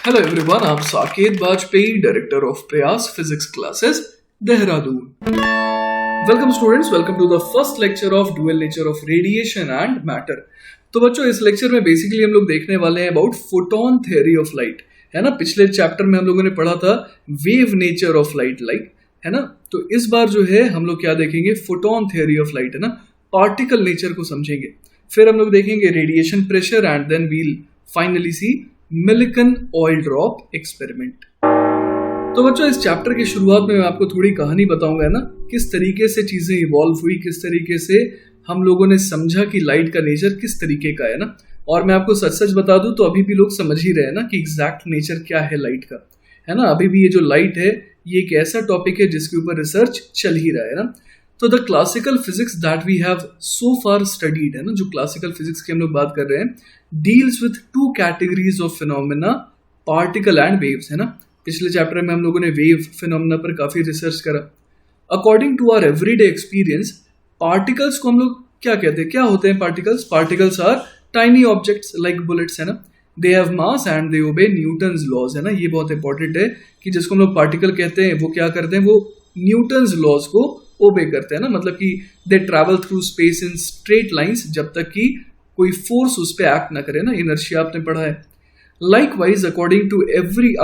Hello everyone, I'm Saket Bajpayee, Director of Prayas Physics Classes, Dehradun. Welcome students, welcome to the first lecture of Dual Nature of Radiation and Matter. तो बच्चों इस lecture में basically हम लोग देखने वाले हैं about photon theory of light, है ना। पिछले चैप्टर में हम लोगों ने पढ़ा था वेव नेचर ऑफ लाइट, है ना। तो इस बार जो है हम लोग क्या देखेंगे, फोटोन थ्योरी ऑफ लाइट, है ना, पार्टिकल नेचर को समझेंगे। फिर हम लोग देखेंगे radiation pressure and then we'll finally see Millikan oil drop experiment. तो बच्चों इस चैप्टर की शुरुआत में मैं आपको थोड़ी कहानी बताऊंगा, है ना, किस तरीके से चीजें इवॉल्व हुई, किस तरीके से हम लोगों ने समझा कि लाइट का नेचर किस तरीके का है ना। और मैं आपको सच सच बता दूं तो अभी भी लोग समझ ही रहे हैं ना कि एग्जैक्ट नेचर क्या है लाइट का, है ना। अभी भी ये जो लाइट है ये एक ऐसा टॉपिक है जिसके ऊपर रिसर्च चल ही रहा है ना। तो the classical physics that we have so far studied, है ना, जो क्लासिकल फिजिक्स की हम लोग बात कर रहे हैं, deals with two categories of phenomena, particle and waves, है ना। पिछले चैप्टर में हम लोगों ने वेव फिनोमेना पर काफी रिसर्च करा। According to our everyday experience, particles को हम लोग क्या कहते हैं, क्या होते हैं particles? Particles are tiny objects like bullets, है ना। They have mass and they ओबे न्यूटन्स लॉज, है ना। ये बहुत इंपॉर्टेंट है कि जिसको हम लोग पार्टिकल कहते हैं वो क्या करते हैं, वो न्यूटन्स लॉज को ओबे करते हैं ना। मतलब कि दे travel through space in straight lines जब तक कि कोई फोर्स उस पर एक्ट ना करे ना। इनर्शिया आपने पढ़ा है। Likewise, according to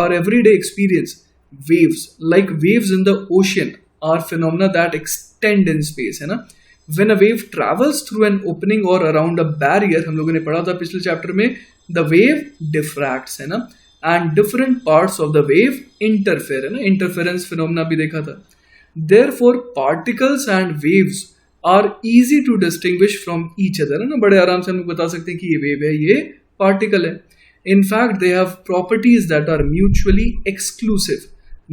our everyday experience, waves, like waves in the ocean, are phenomena that extend in space, है ना। When a wave travels through an opening or around a barrier, हम लोगों ने पढ़ा था पिछले चैप्टर में, the wave diffracts, है ना, and different parts of the wave interfere, है ना। Interference phenomena भी देखा था। Therefore, particles and waves are easy to distinguish from each other, है ना। बड़े आराम से हम लोग बता सकते हैं कि ये वेव है, ये पार्टिकल है। In fact, they have properties that are mutually exclusive.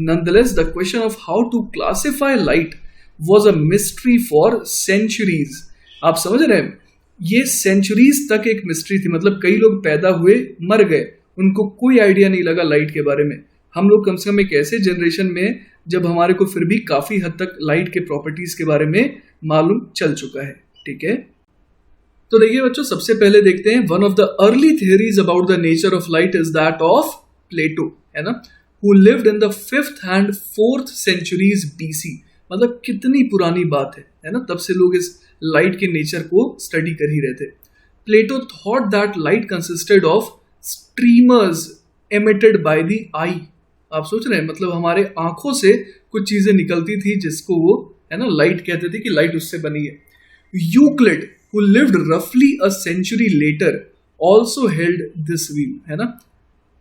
Nonetheless, the question of how to classify light was a mystery for centuries. आप समझ रहे हैं? ये centuries तक एक mystery थी। मतलब कई लोग पैदा हुए, मर गए, उनको कोई आइडिया नहीं लगा लाइट के बारे में। हम लोग कम से कम एक ऐसे जनरेशन में जब हमारे को फिर भी काफी हद तक लाइट के प्रॉपर्टीज के बारे में मालूम चल चुका है, ठीक है। तो देखिए बच्चों, सबसे पहले देखते हैं one of the early theories about the nature of light is that of Plato, है ना, who lived in the 5th and 4th centuries BC। मतलब कितनी पुरानी बात है ना। तब से लोग इस लाइट के नेचर को स्टडी कर ही रहे थे। Plato thought that light consisted of streamers emitted by the eye. आप सोच रहे हैं, मतलब हमारे आंखों से कुछ चीजें निकलती थी जिसको वो, है ना, लाइट कहते थे कि लाइट उससे बनी है। Euclid, who lived roughly a century later, also held this view, है ना।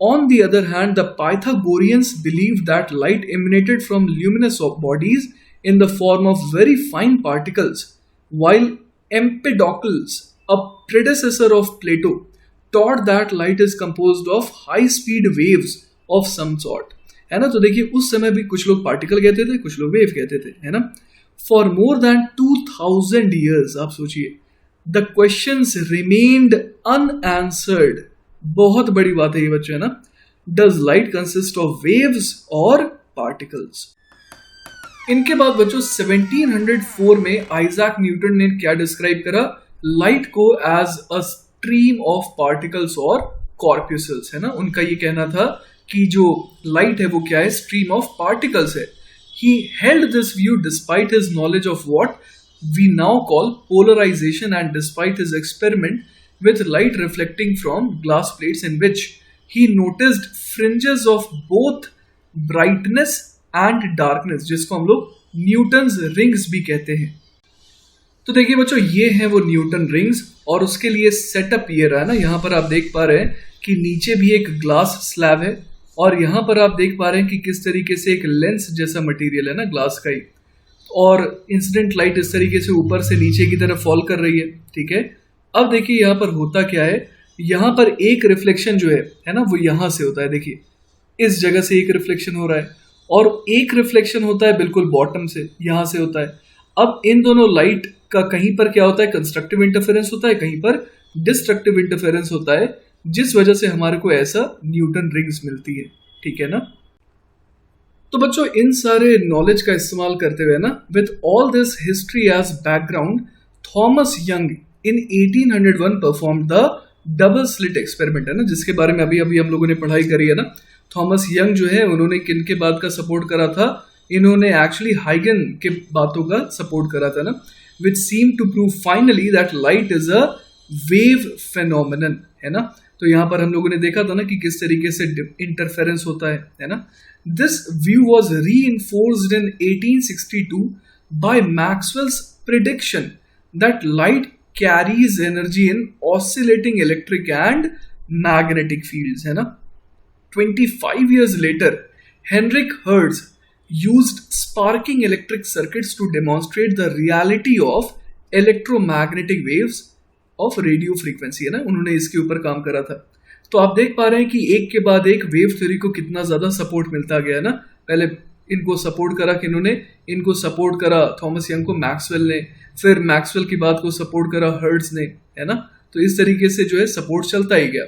On the other hand, the Pythagoreans believed that light emanated from luminous bodies in the form of very fine particles, while Empedocles, a predecessor of Plato, taught that light is composed of high-speed waves of some sort, है ना। तो देखिए उस समय भी कुछ लोग particle कहते थे, कुछ लोग वेव कहते थे, है ना। For more than 2000 years, आप सोचिए, The questions remained unanswered. बहुत बड़ी बात है ये बच्चों, है ना। Does light consist of waves or particles? इनके बाद बच्चों 1704 में आइजैक न्यूटन ने क्या डिस्क्राइब करा, लाइट को as a stream of particles और कॉर्पस्कल्स, है ना। उनका ये कहना था कि जो लाइट है वो क्या है, स्ट्रीम ऑफ पार्टिकल्स है। He held this view despite his knowledge of what we now call polarization and despite his experiment with light reflecting from glass plates in which he noticed fringes of both brightness and darkness, जिसको हम लोग Newton's rings भी कहते हैं। तो देखिए बच्चों, ये है वो न्यूटन रिंग्स और उसके लिए सेटअप ये रहा है ना। यहाँ पर आप देख पा रहे हैं कि नीचे भी एक ग्लास स्लैब है और यहाँ पर आप देख पा रहे हैं कि किस तरीके से एक लेंस जैसा मटेरियल है ना, ग्लास का ही, और इंसिडेंट लाइट इस तरीके से ऊपर से नीचे की तरफ फॉल कर रही है, ठीक है। अब देखिए यहाँ पर होता क्या है, यहाँ पर एक रिफ्लेक्शन जो है ना, वो यहाँ से होता है। देखिए इस जगह से एक रिफ्लेक्शन हो रहा है और एक रिफ्लेक्शन होता है बिल्कुल बॉटम से, यहाँ से होता है। अब इन दोनों लाइट का कहीं पर क्या होता है, कंस्ट्रक्टिव इंटरफेरेंस होता है, कहीं पर डिस्ट्रक्टिव इंटरफेरेंस होता है, जिस वजह से हमारे को ऐसा न्यूटन रिंग्स मिलती है, ठीक है ना। तो बच्चों इन सारे नॉलेज का इस्तेमाल करते हुए ना, with all this history as background, Thomas Young in 1801 perform the double slit experiment, है ना, जिसके बारे में अभी अभी हम लोगों ने पढ़ाई करी है ना। थॉमस यंग जो है उन्होंने किनके बात का सपोर्ट करा था, इन्होंने एक्चुअली हाइगन के बातों का सपोर्ट करा था ना, which seem to prove finally that light is a wave phenomenon, है ना। तो यहाँ पर हम लोगों ने देखा था ना कि किस तरीके से इंटरफेरेंस होता है ना। This view was reinforced in 1862 by Maxwell's prediction that light carries energy in oscillating electric and magnetic fields, है ना। 25 years later, Henrik Hertz used sparking electric circuits to demonstrate the reality of electromagnetic waves of radio frequency, है ना। उन्होंने इसके ऊपर काम करा था। तो आप देख पा रहे हैं कि एक के बाद एक वेव थ्योरी को कितना ज़्यादा सपोर्ट मिलता गया है ना। पहले इनको सपोर्ट करा किन्होंने, इनको सपोर्ट करा थॉमस यंग को मैक्सवेल ने, फिर मैक्सवेल की बात को सपोर्ट करा हर्ट्ज ने, है ना। तो इस तरीके से जो है सपोर्ट चलता ही गया।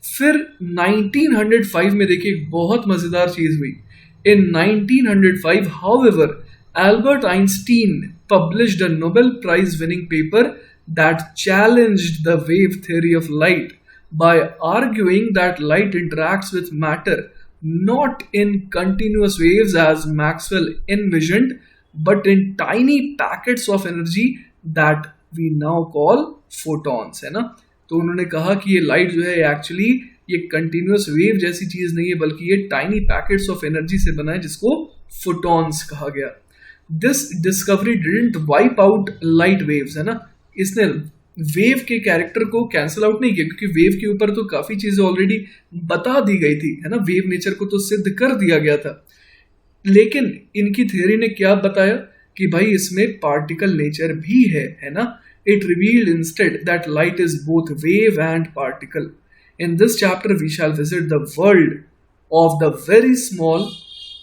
फिर 1905 में देखिए एक बहुत मजेदार चीज हुई। इन 1905 however Albert Einstein published a Nobel Prize winning paper that challenged the wave theory of light by arguing that light interacts with matter not in continuous waves as Maxwell envisioned but in tiny packets of energy that we now call photons, है ना। तो उन्होंने कहा कि ये light जो है actually ये कंटिन्यूअस वेव जैसी चीज नहीं है, बल्कि ये टाइनी पैकेट्स ऑफ एनर्जी से बना है, जिसको फोटॉन्स कहा गया। This discovery didn't wipe out light waves, है ना। इसने वेव के कैरेक्टर को कैंसिल आउट नहीं किया, क्योंकि वेव के ऊपर तो काफी चीजें ऑलरेडी बता दी गई थी, है ना। वेव नेचर को तो सिद्ध कर दिया गया था, लेकिन इनकी थ्योरी ने क्या बताया कि भाई इसमें पार्टिकल नेचर भी है ना। It revealed instead that light is both wave and particle. In this chapter, we shall visit the world of the very small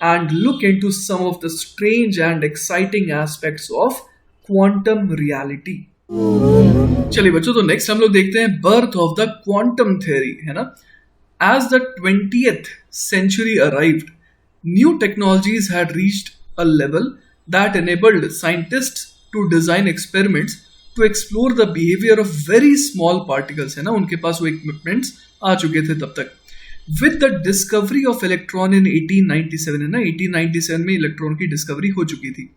and look into some of the strange and exciting aspects of quantum reality. चलिए बच्चों, तो next हम लोग देखते हैं birth of the quantum theory, है ना। As the 20th century arrived, new technologies had reached a level that enabled scientists to design experiments to explore the behavior of very small particles, है ना। उनके पास वो इक्विपमेंट्स आ चुके थे तब तक। With the discovery of electron in 1897, है ना, 1897 में इलेक्ट्रॉन की डिस्कवरी हो चुकी थी।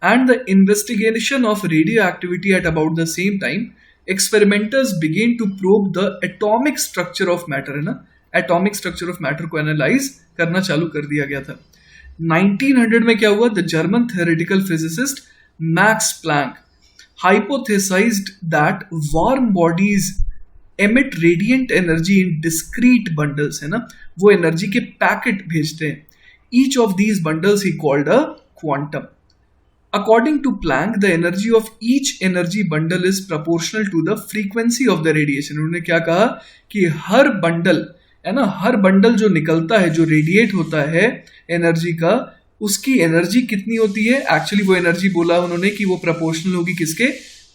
And the investigation of radioactivity at about the same time, experimenters began to probe the atomic structure of matter, है ना। एटॉमिक स्ट्रक्चर ऑफ मैटर को एनालाइज करना चालू कर दिया गया था। 1900 में क्या हुआ, the German theoretical physicist Max Planck hypothesized that warm bodies emit radiant energy in discrete bundles, है ना। वो एनर्जी के पैकेट भेजते हैं। Each of these bundles he called a quantum. According to Planck, the energy of each energy bundle is proportional to the frequency of the radiation. उन्होंने क्या कहा कि हर बंडल, है ना, हर बंडल जो निकलता है, जो रेडिएट होता है एनर्जी का, उसकी एनर्जी कितनी होती है। एक्चुअली वो एनर्जी बोला उन्होंने कि वो प्रोपोर्शनल होगी किसके,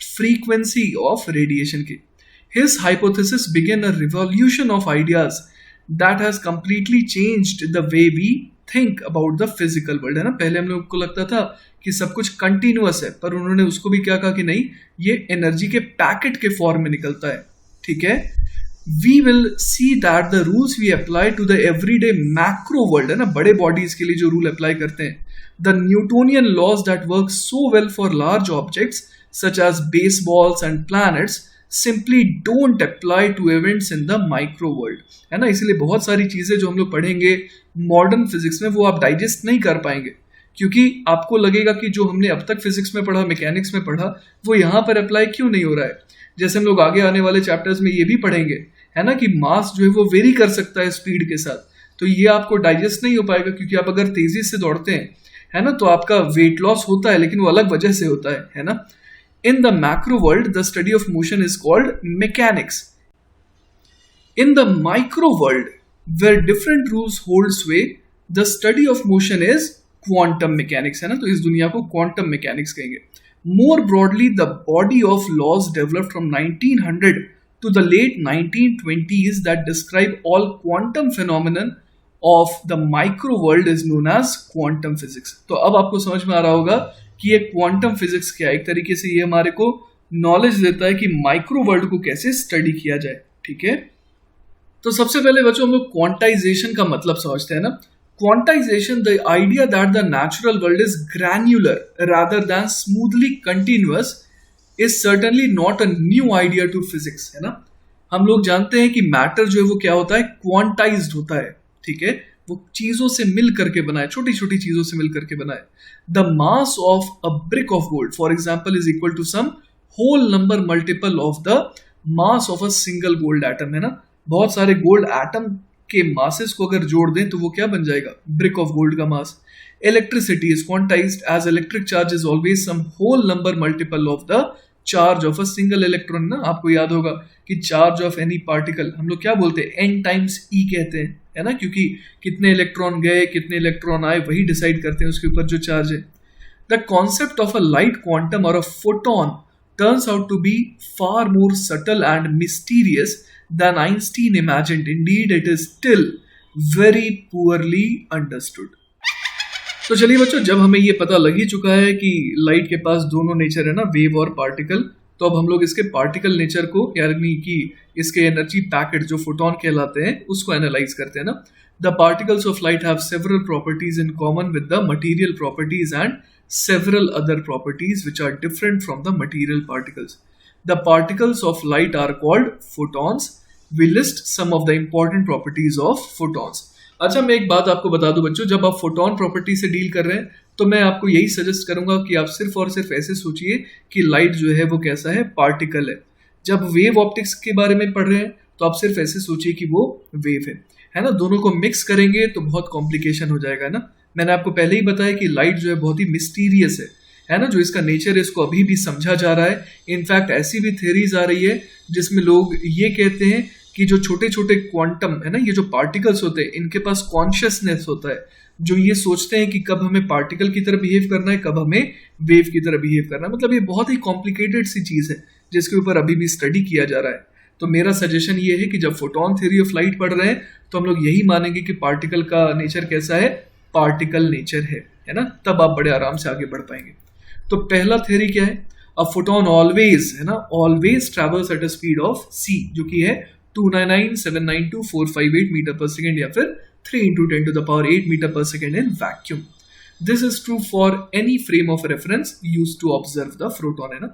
फ्रीक्वेंसी ऑफ रेडिएशन के। His hypothesis began a revolution of ideas that has completely changed the way we think about the physical world, है ना। पहले हम लोग को लगता था कि सब कुछ कंटिन्यूअस है, पर उन्होंने उसको भी क्या कहा कि नहीं, ये एनर्जी के पैकेट के फॉर्म में निकलता है, ठीक है। We will see that the rules we apply to the everyday macro world, है ना, बड़े बॉडीज के लिए जो रूल अप्लाई करते हैं, the Newtonian laws that work so well for large objects such as baseballs and planets simply don't apply to events in the micro world, है ना। इसलिए बहुत सारी चीजें जो हम लोग पढ़ेंगे मॉडर्न फिजिक्स में, वो आप डाइजेस्ट नहीं कर पाएंगे, क्योंकि आपको लगेगा कि जो हमने अब तक फिजिक्स में पढ़ा, मैकेनिक्स में पढ़ा, वो यहाँ पर अप्लाई क्यों नहीं हो रहा है। जैसे हम लोग आगे आने वाले चैप्टर्स में ये भी पढ़ेंगे, है ना, कि मास जो है वो वेरी कर सकता है स्पीड के साथ, तो ये आपको डाइजेस्ट नहीं हो पाएगा, क्योंकि आप अगर तेजी से दौड़ते हैं, है ना, तो आपका वेट लॉस होता है, लेकिन वो अलग वजह से होता है ना। In the macro world the study of motion is called mechanics. In the micro world where different rules hold sway the study of motion is quantum mechanics, है ना। तो इस दुनिया को क्वांटम मैकेनिक्स कहेंगे। More broadly the body of laws developed from 1900 to the late 1920s that describe all quantum phenomenon of the micro world is known as quantum physics. तो अब आपको समझ में आ रहा होगा कि ये क्वांटम फिजिक्स क्या है। एक तरीके से ये हमारे को नॉलेज देता है कि माइक्रो वर्ल्ड को कैसे स्टडी किया जाए, ठीक है। तो सबसे पहले बच्चों हम लोग क्वांटाइजेशन का मतलब समझते हैं ना. Quantization, the idea that the natural world is granular rather than smoothly continuous, is certainly not a new idea to physics, है ना. हम लोग जानते हैं कि मैटर जो है वो क्या होता है, क्वांटाइज्ड होता है. ठीक है, वो चीजों से मिल करके बना है, छोटी छोटी चीजों से मिल करके बना है. The mass of a brick of gold for example is equal to some whole number multiple of the mass of a single gold atom, है ना. बहुत सारे गोल्ड एटम के मासेस को अगर जोड़ दें तो वो क्या बन जाएगा, ब्रिक ऑफ गोल्ड का mass. Electricity is quantised as electric charge is always some whole number multiple of the charge of a single electron ना. आपको याद होगा कि चार्ज ऑफ एनी पार्टिकल हम लोग क्या बोलते हैं, n टाइम्स e कहते हैं, है ना, क्योंकि कितने इलेक्ट्रॉन गए कितने इलेक्ट्रॉन आए वही डिसाइड करते हैं उसके ऊपर जो चार्ज है. The concept of a light quantum और a photon turns out to be far more subtle and mysterious than Einstein imagined. Indeed, it is still very poorly understood. तो चलिए बच्चों, जब हमें ये पता लग ही चुका है कि लाइट के पास दोनों नेचर है ना, वेव और पार्टिकल, तो अब हम लोग इसके पार्टिकल नेचर को यानी कि इसके एनर्जी पैकेट जो फोटोन कहलाते हैं उसको एनालाइज करते हैं ना. The particles of light have several properties in common with the material properties and several other properties which are different from the material particles. The particles of light are called photons. We list some of the important properties of photons. अच्छा, मैं एक बात आपको बता दूं बच्चों, जब आप फोटोन प्रॉपर्टी से डील कर रहे हैं तो मैं आपको यही सजेस्ट करूंगा कि आप सिर्फ और सिर्फ ऐसे सोचिए कि लाइट जो है वो कैसा है, पार्टिकल है. जब वेव ऑप्टिक्स के बारे में पढ़ रहे हैं तो आप सिर्फ ऐसे सोचिए कि वो वेव है ना. दोनों को मिक्स करेंगे तो बहुत कॉम्प्लिकेशन हो जाएगा ना. मैंने आपको पहले ही बताया कि लाइट जो है बहुत ही मिस्टीरियस है ना, जो इसका नेचर है इसको अभी भी समझा जा रहा है. इनफैक्ट ऐसी भी थ्योरीज आ रही है जिसमें लोग ये कहते हैं कि जो छोटे छोटे क्वांटम है ना, ये जो पार्टिकल्स होते हैं इनके पास कॉन्शियसनेस होता है, जो ये सोचते हैं कि कब हमें पार्टिकल की तरह बिहेव करना है, कब हमें वेव की तरह बिहेव करना है. मतलब ये बहुत ही कॉम्प्लिकेटेड सी चीज़ है जिसके ऊपर अभी भी स्टडी किया जा रहा है. तो मेरा सजेशन ये है कि जब फोटोन थ्योरी ऑफ लाइट पढ़ रहे हैं तो हम लोग यही मानेंगे कि पार्टिकल का नेचर कैसा है, पार्टिकल नेचर है ना. तब आप बड़े आराम से आगे बढ़ पाएंगे. तो पहला थ्योरी क्या है, अ फोटोन ऑलवेज, है ना, always travels at a speed of c, जो कि है 299,792,458 मीटर पर सेकेंड या फिर 3 × 10⁸ metre per second in vacuum. This is true for any frame of reference use to observe the photon, है ना.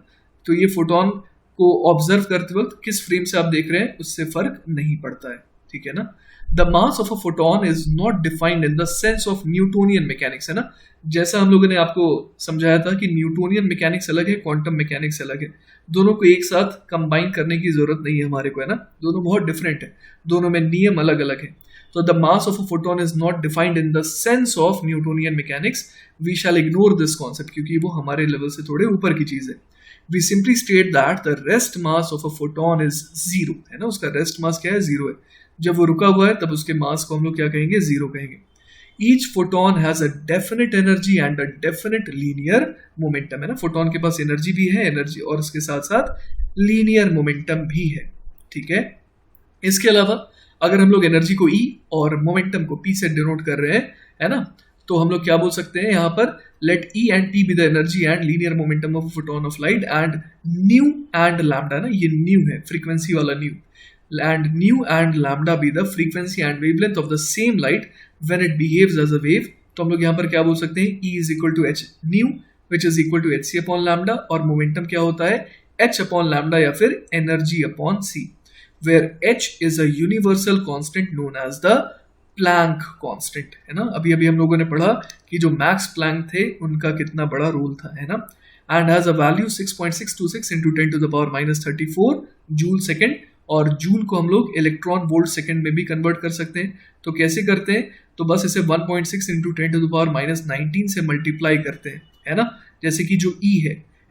तो ये फोटोन को ऑब्जर्व करते वक्त किस फ्रेम से आप देख रहे हैं उससे फर्क नहीं पड़ता है. ठीक है ना. The mass of a photon is not defined in the sense of Newtonian mechanics, है ना. जैसा हम लोगों ने आपको समझाया था कि न्यूटोनियन मैकेनिक्स अलग है, क्वांटम मैकेनिक्स अलग है. दोनों को एक साथ कंबाइन करने की जरूरत नहीं है हमारे को, है ना. दोनों बहुत डिफरेंट है, दोनों में नियम अलग अलग है. तो the mass of a photon is not defined in the sense of Newtonian mechanics. We shall ignore this concept क्योंकि वो हमारे लेवल से थोड़े ऊपर की चीज है. We simply state that the rest mass of a photon is zero, है ना. उसका रेस्ट मास क्या है, जीरो है. जब वो रुका हुआ है तब उसके मास को हम लोग क्या कहेंगे, जीरो कहेंगे. Each photon has a definite energy and a definite linear momentum, है ना. फोटोन के पास एनर्जी भी है, एनर्जी और इसके साथ साथ लीनियर मोमेंटम भी है. ठीक है. इसके अलावा अगर हम लोग एनर्जी को E और मोमेंटम को P से डिनोट कर रहे हैं, है ना, तो हम लोग क्या बोल सकते हैं यहाँ पर, let E and P be the energy and linear momentum of photon of light and nu and lambda, ना, ये न्यू है, फ्रीक्वेंसी वाला nu, and nu and lambda be the frequency and wavelength of the same light when it behaves as a wave. तो हम लोग यहाँ पर क्या बोल सकते हैं, E is equal to H nu which is equal to H C upon lambda, और मोमेंटम क्या होता है, एच अपॉन लैम्डा या फिर energy upon C, where H is a universal constant known as the Planck constant, है ना. अभी अभी हम लोगों ने पढ़ा कि जो मैक्स प्लैंक थे उनका कितना बड़ा रोल था, है ना. And has a value 6.626 into 10⁻34 joule second, और जूल को हम लोग इलेक्ट्रॉन वोल्ट सेकेंड में भी कन्वर्ट कर सकते हैं. तो कैसे करते हैं, तो बस इसे 1.6 इंटू 10⁻19 से मल्टीप्लाई करते हैं, है ना. जैसे कि जो E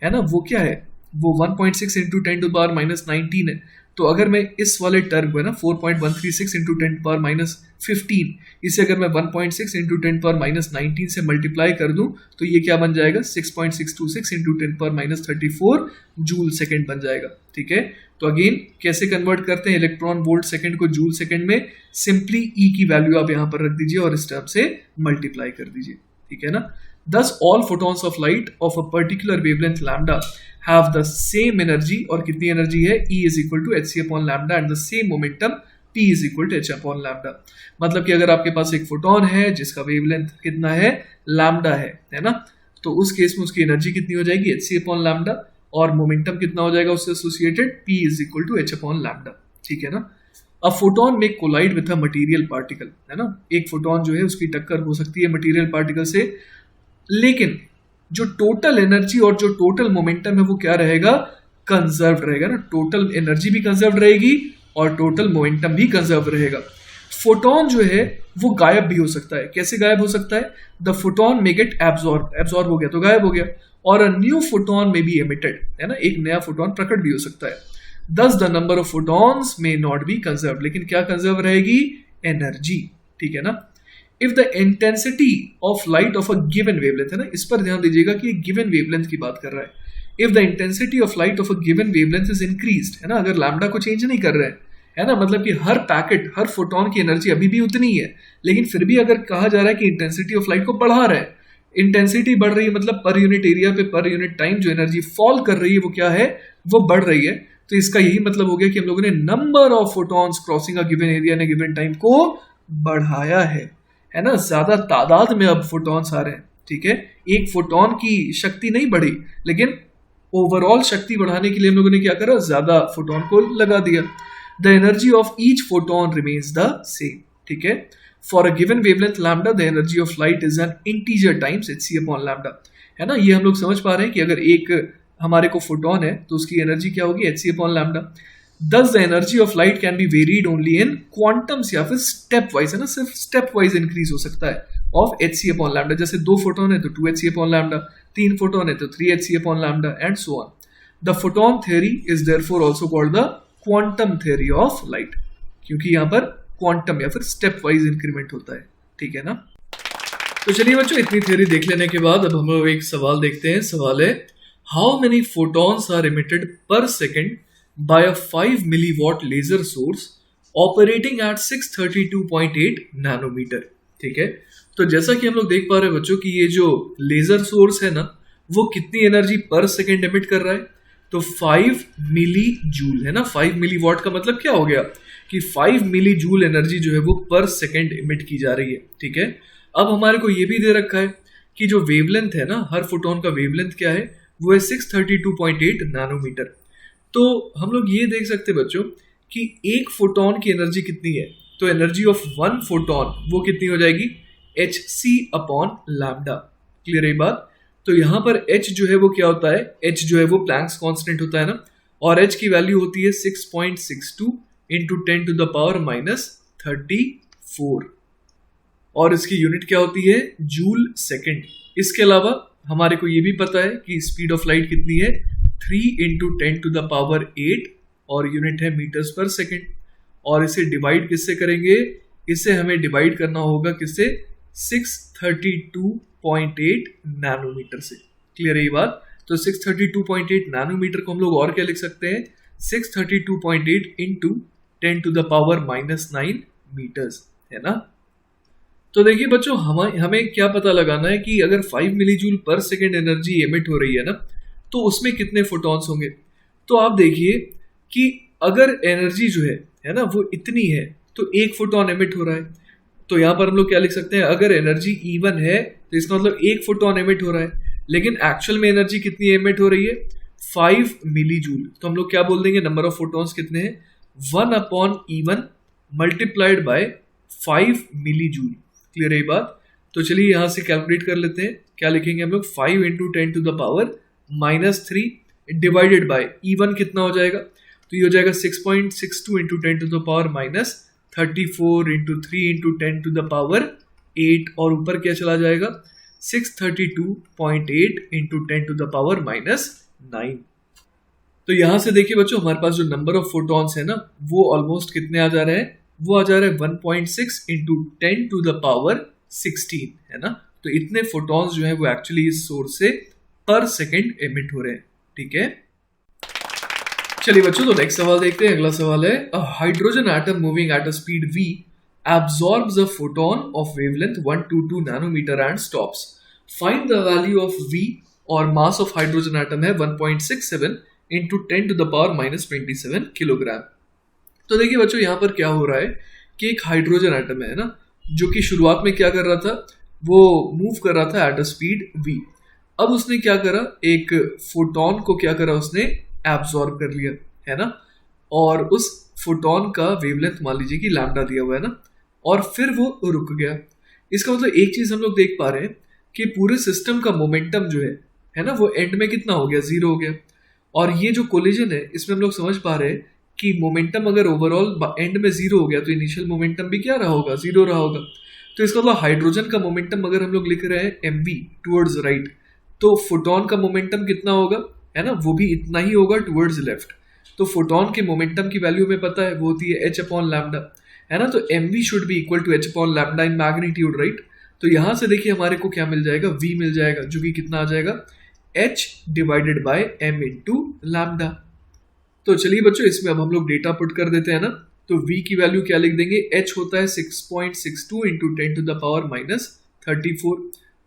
है ना, वो क्या है, वो 1.6 इंटू 10⁻19 है. तो अगर मैं इस वाले टर्म को है ना 4.136 इंटू 10⁻15, इसे अगर मैं 1.6 इंटू 10⁻19 से मल्टीप्लाई कर दूं तो ये क्या बन जाएगा, 6.626 इंटू 10⁻34 जूल सेकेंड बन जाएगा. ठीक है. तो अगेन कैसे कन्वर्ट करते हैं इलेक्ट्रॉन वोल्ट सेकेंड को जूल सेकेंड में, सिंपली E की वैल्यू आप यहाँ पर रख दीजिए और इस टर्म से मल्टीप्लाई कर दीजिए. ठीक है ना. Thus all photons of light of a particular wavelength lambda have the same energy, और कितनी एनर्जी है, E is equal to hc upon lambda, and the same momentum P is equal to H upon lambda. मतलब कि अगर आपके पास एक photon है जिसका वेवलेंथ कितना है, लैम्डा है ना, तो उस केस में उसकी एनर्जी कितनी हो जाएगी, एच सी अपॉन लैम्डा, और मोमेंटम कितना हो जाएगा उससे associated, P is equal to H upon lambda. ठीक है ना। अ फोटोन में collide with a material particle, है ना, एक फोटोन जो है उसकी टक्कर हो सकती है मटेरियल पार्टिकल से, लेकिन जो टोटल एनर्जी और जो टोटल मोमेंटम है वो क्या रहेगा, कंजर्व रहेगा ना। टोटल एनर्जी भी कंजर्व रहेगी और टोटल मोमेंटम भी कंजर्व रहेगा। फोटोन जो है वो गायब भी हो सकता है। कैसे गायब हो सकता है, the photon may gate absorb, absorb हो गया तो गायब हो गया, और अ न्यू फोटोन में बी एमिटेड, है ना, एक नया फोटोन प्रकट भी हो सकता है। दस the number of photons may not be conserve, लेकिन क्या कंजर्व रहेगी, एनर्जी। ठीक है ना। If the intensity of light of a given wavelength, है ना, इस पर ध्यान दीजिएगा कि गिवन वेवलेंथ की बात कर रहा है। If the intensity of light of a given wavelength is increased, है ना, अगर लैम्डा को चेंज नहीं कर रहे हैं, है ना, मतलब कि हर पैकेट, हर फोटोन की एनर्जी अभी भी उतनी ही है, लेकिन फिर भी अगर कहा जा रहा है कि इंटेंसिटी ऑफ लाइट को बढ़ा रहे हैं, इंटेंसिटी बढ़ रही है, मतलब पर यूनिट एरिया पे पर यूनिट टाइम जो एनर्जी फॉल कर रही है वो क्या है, वो बढ़ रही है। तो इसका यही मतलब हो गया कि हम लोगों ने number of photons crossing a given area ने गिवन टाइम को बढ़ाया है ना, ज्यादा तादाद में अब फोटॉन्स आ रहे हैं। ठीक है, एक फोटॉन की शक्ति नहीं बढ़ी, लेकिन ओवरऑल शक्ति बढ़ाने के लिए हम लोगों ने क्या करा, ज्यादा फोटॉन को लगा दिया। The energy of each photon remains the same. ठीक है, for a given wavelength lambda the energy of light is an integer times H C upon lambda, है ना। ये हम लोग समझ पा रहे हैं कि अगर एक हमारे को फोटोन है तो उसकी एनर्जी क्या होगी, एच सी अपॉन लैम्डा। दस the energy of light can be varied only in quantums, या फिर स्टेप वाइज, है ना, सिर्फ स्टेप वाइज इंक्रीज हो सकता है of H C upon lambda. जैसे दो फोटोन है तो 2 HC अपॉन लैम्डा, तीन फोटोन है तो 3 HC upon lambda, and so on. The photon theory is therefore also called the quantum theory of light, क्योंकि यहाँ पर क्वांटम या फिर स्टेप वाइज इंक्रीमेंट होता है। ठीक है ना। तो चलिए बच्चों, इतनी थ्योरी देख लेने के बाद अब हम लोग एक सवाल देखते हैं। सवाल है, how many photons are emitted per second by a 5 milliwatt laser source operating at 632.8 nanometre. ठीक है, तो जैसा कि हम लोग देख पा रहे हैं बच्चों कि ये जो लेजर सोर्स है ना, वो कितनी एनर्जी पर सेकेंड एमिट कर रहा है, तो 5 मिली जूल, है ना। 5 मिली वॉट का मतलब क्या हो गया कि 5 मिली जूल एनर्जी जो है वो पर सेकेंड एमिट की जा रही है। ठीक है, अब हमारे को ये भी दे रखा है कि जो वेवलेंथ है ना, हर फोटोन का वेवलेंथ क्या है, वो है 632.8 नैनोमीटर। तो हम लोग ये देख सकते हैं बच्चों कि एक फोटोन की एनर्जी कितनी है, तो एनर्जी ऑफ वन फोटोन वो कितनी हो जाएगी, H C upon lambda. Clear है ये बात। तो यहाँ पर एच जो है वो क्या होता है, एच जो है वो प्लैंक्स कांस्टेंट होता है ना, और एच की वैल्यू होती है 6.62 into 10 to the power minus 34, और इसकी यूनिट क्या होती है, जूल सेकेंड। इसके अलावा हमारे को ये भी पता है कि स्पीड ऑफ लाइट कितनी है, 3 इंटू 10 टू द पावर 8, और यूनिट है मीटर्स पर सेकेंड। और इसे डिवाइड किससे करेंगे, इसे हमें डिवाइड करना होगा किससे, 632.8 नैनोमीटर से। क्लियर है ये बात। तो 632.8 नैनोमीटर को हम लोग और क्या लिख सकते हैं, 632.8 into 10 to the power minus 9 metres, है ना। तो देखिए बच्चों, हमें क्या पता लगाना है कि अगर 5 millijoule per second energy emit हो रही है ना, तो उसमें कितने फोटॉन्स होंगे। तो आप देखिए कि अगर एनर्जी जो है ना, वो इतनी है तो एक फोटॉन एमिट हो रहा है। तो यहाँ पर हम लोग क्या लिख सकते हैं, अगर एनर्जी इवन है तो इसका मतलब एक फोटॉन एमिट हो रहा है, लेकिन एक्चुअल में एनर्जी कितनी एमिट हो रही है, 5 मिली जूल। तो हम लोग क्या बोल देंगे, नंबर ऑफ फोटॉन्स कितने हैं, 1 upon even multiplied by 5 millijoule. Clear है ये बात। तो चलिए यहाँ से कैलकुलेट कर लेते हैं, क्या लिखेंगे हम लोग, 5 into 10 to the power minus 3 divided by even कितना हो जाएगा, तो ये हो जाएगा 6.62 into 10 to the power minus 34 into 3 into 10 to the power 8, और ऊपर क्या चला जाएगा, 632.8 into 10 to the power minus 9। तो यहाँ से देखिए बच्चों, हमारे पास जो नंबर ऑफ फोटॉन्स है ना, वो ऑलमोस्ट कितने आ जा रहे हैं, वो आ जा रहे हैं 1.6 इंटू 10 टू द पावर 16, है ना। तो इतने फोटॉन्स जो है वो एक्चुअली इस सोर्स से पर सेकेंड एमिट हो रहे हैं। ठीक है, चलिए बच्चों, तो नेक्स्ट सवाल देखते हैं। अगला सवाल है, a hydrogen atom moving at a speed v absorbs a photon of wavelength 122 nanometer and stops. Find the value of v, और mass of hydrogen atom है 1.67 into 10 to the power minus 27 kilogram. तो देखिए बच्चों यहाँ पर क्या हो रहा है कि एक हाइड्रोजन एटम है ना, जो कि शुरुआत में क्या कर रहा था, वो मूव कर रहा था एट अ स्पीड v। अब उसने क्या करा, एक फोटोन को क्या करा, उसने एब्जॉर्ब कर लिया है ना, और उस फोटोन का वेवलेंथ मान लीजिए कि लैम्डा दिया हुआ है ना, और फिर वो रुक गया। इसका मतलब एक चीज हम लोग देख पा रहे हैं कि पूरे सिस्टम का मोमेंटम जो है ना, वो एंड में कितना हो गया, जीरो हो गया। और ये जो कोलिजन है इसमें हम लोग समझ पा रहे हैं कि मोमेंटम अगर ओवरऑल एंड में जीरो हो गया तो इनिशियल मोमेंटम भी क्या रहा होगा, जीरो रहा होगा। तो इसका मतलब हाइड्रोजन का मोमेंटम अगर हम लोग लिख रहे हैं mv टुवर्ड्स राइट, तो फोटोन का मोमेंटम कितना होगा, है ना, वो भी इतना ही होगा टुवर्ड्स लेफ्ट। तो फोटोन के मोमेंटम की वैल्यू हमें पता है, वो होती है h अपॉन लैम्डा, है ना। तो mv should be equal to h upon lambda in magnitude, right. तो यहां से देखिए हमारे को क्या मिल जाएगा, v मिल जाएगा, जो कि कितना आ जाएगा, h divided by m into lambda. तो चलिए बच्चों इसमें अब हम लोग डेटा पुट कर देते हैं ना। तो v की वैल्यू क्या लिख देंगे, h होता है 6.62 into 10 to the power minus 34,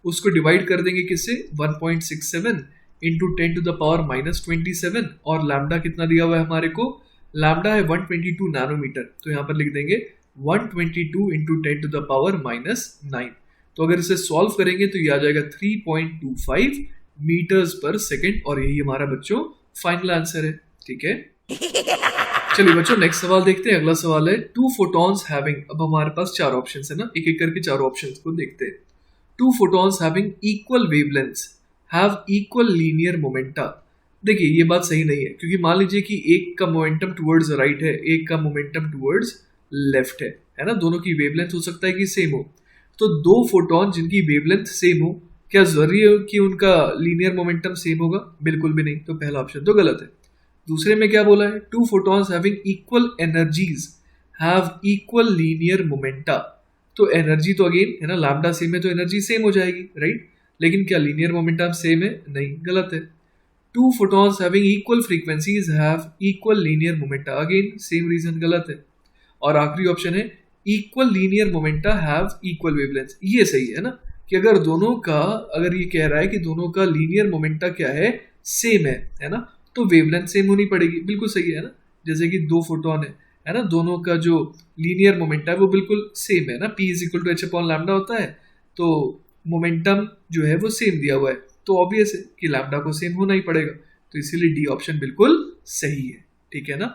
उसको डिवाइड कर देंगे किससे, 1.67 into 10 to the power minus 27, और लैम्डा कितना दिया हुआ है हमारे को, लैम्डा है 122 नैनोमीटर। तो यहाँ पर लिख देंगे 122 into 10 to the power minus 9। तो अगर इसे सॉल्व करेंगे तो ये आ जाएगा 3.25 मीटर्स पर सेकेंड, और यही हमारा बच्चों फाइनल आंसर है। ठीक है, चलिए बच्चों नेक्स्ट सवाल देखते हैं। अगला सवाल है, टू फोटॉन्स हैविंग, अब हमारे पास चार ऑप्शंस है ना, एक एक करके चारों ऑप्शंस को देखते हैं। Two photons having equal wavelengths have equal linear momenta. देखिए ये बात सही नहीं है, क्योंकि मान लीजिए कि एक का मोमेंटम टुवर्ड्स राइट है, एक का मोमेंटम टुवर्ड्स लेफ्ट है ना, दोनों की वेवलेंथ हो सकता है कि सेम हो। तो दो फोटॉन जिनकी वेवलेंथ सेम हो, क्या जरूरी है कि उनका लीनियर मोमेंटम सेम होगा, बिल्कुल भी नहीं। तो पहला ऑप्शन तो गलत है। दूसरे में क्या बोला है, two photons having equal energies have equal linear momenta. तो एनर्जी तो अगेन है ना, लैम्डा सेम है तो एनर्जी सेम हो जाएगी, राइट। लेकिन क्या लीनियर मोमेंटम सेम है, नहीं, गलत है। Two photons having equal frequencies have equal linear momenta, again same reason, गलत है। और आखिरी ऑप्शन है equal linear momenta have equal wavelength, ये सही है ना, कि अगर दोनों का, अगर ये कह रहा है कि दोनों का लीनियर मोमेंटा क्या है, सेम है ना, तो वेवलेंथ सेम होनी पड़ेगी, बिल्कुल सही है ना। जैसे कि दो फोटोन है ना, दोनों का जो लीनियर मोमेंटा है वो बिल्कुल सेम है ना, p is equal to h upon lambda होता है, तो मोमेंटम जो है वो सेम दिया हुआ है, तो ऑब्वियस है कि लैम्डा को सेम होना ही पड़ेगा। तो इसीलिए डी ऑप्शन बिल्कुल सही है, ठीक है ना।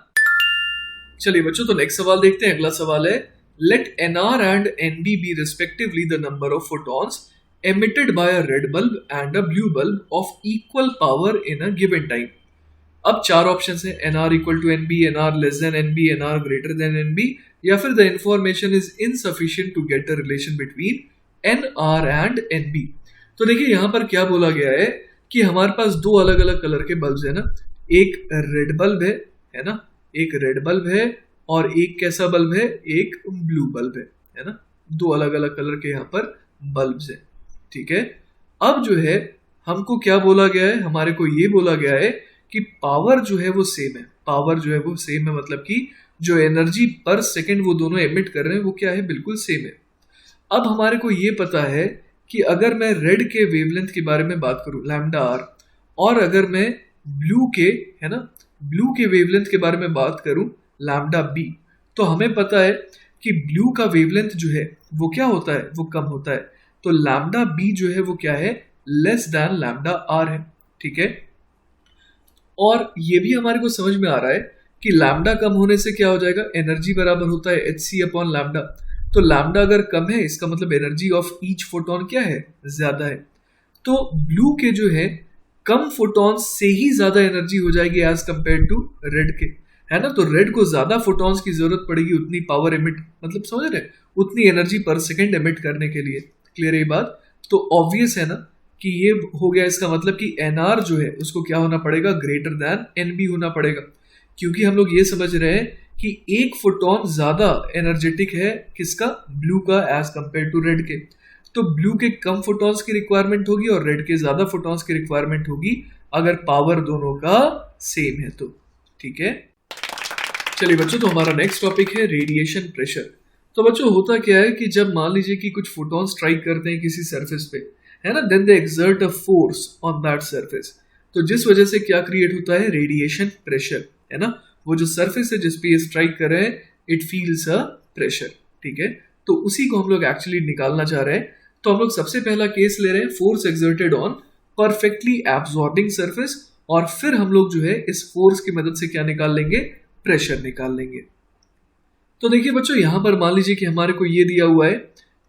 चलिए बच्चों तो नेक्स्ट सवाल देखते हैं। अगला सवाल है, let nr and nb be respectively the number of photons emitted by a red bulb and a blue bulb of equal power in a given time। अब चार ऑप्शन है, nr equal to nb, nr less than nb, nr greater than nb, या फिर the information is insufficient to get a relation between nr and nb। तो देखिए यहाँ पर क्या बोला गया है कि हमारे पास दो अलग अलग कलर के बल्ब है ना, एक रेड बल्ब है ना, एक रेड बल्ब है, और एक कैसा बल्ब है, एक ब्लू बल्ब है ना, दो अलग अलग कलर के यहाँ पर बल्ब्स है, ठीक है। अब जो है हमको क्या बोला गया है, हमारे को ये बोला गया है कि पावर जो है वो सेम है, पावर जो है वो सेम है, मतलब कि जो एनर्जी पर सेकंड वो दोनों एमिट कर रहे हैं वो क्या है, बिल्कुल सेम है। अब हमारे को ये पता है कि अगर मैं रेड के वेवलेंथ के बारे में बात करूं लैम्डा आर, और अगर मैं ब्लू के, है ना, ब्लू के वेवलेंथ के बारे में बात करूं लैम्डा बी, तो हमें पता है कि ब्लू का वेवलेंथ जो है वो क्या होता है, वो कम होता है। तो लैम्डा बी जो है वो क्या है, लेस देन लैम्डा आर है, ठीक है। और ये भी हमारे को समझ में आ रहा है कि लैम्डा कम होने से क्या हो जाएगा, एनर्जी बराबर होता है hc अपॉन लैम्डा। तो लैम्डा अगर कम है इसका मतलब एनर्जी ऑफ ईच फोटोन क्या है, ज्यादा है। तो ब्लू के जो है कम फोटॉन्स से ही ज्यादा एनर्जी हो जाएगी एज कंपेयर टू रेड के, है ना। तो रेड को ज्यादा फोटॉन्स की जरूरत पड़ेगी उतनी पावर एमिट, मतलब समझ रहे, उतनी एनर्जी पर सेकेंड एमिट करने के लिए। क्लियर है ये बात। तो ऑब्वियस है ना कि ये हो गया, इसका मतलब कि nr जो है उसको क्या होना पड़ेगा, ग्रेटर देन nb होना पड़ेगा, क्योंकि हम लोग ये समझ रहे हैं कि एक फोटॉन ज्यादा एनर्जेटिक है किसका, ब्लू का, एज कंपेयर टू रेड के। तो ब्लू के कम फोटॉन्स की रिक्वायरमेंट होगी और रेड के ज्यादा फोटॉन्स की रिक्वायरमेंट होगी अगर पावर दोनों का सेम है तो, ठीक है। चलिए बच्चों तो हमारा नेक्स्ट टॉपिक है रेडिएशन प्रेशर। तो बच्चों होता क्या है कि जब मान लीजिए कि कुछ फोटॉन स्ट्राइक करते हैं किसी सरफेस पे, है ना, then they exert a force on that surface. तो जिस वजह से क्या क्रिएट होता है, रेडिएशन प्रेशर, है ना। वो जो सरफेस है जिस पे ये स्ट्राइक कर रहे हैं, इट फील्स अ प्रेशर, ठीक है। तो उसी को हम लोग एक्चुअली निकालना चाह रहे हैं। तो हम लोग सबसे पहला केस ले रहे हैं force exerted on perfectly absorbing surface, और फिर हम लोग जो है इस फोर्स की मदद से क्या निकाल लेंगे, प्रेशर निकाल लेंगे। तो देखिए बच्चों, यहां पर मान लीजिए कि हमारे को ये दिया हुआ है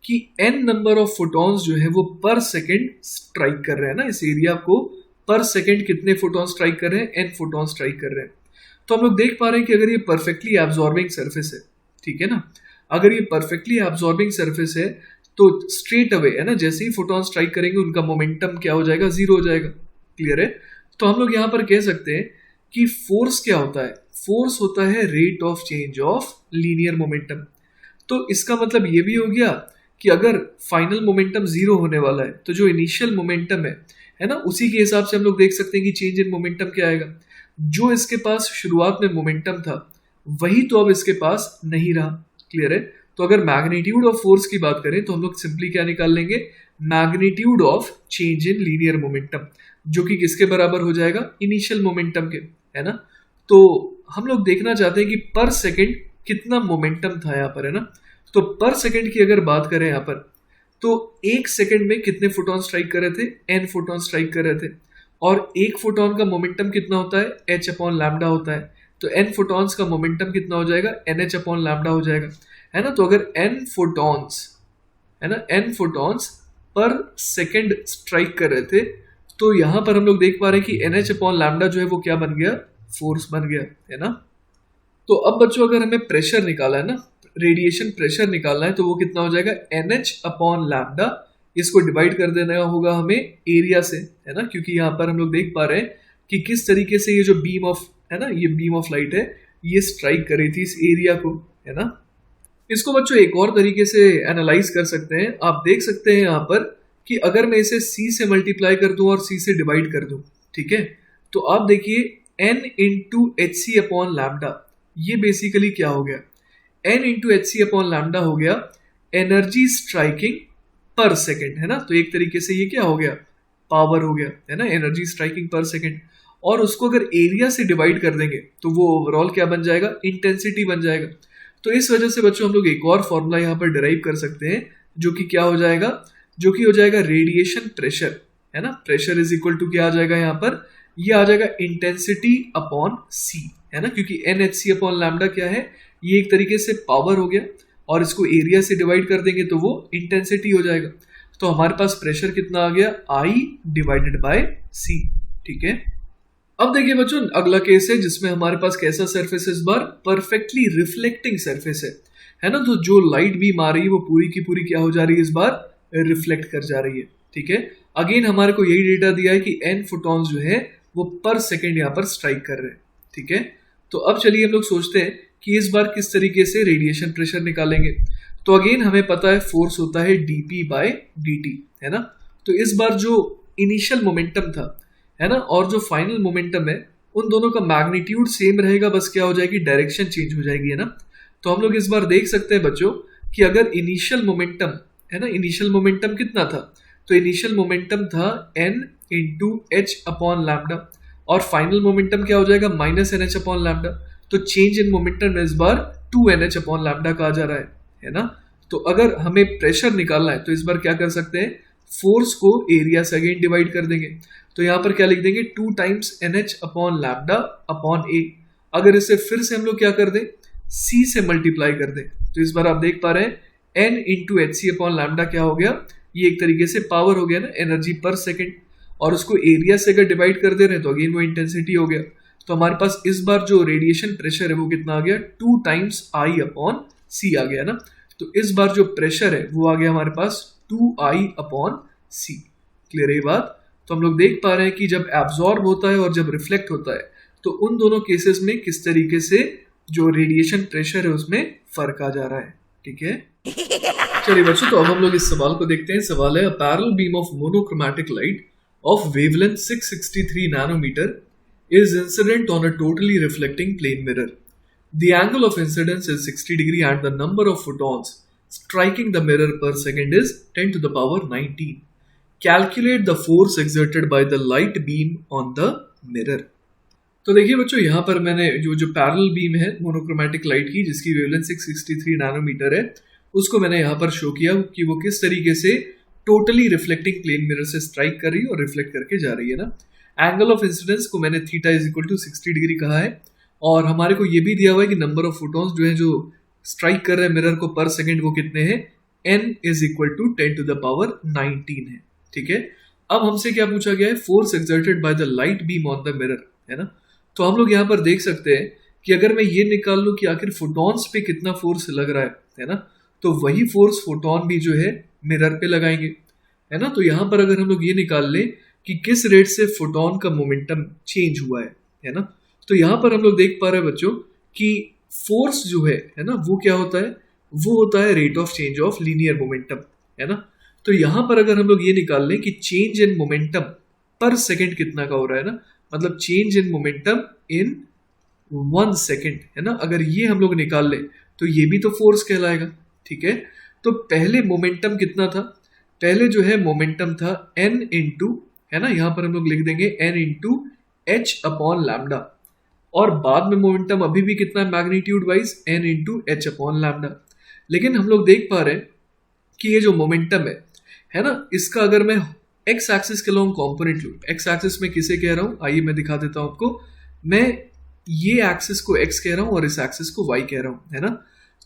कि n नंबर ऑफ फोटॉन्स जो है वो पर सेकेंड स्ट्राइक कर रहे हैं ना, इस एरिया को पर सेकेंड कितने फोटॉन स्ट्राइक कर रहे हैं, n फोटॉन स्ट्राइक कर रहे हैं। तो हम लोग देख पा रहे हैं कि अगर ये परफेक्टली एब्जॉर्बिंग सरफेस है, ठीक है ना, अगर ये परफेक्टली एब्जॉर्बिंग सरफेस है तो स्ट्रेट अवे है ना, जैसे ही फोटॉन स्ट्राइक करेंगे उनका मोमेंटम क्या हो जाएगा, जीरो हो जाएगा। क्लियर है। तो हम लोग यहाँ पर कह सकते हैं कि फोर्स क्या होता है, फोर्स होता है rate of change of linear momentum. तो इसका मतलब ये भी हो गया कि अगर फाइनल मोमेंटम जीरो होने वाला है तो जो इनिशियल मोमेंटम है ना, उसी के हिसाब से हम लोग देख सकते हैं कि चेंज इन मोमेंटम क्या आएगा। जो इसके पास शुरुआत में मोमेंटम था वही तो अब इसके पास नहीं रहा। क्लियर है। तो अगर मैग्नीट्यूड ऑफ फोर्स की बात करें तो हम लोग सिंपली क्या निकाल लेंगे, magnitude of change in linear momentum, जो कि किसके बराबर हो जाएगा, इनिशियल मोमेंटम के, है ना। तो हम लोग देखना चाहते हैं कि पर सेकेंड कितना मोमेंटम था यहाँ पर, है ना। तो पर सेकेंड की अगर बात करें यहाँ पर, तो एक सेकेंड में कितने फोटॉन स्ट्राइक कर रहे थे, n फोटॉन स्ट्राइक कर रहे थे, और एक फोटॉन का मोमेंटम कितना होता है, h अपॉन लैम्डा होता है। तो n फोटॉन्स का मोमेंटम कितना हो जाएगा, nh अपॉन लैम्डा हो जाएगा, है ना। तो अगर n फोटॉन्स, है ना, n photons per second strike कर रहे थे, तो यहां पर हम लोग देख पा रहे हैं कि nh अपॉन लैम्डा जो है वो क्या बन गया, फोर्स बन गया, है ना। तो अब बच्चों अगर हमें प्रेशर निकाला है ना, रेडिएशन प्रेशर निकालना है, तो वो कितना हो जाएगा, NH अपॉन लैम्डा। इसको डिवाइड कर देना होगा हमें एरिया से, है ना, क्योंकि यहाँ पर हम लोग देख पा रहे हैं कि किस तरीके से ये जो बीम ऑफ, है ना, ये बीम ऑफ लाइट है, ये स्ट्राइक कर रही थी इस एरिया को, है ना। इसको बच्चों एक और तरीके से एनालाइज कर सकते हैं। आप देख सकते हैं यहाँ पर कि अगर मैं इसे C से मल्टीप्लाई कर दूं और C से डिवाइड कर दूं, ठीक है, तो आप देखिए N into H C upon lambda, ये बेसिकली क्या हो गया, N into H C upon lambda हो गया एनर्जी स्ट्राइकिंग पर सेकेंड, है ना। तो एक तरीके से ये क्या हो गया, पावर हो गया, है ना, एनर्जी स्ट्राइकिंग पर सेकेंड। और उसको अगर एरिया से डिवाइड कर देंगे तो वो ओवरऑल क्या बन जाएगा, इंटेंसिटी बन जाएगा। तो इस वजह से बच्चों हम लोग एक और फॉर्मूला यहाँ पर डिराइव कर सकते हैं, जो कि क्या हो जाएगा, जो कि हो जाएगा रेडिएशन प्रेशर, है ना। प्रेशर इज इक्वल टू क्या आ जाएगा यहाँ पर, ये आ जाएगा इंटेंसिटी अपॉन सी, है ना, क्योंकि N H C upon lambda क्या है, ये एक तरीके से पावर हो गया, और इसको एरिया से डिवाइड कर देंगे तो वो इंटेंसिटी हो जाएगा। तो हमारे पास प्रेशर कितना आ गया, I डिवाइडेड बाय C, ठीक है। अब देखिए बच्चों, अगला केस है जिसमें हमारे पास कैसा सरफेस है, इस बार परफेक्टली रिफ्लेक्टिंग सरफेस है ना। तो जो लाइट बीम आ रही है वो पूरी की पूरी क्या हो जा रही है, इस बार रिफ्लेक्ट कर जा रही है, ठीक है। अगेन हमारे को यही डेटा दिया है कि n फोटॉन्स जो है वो पर सेकेंड यहाँ पर स्ट्राइक कर रहे हैं, ठीक है। तो अब चलिए हम लोग सोचते हैं कि इस बार किस तरीके से रेडिएशन प्रेशर निकालेंगे। तो अगेन हमें पता है फोर्स होता है dp बाय dt, है ना। तो इस बार जो इनिशियल मोमेंटम था, है ना, और जो फाइनल मोमेंटम है, उन दोनों का मैग्नीट्यूड सेम रहेगा, बस क्या हो जाएगी, डायरेक्शन चेंज हो जाएगी, है ना। तो हम लोग इस बार देख सकते हैं बच्चों कि अगर इनिशियल मोमेंटम, है ना, इनिशियल मोमेंटम कितना था, तो इनिशियल मोमेंटम था n into H upon lambda, और फाइनल मोमेंटम क्या हो जाएगा, minus N H upon lambda. तो चेंज इन मोमेंटम इस बार 2nh अपॉन लैम्डा का आ जा रहा है ना। तो अगर हमें प्रेशर निकालना है तो इस बार क्या कर सकते हैं, फोर्स को एरिया से अगेन डिवाइड कर देंगे। तो यहाँ पर क्या लिख देंगे, 2 times NH upon lambda upon A। अगर इसे फिर से हम लोग क्या कर दें, C से मल्टीप्लाई कर दें, तो इस बार आप देख पा रहे हैं N into H C upon lambda क्या हो गया, ये एक तरीके से पावर हो गया ना, एनर्जी पर सेकेंड, और उसको एरिया से अगर डिवाइड कर दे रहे हैं तो अगेन वो इंटेंसिटी हो गया। तो हमारे पास इस बार जो रेडिएशन प्रेशर है वो कितना आ गया, 2 टाइम्स I अपॉन C आ गया ना। तो इस बार जो प्रेशर है वो आ गया हमारे पास 2I अपॉन C। क्लियर है ये बात। तो हम लोग देख पा रहे हैं कि जब एब्जॉर्ब होता है और जब रिफ्लेक्ट होता है तो उन दोनों केसेस में किस तरीके से जो रेडिएशन प्रेशर है उसमें फर्क आ जा रहा है, ठीक है। चलिए बच्चों, तो अब हम लोग इस सवाल को देखते हैं। सवाल है, parallel beam of monochromatic light of wavelength 663 nanometer is incident on a totally reflecting plane mirror. The angle of incidence is 60 degree and the number of photons striking the mirror per second is 10 to the power 19. Calculate the force exerted by the light beam on the mirror. तो देखिए बच्चों, यहाँ पर मैंने जो जो parallel beam है monochromatic light की, जिसकी वेवलेंथ 663 नैनोमीटर है, उसको मैंने यहाँ पर शो किया कि वो किस तरीके से टोटली रिफ्लेक्टिंग प्लेन मिरर से स्ट्राइक कर रही है और रिफ्लेक्ट करके जा रही है ना। एंगल ऑफ इंसिडेंस को मैंने theta is equal to 60 degree कहा है, और हमारे को ये भी दिया हुआ है कि नंबर ऑफ फोटॉन्स जो है जो स्ट्राइक कर रहे हैं मिरर को पर सेकेंड, वो कितने हैं, n is equal to 10 to the power 19 है। ठीक है, अब हमसे क्या पूछा गया है, force exerted by the light beam on the mirror, है ना। तो हम लोग यहाँ पर देख सकते हैं कि अगर मैं ये निकाल लूँ कि आखिर फोटॉन्स पे कितना फोर्स लग रहा है ना, तो वही फोर्स फोटॉन भी जो है मिरर पे लगाएंगे, है ना। तो यहाँ पर अगर हम लोग ये निकाल लें कि किस रेट से फोटॉन का मोमेंटम चेंज हुआ है ना, तो यहाँ पर हम लोग देख पा रहे हैं बच्चों कि फोर्स जो है ना, वो क्या होता है, वो होता है rate of change of linear momentum, है ना। तो यहाँ पर अगर हम लोग ये निकाल लें कि चेंज इन मोमेंटम पर सेकेंड कितना का हो रहा है ना, मतलब change in momentum in 1 second, है ना, अगर ये हम लोग निकाल लें तो ये भी तो फोर्स कहलाएगा। ठीक है, तो पहले मोमेंटम कितना था, पहले जो है मोमेंटम था n इंटू, है ना, यहाँ पर हम लोग लिख देंगे n into H upon lambda, और बाद में मोमेंटम अभी भी कितना है magnitude wise, n into H upon lambda. लेकिन हम लोग देख पा रहे हैं कि ये जो मोमेंटम है ना, इसका अगर मैं एक्स एक्सिस के लॉन्ग कॉम्पोनेंट लूँ, एक्स एक्सिस में किसे कह रहा हूँ, आइए मैं दिखा देता हूँ आपको। मैं ये एक्सिस को x कह रहा हूँ और इस एक्सिस को y कह रहा हूँ, है ना।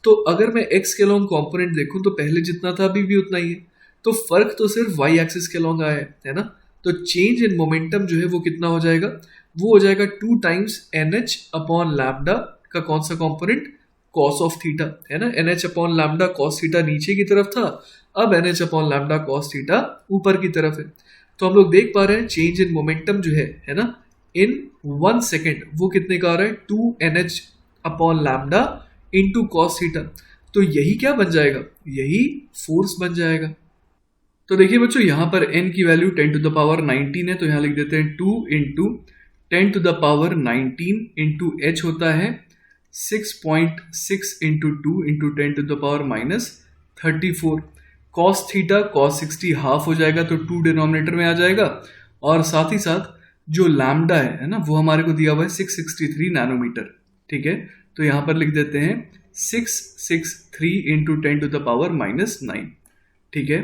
तो अगर मैं x के लॉन्ग कॉम्पोनेंट देखूँ तो पहले जितना था अभी भी उतना ही है, तो फर्क तो सिर्फ y एक्सिस के लॉन्ग आया है ना। तो चेंज इन मोमेंटम जो है वो कितना हो जाएगा, वो हो जाएगा 2 टाइम्स NH अपॉन लैम्डा का कौन सा कॉम्पोनेंट, कॉस ऑफ थीटा, है ना। NH upon lambda cos theta नीचे की तरफ था, अब NH upon lambda cos theta ऊपर की तरफ है। तो हम लोग देख पा रहे हैं चेंज इन मोमेंटम जो है ना, इन 1 सेकेंड वो कितने का आ रहा है, 2NH upon lambda into cos theta. तो यही क्या बन जाएगा, यही फोर्स बन जाएगा। तो देखिए बच्चों, यहाँ पर n की वैल्यू 10 टू द पावर 19 है, तो यहाँ लिख देते हैं 2 into 10 to the power 19 into H होता है 6.6 into 2 into 10 to the power minus 34। Cos theta cos 60 half हो जाएगा, तो 2 डिनोमिनेटर में आ जाएगा, और साथ ही साथ जो लैम्डा है ना, वो हमारे को दिया हुआ है 663 नैनोमीटर। ठीक है, तो यहाँ पर लिख देते हैं 663 into 10 to the power minus 9। ठीक है,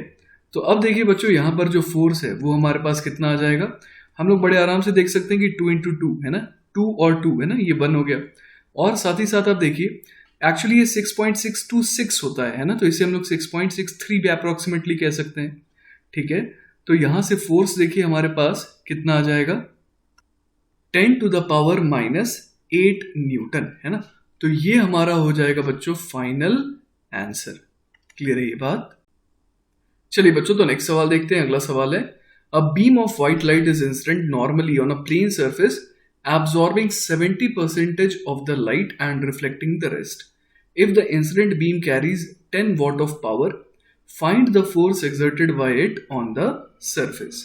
तो अब देखिए बच्चों, यहाँ पर जो फोर्स है वो हमारे पास कितना आ जाएगा, हम लोग बड़े आराम से देख सकते हैं कि 2 इंटू 2 है ना, 2 और 2 है ना, ये 1 हो गया, और साथ ही साथ आप देखिए एक्चुअली ये 6.626 होता है ना, तो इसे हम लोग 6.63 भी अप्रोक्सीमेटली कह सकते हैं। ठीक है, तो यहाँ से फोर्स देखिए हमारे पास कितना आ जाएगा, 10 to the power minus 8 newton, है ना। तो ये हमारा हो जाएगा बच्चों फाइनल आंसर। क्लियर है ये बात। चलिए बच्चों, तो नेक्स्ट सवाल देखते हैं। अगला सवाल है, a beam of white light is incident normally on a plane surface absorbing 70% of the light and reflecting the rest. If the incident beam carries 10 watt of power, find the force exerted by it on the surface.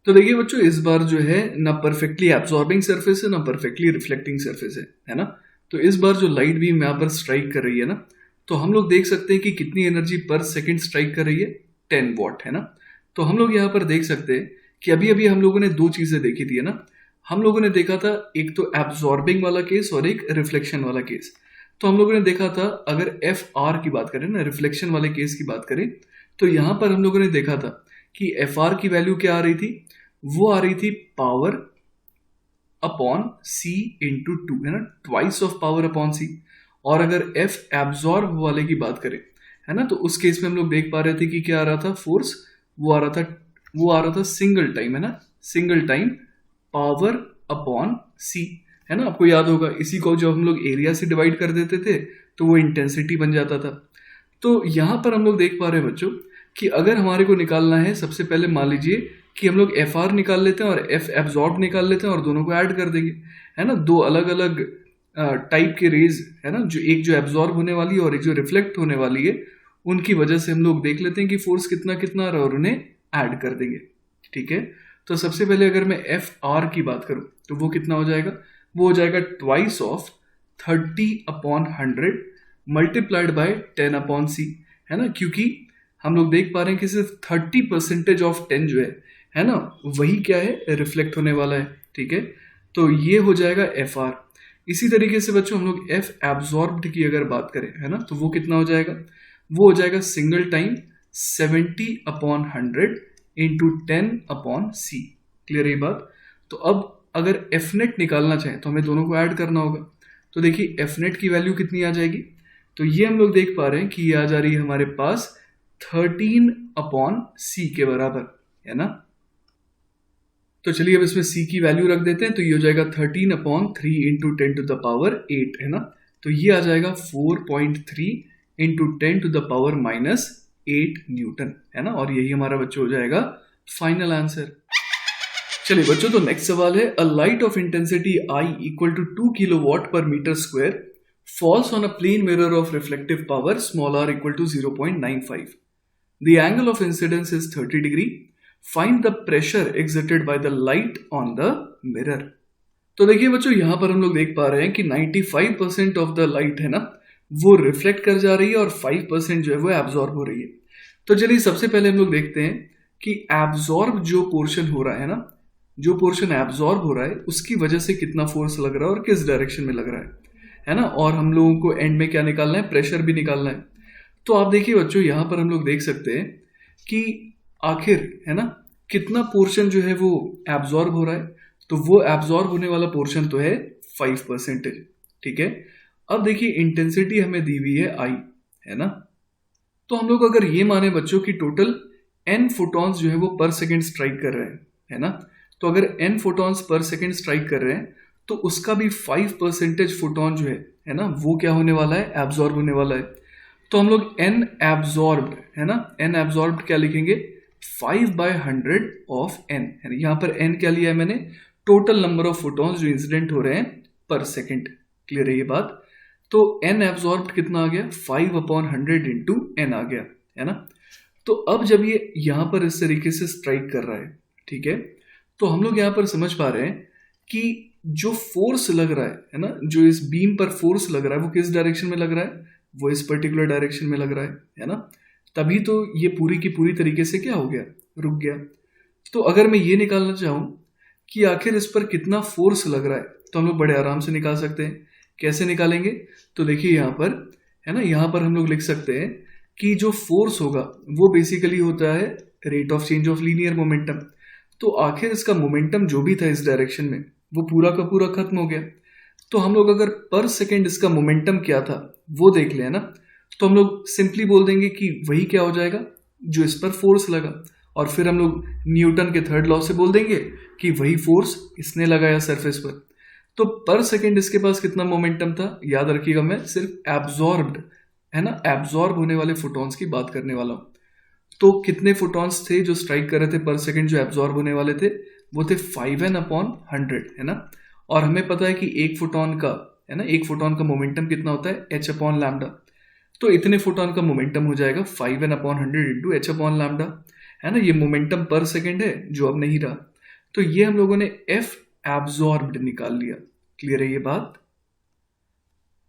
तो देखिए बच्चों, इस बार जो है ना perfectly absorbing surface है ना perfectly reflecting surface है ना। तो इस बार जो लाइट बीम यहाँ पर स्ट्राइक कर रही है ना, तो हम लोग देख सकते हैं कि कितनी एनर्जी पर सेकंड स्ट्राइक कर रही है, 10 वॉट, है ना। तो हम लोग यहाँ पर देख सकते हैं कि अभी अभी हम लोगों ने दो चीजें देखी थी, है ना। हम लोगों ने देखा था एक तो एब्जॉर्बिंग वाला केस और एक रिफ्लेक्शन वाला केस। तो हम लोगों ने देखा था अगर एफ आर की बात करें ना, रिफ्लेक्शन वाले केस की बात करें, तो यहाँ पर हम लोगों ने देखा था कि एफ आर की वैल्यू क्या आ रही थी, वो आ रही थी पावर अपॉन सी इंटू टू, है ना, twice of power upon C. और अगर एफ एब्जॉर्ब वाले की बात करें, है ना, तो उस केस में हम लोग देख पा रहे थे कि क्या आ रहा था फोर्स, वो आ रहा था सिंगल टाइम, है ना, सिंगल टाइम पावर अपॉन सी, है ना। आपको याद होगा इसी को जब हम लोग एरिया से डिवाइड कर देते थे तो वो इंटेंसिटी बन जाता था। तो यहां पर हम लोग देख पा रहे हैं बच्चों कि अगर हमारे को निकालना है, सबसे पहले मान लीजिए कि हम लोग एफ आर निकाल लेते हैं और एफ एब्जॉर्ब निकाल लेते हैं और दोनों को ऐड कर देंगे, है ना। दो अलग अलग टाइप के रेज, है ना, जो एक जो एब्जॉर्ब होने वाली है और एक जो रिफ्लेक्ट होने वाली है, उनकी वजह से हम लोग देख लेते हैं कि फोर्स कितना कितना आ रहा है और उन्हें ऐड कर देंगे। ठीक है, तो सबसे पहले अगर मैं एफ आर की बात करूं तो वो कितना हो जाएगा, वो हो जाएगा twice of 30/100 multiplied by 10/c, है ना। क्योंकि हम लोग देख पा रहे हैं कि सिर्फ 30% ऑफ 10 जो है ना, वही क्या है, रिफ्लेक्ट होने वाला है। ठीक है, तो ये हो जाएगा एफ आर। इसी तरीके से बच्चों हम लोग एफ एब्जॉर्ब्ड की अगर बात करें, है ना, तो वो कितना हो जाएगा, वो हो जाएगा single time 70/100 into 10/c। Clear ये बात। तो अब अगर एफ नेट निकालना चाहें तो हमें दोनों को ऐड करना होगा। तो देखिए एफ नेट की वैल्यू कितनी आ जाएगी, तो ये हम लोग देख पा रहे हैं कि ये आ जा रही है हमारे पास 13/c के बराबर, है ना। तो चलिए अब इसमें c की वैल्यू रख देते हैं, तो ये हो जाएगा 13/3 इंटू 10⁸ है ना। तो ये आ जाएगा 4.3 इंटू 10⁻⁻8 न्यूटन, है ना। और यही हमारा बच्चों हो जाएगा फाइनल आंसर। चलिए बच्चों, तो नेक्स्ट सवाल है, a light of intensity I equal to 2 kilowatt per metre square falls on a plane mirror of reflective power small r equal to 0.95. The angle of incidence is 30 degree. Find the pressure exerted by the light on the mirror. तो देखिए बच्चों, यहां पर हम लोग देख पा रहे हैं कि 95% ऑफ द लाइट है ना, वो रिफ्लेक्ट कर जा रही है और 5% जो है वो एब्जॉर्ब हो रही है। तो चलिए सबसे पहले हम लोग देखते हैं कि एब्जॉर्ब जो पोर्शन हो रहा है ना, जो पोर्शन एब्जॉर्ब हो रहा है उसकी वजह से कितना फोर्स लग रहा है और किस डायरेक्शन में लग रहा है ना। और हम लोगों को एंड में क्या निकालना है, प्रेशर भी निकालना है। तो आप देखिए बच्चों, यहां पर हम लोग देख सकते हैं कि आखिर है ना कितना पोर्शन जो है वो एब्जॉर्ब हो रहा है। तो वो एब्जॉर्ब होने वाला पोर्शन तो है 5%, ठीक है। अब देखिए इंटेंसिटी हमें दी हुई है I, है ना। तो हम लोग अगर ये माने बच्चों की टोटल n फोटॉन्स जो है वो पर सेकेंड स्ट्राइक कर रहे हैं, है ना। तो अगर n photons per second strike कर रहे हैं तो उसका भी 5% फोटोन जो है ना, वो क्या होने वाला है, एब्जॉर्ब होने वाला है। तो हम लोग n एब्जॉर्ब्ड, है ना, n एब्जॉर्ब्ड क्या लिखेंगे, 5/100 ऑफ n, है ना। यहां पर n क्या लिया है मैंने, टोटल नंबर ऑफ फोटॉन्स जो इंसिडेंट हो रहे हैं पर सेकेंड। क्लियर है ये बात। तो n एब्जॉर्ब्ड कितना आ गया, 5/100 इंटू n आ गया, है ना। तो अब जब ये यहां पर इस तरीके से स्ट्राइक कर रहा है, ठीक है, तो हम लोग यहां पर समझ पा रहे हैं कि जो फोर्स लग रहा है ना, जो इस बीम पर फोर्स लग रहा है वो किस डायरेक्शन में लग रहा है, वो इस पर्टिकुलर डायरेक्शन में लग रहा है ना। तभी तो ये पूरी की पूरी तरीके से क्या हो गया, रुक गया। तो अगर मैं ये निकालना चाहूं कि आखिर इस पर कितना फोर्स लग रहा है, तो हम लोग बड़े आराम से निकाल सकते हैं। कैसे निकालेंगे, तो देखिए यहाँ पर, है ना, यहाँ पर हम लोग लिख सकते हैं कि जो फोर्स होगा वो बेसिकली होता है rate of change of linear momentum. तो आखिर इसका मोमेंटम जो भी था इस डायरेक्शन में वो पूरा का पूरा खत्म हो गया। तो हम लोग अगर पर सेकेंड इसका मोमेंटम क्या था वो देख लें ना, तो हम लोग सिंपली बोल देंगे कि वही क्या हो जाएगा जो इस पर फोर्स लगा, और फिर हम लोग न्यूटन के थर्ड लॉ से बोल देंगे कि वही फोर्स इसने लगाया सरफेस पर। तो पर सेकेंड इसके पास कितना मोमेंटम था, याद रखिएगा मैं सिर्फ एब्जॉर्ब्ड, है ना, एब्जॉर्ब होने वाले फोटॉन्स की बात करने वाला हूं। तो कितने फोटॉन्स थे जो स्ट्राइक कर रहे थे पर सेकेंड, जो एब्जॉर्ब होने वाले थे, वो थे 5n/100, है ना। और हमें पता है कि एक फोटॉन का, है ना, एक फोटॉन का मोमेंटम कितना होता है, h/λ। तो इतने फोटॉन का मोमेंटम हो जाएगा 5n/100 इंटू h/λ, है ना। ये मोमेंटम पर सेकेंड है जो अब नहीं रहा। तो ये हम लोगों ने F एब्जॉर्ब्ड निकाल लिया। क्लियर है ये बात।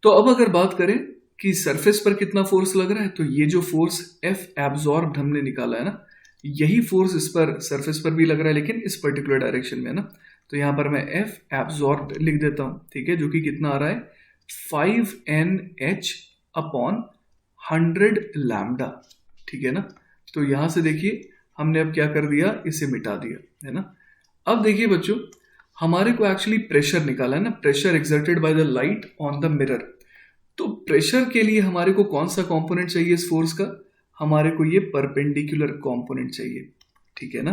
तो अब अगर बात करें कि सरफेस पर कितना फोर्स लग रहा है, तो ये जो फोर्स F एब्जॉर्ब्ड हमने निकाला है ना, यही फोर्स इस पर सरफेस पर भी लग रहा है, लेकिन इस पर्टिकुलर डायरेक्शन में ना। तो यहां पर मैं F एब्जॉर्ब्ड लिख देता हूं, ठीक है, जो कि कितना आ रहा है 5nh/100λ, ठीक है ना। तो यहां से देखिए हमने अब क्या कर दिया, इसे मिटा दिया, है ना। अब देखिए बच्चों, हमारे को एक्चुअली प्रेशर निकाला है ना, pressure exerted by the light on the mirror. तो प्रेशर के लिए हमारे को कौन सा कंपोनेंट चाहिए इस फोर्स का, हमारे को ये परपेंडिकुलर कंपोनेंट चाहिए, ठीक है ना।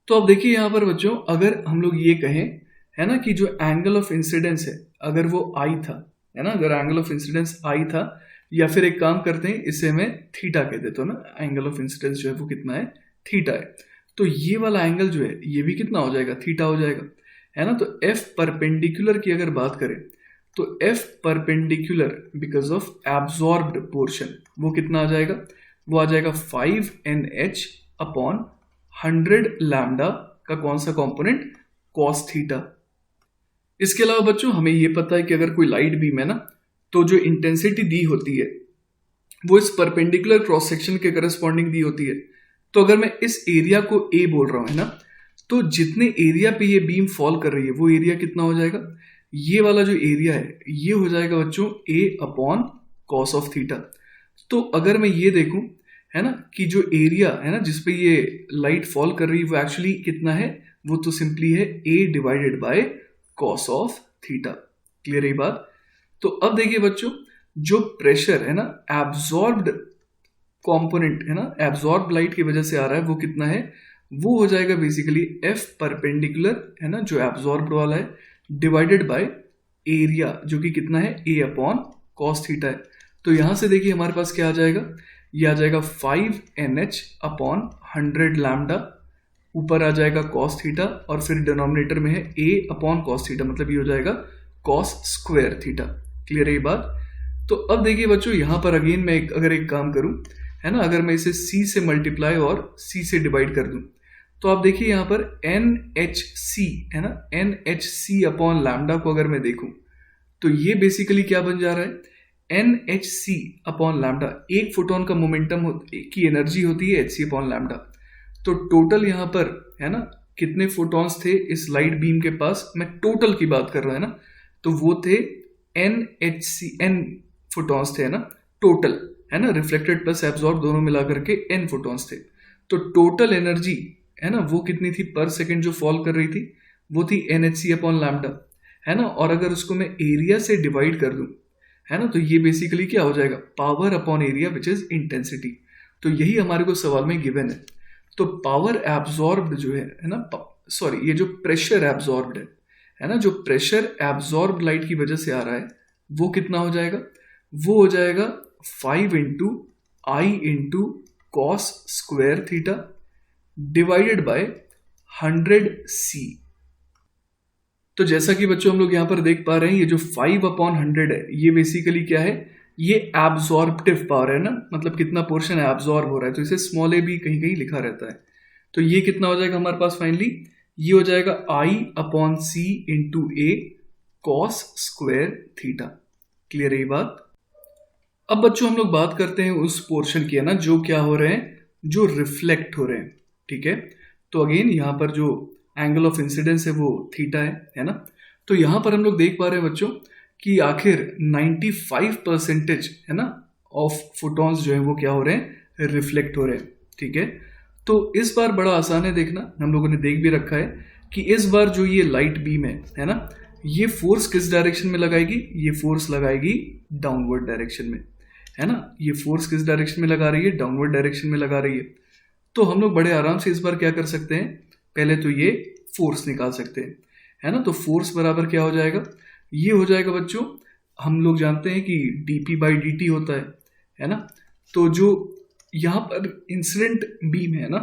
तो अब देखिए यहां पर बच्चों, अगर हम लोग ये कहें, है ना, कि जो एंगल ऑफ इंसिडेंस है अगर वो आई था, है ना, अगर एंगल ऑफ इंसिडेंस आई था, या फिर एक काम करते हैं इसे मैं थीटा कह देता हूं ना, एंगल ऑफ इंसिडेंस जो है वो कितना है, थीटा है। तो ये वाला एंगल जो है ये भी कितना हो जाएगा, थीटा हो जाएगा, है ना। तो F परपेंडिकुलर की अगर बात करें तो F perpendicular because of absorbed portion वो कितना आ जाएगा, वो आ जाएगा 5nh/100λ का कौन सा कंपोनेंट, cos थीटा। इसके अलावा बच्चों हमें ये पता है कि अगर कोई लाइट बीम है ना, तो जो इंटेंसिटी दी होती है वो इस परपेंडिकुलर क्रॉस सेक्शन के करस्पॉन्डिंग दी होती है। तो अगर मैं इस एरिया को A बोल रहा हूं, है ना, तो जितने एरिया पे ये बीम फॉल कर रही है वो एरिया कितना हो जाएगा, ये वाला जो एरिया है ये हो जाएगा बच्चों a upon cos of theta. तो अगर मैं ये देखूं है ना कि जो एरिया है ना जिस पे ये लाइट फॉल कर रही है वो एक्चुअली कितना है, वो तो सिंपली है a divided by cos of theta. Clear है ये बात। तो अब देखिए बच्चों, जो प्रेशर है ना एब्जॉर्ब्ड कंपोनेंट है ना, एब्जॉर्ब लाइट की वजह से आ रहा है, वो कितना है, वो हो जाएगा बेसिकली F परपेंडिकुलर है ना जो एब्जॉर्ब वाला है डिवाइडेड बाय एरिया जो कि कितना है a अपॉन कॉस थीटा है। तो यहां से देखिए हमारे पास क्या आ जाएगा, ये आ जाएगा 5NH अपॉन 100 लैम्डा, ऊपर आ जाएगा कॉस थीटा और फिर डिनोमिनेटर में है a अपॉन कॉस थीटा, मतलब ये हो जाएगा कॉस स्क्वायर थीटा। क्लियर है ये बात। तो अब देखिए बच्चों यहां पर अगेन मैं अगर एक काम करूं है ना, अगर मैं इसे c से मल्टीप्लाई और c से डिवाइड कर दूं तो आप देखिए यहां पर NHC है ना, NHC अपॉन लैम्डा को अगर मैं देखूं तो ये बेसिकली क्या बन जा रहा है, NHC अपॉन लैम्डा, एक फोटोन का मोमेंटम की एनर्जी होती है hc अपॉन लैम्डा। तो टोटल यहां पर है ना कितने फोटॉन्स थे इस लाइट बीम के पास, मैं टोटल की बात कर रहा है ना, तो वो थे n फोटॉन्स थे है ना टोटल है ना, रिफ्लेक्टेड प्लस एब्जॉर्ब दोनों मिलाकर के n फोटॉन्स थे। तो टोटल एनर्जी है ना वो कितनी थी पर सेकंड जो फॉल कर रही थी, वो थी NHC अपॉन लैम्डा है ना। और अगर उसको मैं एरिया से डिवाइड कर दूं है ना, तो ये बेसिकली क्या हो जाएगा, power upon area which is intensity. तो यही हमारे को सवाल में गिवन है। तो पावर एब्जॉर्ब्ड जो है ना, सॉरी ये जो प्रेशर एब्जॉर्ब्ड है ना, जो प्रेशर एब्जॉर्ब लाइट की वजह से आ रहा है वो कितना हो जाएगा, वो हो जाएगा 5 into I into cos square theta divided by 100C। तो जैसा कि बच्चों हम लोग यहां पर देख पा रहे हैं, ये जो 5 अपॉन 100 है ये बेसिकली क्या है, ये एब्जॉर्प्टिव पावर है ना, मतलब कितना पोर्शन एब्जॉर्ब हो रहा है, तो इसे स्मॉल ए भी कहीं कहीं लिखा रहता है। तो ये कितना हो जाएगा हमारे पास फाइनली, ये हो जाएगा I upon C into A cos square theta. Clear है ये बात। अब बच्चों हम लोग बात करते हैं उस पोर्शन की है ना जो क्या हो रहे हैं, जो रिफ्लेक्ट हो रहे हैं। ठीक है, तो अगेन यहाँ पर जो एंगल ऑफ इंसिडेंस है वो थीटा है ना। तो यहां पर हम लोग देख पा रहे हैं बच्चों कि आखिर 95% है ना ऑफ फोटॉन्स जो है वो क्या हो रहे हैं, रिफ्लेक्ट हो रहे हैं। ठीक है, तो इस बार बड़ा आसान है देखना, हम लोगों ने देख भी रखा है कि इस बार जो ये लाइट बीम है ना, ये फोर्स किस डायरेक्शन में लगाएगी, ये फोर्स लगाएगी डाउनवर्ड डायरेक्शन में है ना। ये फोर्स किस डायरेक्शन में लगा रही है, डाउनवर्ड डायरेक्शन में लगा रही है। तो हम लोग बड़े आराम से इस बार क्या कर सकते हैं, पहले तो ये फोर्स निकाल सकते हैं है ना। तो फोर्स बराबर क्या हो जाएगा, ये हो जाएगा बच्चों, हम लोग जानते हैं कि dp बाई dt होता है ना। तो जो यहाँ पर इंसिडेंट बीम है ना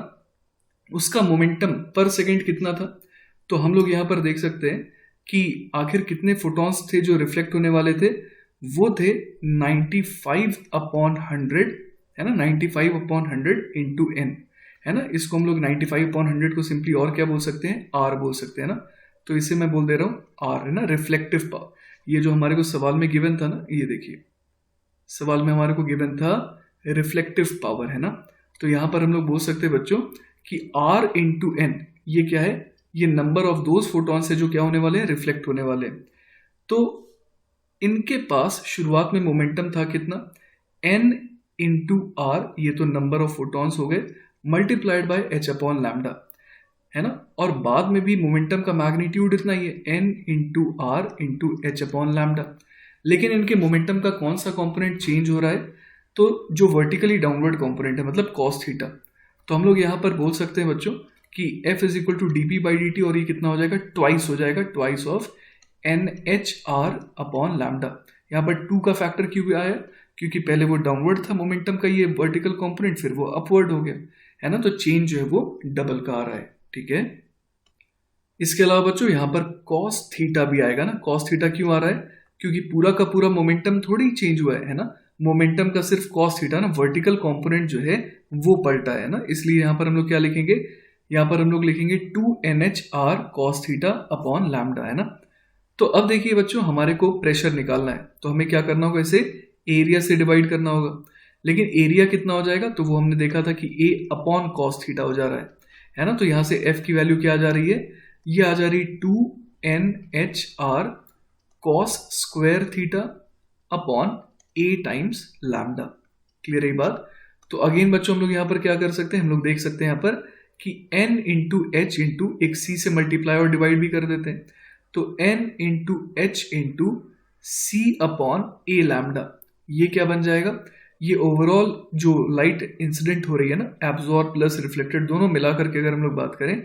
उसका मोमेंटम पर सेकंड कितना था, तो हम लोग यहाँ पर देख सकते हैं कि आखिर कितने फोटॉन्स थे जो रिफ्लेक्ट होने वाले थे, वो थे 95 अपॉन 100 है ना, 95 अपॉन 100 इंटू n है ना। इसको हम लोग 95 अपॉन 100 को सिंपली और क्या बोल सकते हैं, r बोल सकते हैं ना। तो इसे मैं बोल दे रहा हूँ r है ना, रिफ्लेक्टिव पावर। ये जो हमारे को सवाल में गिवन था ना, ये देखिए सवाल में हमारे को गिवन था रिफ्लेक्टिव पावर है ना। तो यहां पर हम लोग बोल सकते हैं बच्चों कि r इंटू n ये क्या है, ये नंबर ऑफ दोज फोटॉन्स है जो क्या होने वाले हैं, रिफ्लेक्ट होने वाले हैं। तो इनके पास शुरुआत में मोमेंटम था कितना, n इंटू r, ये तो नंबर ऑफ फोटॉन्स हो गए, multiplied by h upon lambda है ना। और बाद में भी मोमेंटम का मैग्नीट्यूड इतना ही है, n into r into h upon lambda. लेकिन इनके मोमेंटम का कौन सा कंपोनेंट चेंज हो रहा है, तो जो वर्टिकली डाउनवर्ड कंपोनेंट है मतलब cos थीटा। तो हम लोग यहाँ पर बोल सकते हैं बच्चों कि F is equal to dp by dt, और ये कितना हो जाएगा, ट्वाइस हो जाएगा, twice of NHR upon lambda. यहाँ पर 2 का फैक्टर क्यों आया, क्योंकि पहले वो डाउनवर्ड था मोमेंटम का ये वर्टिकल कंपोनेंट, फिर वो अपवर्ड हो गया है ना। तो चेंज जो है वो डबल का आ रहा है। ठीक है, इसके अलावा बच्चों यहाँ पर cos थीटा भी आएगा ना। cos थीटा क्यों आ रहा है, क्योंकि पूरा का पूरा मोमेंटम थोड़ी चेंज हुआ है ना, मोमेंटम का सिर्फ cos थीटा ना, वर्टिकल कंपोनेंट जो है वो पलटा है ना। इसलिए यहाँ पर हम लोग क्या लिखेंगे, यहाँ पर हम लोग लिखेंगे 2NHR cos theta upon lambda है ना। तो अब देखिए बच्चों हमारे को प्रेशर निकालना है, तो हमें क्या करना होगा, इसे एरिया से डिवाइड करना होगा। लेकिन एरिया कितना हो जाएगा, तो वो हमने देखा था कि A अपॉन cos थीटा हो जा रहा है है ना। तो यहाँ से F की वैल्यू क्या आ जा रही है, ये आ जा रही 2NHR cos square theta upon A times lambda. Clear है ये बात। तो अगेन बच्चों हम लोग यहाँ पर क्या कर सकते हैं, हम लोग देख सकते हैं यहाँ पर कि N इंटू एच इंटू एक C से मल्टीप्लाई और डिवाइड भी कर देते हैं। तो N into H into C upon A lambda, ये क्या बन जाएगा, ये ओवरऑल जो लाइट इंसिडेंट हो रही है ना, एब्जॉर्ब प्लस रिफ्लेक्टेड दोनों मिला करके अगर हम लोग बात करें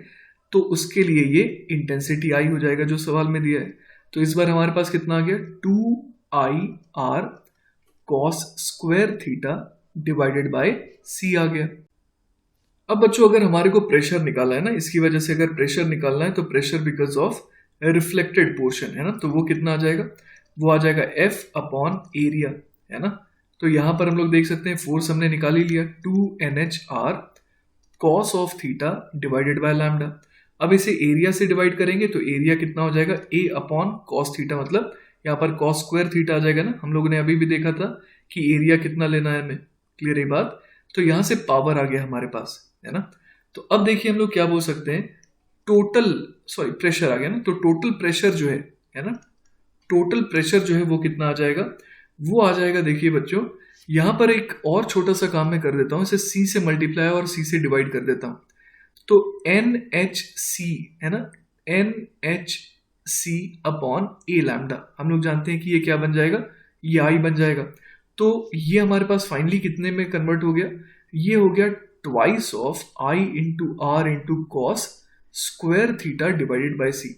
तो उसके लिए ये इंटेंसिटी आई हो जाएगा जो सवाल में दिया है। तो इस बार हमारे पास कितना आ गया, 2IR cos square theta divided by C आ गया। अब बच्चों अगर हमारे को प्रेशर निकालना है ना, इसकी वजह से अगर प्रेशर निकालना है तो pressure because of reflected portion है ना, तो वो कितना आ जाएगा, वो आ जाएगा F अपॉन एरिया, है ना। तो यहां पर हम लोग देख सकते हैं फोर्स हमने निकाल ही लिया, 2NHR cos of theta divided by lambda. अब इसे एरिया से डिवाइड करेंगे तो एरिया कितना हो जाएगा, A अपॉन कॉस थीटा, मतलब यहाँ पर कॉस स्क्वायर थीटा आ जाएगा ना। हम लोगों ने अभी भी देखा था कि एरिया कितना लेना है हमें, क्लियर है बात। तो यहाँ से पावर आ गया हमारे पास, है ना। तो अब देखिए हम लोग क्या बोल सकते हैं, प्रेशर आ गया ना। तो टोटल प्रेशर जो है ना, टोटल प्रेशर जो है वो कितना आ जाएगा, वो आ जाएगा, देखिए बच्चों यहाँ पर एक और छोटा सा काम मैं कर देता हूँ, इसे C से मल्टीप्लाई और C से डिवाइड कर देता हूँ। तो NHC है ना, NHC अपॉन A लैम्डा, हम लोग जानते हैं कि ये क्या बन जाएगा, ये I बन जाएगा। तो ये हमारे पास फाइनली कितने में कन्वर्ट हो गया, ये हो गया twice of I into R into cos square theta divided by C।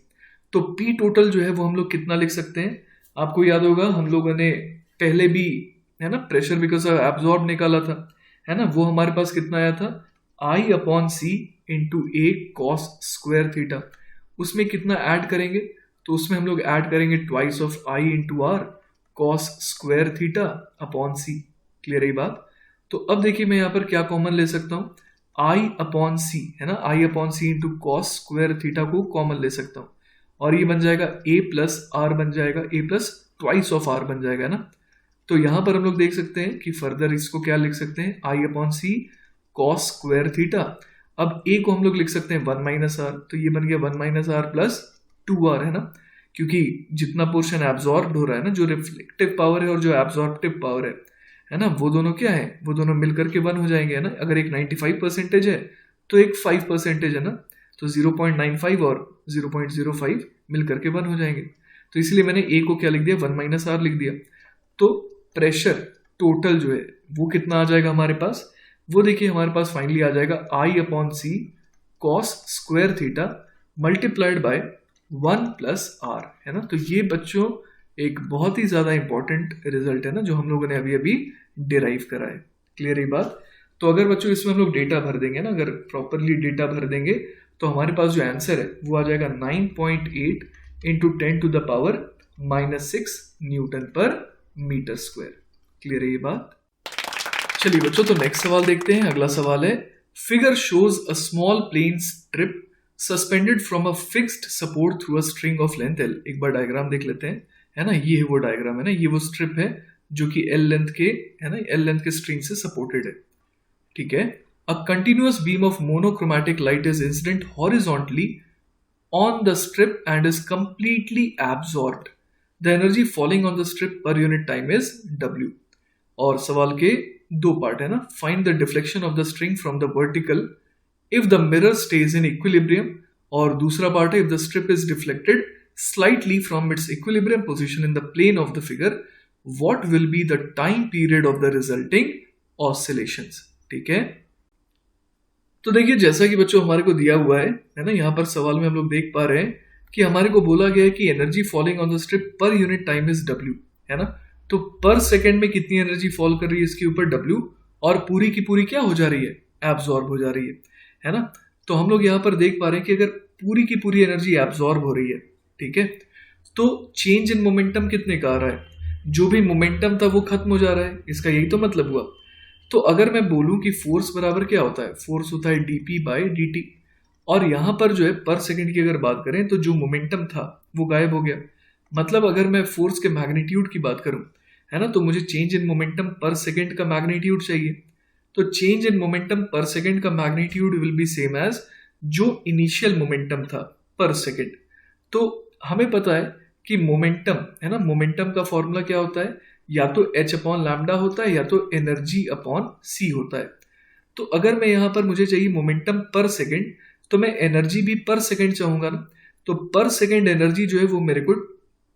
तो P टोटल जो है वो हम लोग कितना लिख सकते हैं, आपको याद होगा हम लोगों ने पहले भी है ना प्रेशर बिकॉज ऑफ एब्जॉर्ब निकाला था, है ना। वो हमारे पास कितना आया था, I upon C into A cos square theta. उसमें कितना ऐड करेंगे, तो उसमें हम लोग ऐड करेंगे twice of I into R cos square theta upon C। Clear है बात। तो अब देखिए मैं यहाँ पर क्या कॉमन ले सकता हूँ, I अपॉन C है ना, I upon C into cos square theta को कॉमन ले सकता हूँ और ये बन जाएगा A प्लस R बन जाएगा, A plus twice of R बन जाएगा ना। तो यहां पर हम लोग देख सकते हैं कि फर्दर इसको क्या लिख सकते हैं, I upon C cos square theta. अब A को हम लोग लिख सकते हैं 1 माइनस आर, तो ये बन गया 1 माइनस आर प्लस 2R, है ना। क्योंकि जितना पोर्शन एब्जॉर्ब हो रहा है ना, जो रिफ्लेक्टिव पावर है और जो एब्जॉर्प्टिव पावर है ना, वो दोनों क्या है, वो दोनों मिलकर के 1 हो जाएंगे, है ना। अगर एक 95% है तो एक 5% है ना, तो 0.95 और 0.05 मिलकर के 1 हो जाएंगे। तो इसलिए मैंने A को क्या लिख दिया, 1 माइनस आर लिख दिया। तो प्रेशर टोटल जो है वो कितना आ जाएगा हमारे पास, वो देखिए हमारे पास फाइनली आ जाएगा I upon C cos square theta multiplied bye 1 plus R, है ना। तो ये बच्चों एक बहुत ही ज्यादा इंपॉर्टेंट रिजल्ट है ना, जो हम लोगों ने अभी अभी डिराइव करा है। क्लियर है बात। तो अगर बच्चों इसमें हम लोग डेटा भर देंगे ना, अगर प्रॉपरली डेटा भर देंगे तो हमारे पास जो आंसर है वो आ जाएगा 9.8 into 10 to the power -6 newton per metre square. Clear है ये बात। चलिए बच्चों तो नेक्स्ट सवाल देखते हैं। अगला सवाल है, figure shows a small plane strip suspended from a fixed support through a string of length L। एक बार डायग्राम देख लेते हैं, है ना। ये है वो डायग्राम, है ना, ये वो स्ट्रिप है जो कि L लेंथ के, है ना, L लेंथ के स्ट्रिंग से सपोर्टेड है, ठीक है। A continuous beam of monochromatic light is incident horizontally on the strip and is completely absorbed. The energy falling on the strip per unit time is W। और सवाल के दो part है ना, find the deflection of the string from the vertical if the mirror stays in equilibrium, और दूसरा part है if the strip is deflected slightly from its equilibrium position in the plane of the figure, what will be the time period of the resulting oscillations। ठीक है। तो देखिए जैसा कि बच्चों हमारे को दिया हुआ है ना, यहाँ पर सवाल में हम लोग देख पा रहे हैं कि हमारे को बोला गया है कि energy falling on the strip पर यूनिट टाइम इज W, है ना। तो पर सेकंड में कितनी एनर्जी फॉल कर रही है इसके ऊपर W, और पूरी की पूरी क्या हो जा रही है, एब्जॉर्ब हो जा रही है ना। तो हम लोग यहाँ पर देख पा रहे हैं कि अगर पूरी की पूरी एनर्जी एब्जॉर्ब हो रही है, ठीक है, तो चेंज इन मोमेंटम कितने का आ रहा है, जो भी मोमेंटम था वो खत्म हो जा रहा है, इसका यही तो मतलब हुआ। तो अगर मैं बोलूं कि फोर्स बराबर क्या होता है, फोर्स होता है dp बाई dt, और यहां पर जो है पर सेकंड की अगर बात करें तो जो मोमेंटम था वो गायब हो गया। मतलब अगर मैं फोर्स के मैग्नीट्यूड की बात करूं, है ना, तो मुझे change in momentum per second का मैग्नीट्यूड चाहिए। तो change in momentum per second का magnitude will be same as जो इनिशियल मोमेंटम था पर सेकेंड। तो हमें पता है कि मोमेंटम है ना, मोमेंटम का फॉर्मूला क्या होता है, या तो h अपॉन लैम्डा होता है या तो एनर्जी अपॉन c होता है। तो अगर मैं यहाँ पर मुझे चाहिए मोमेंटम पर सेकेंड, तो मैं एनर्जी भी पर सेकेंड चाहूंगा ना। तो पर सेकेंड एनर्जी जो है वो मेरे को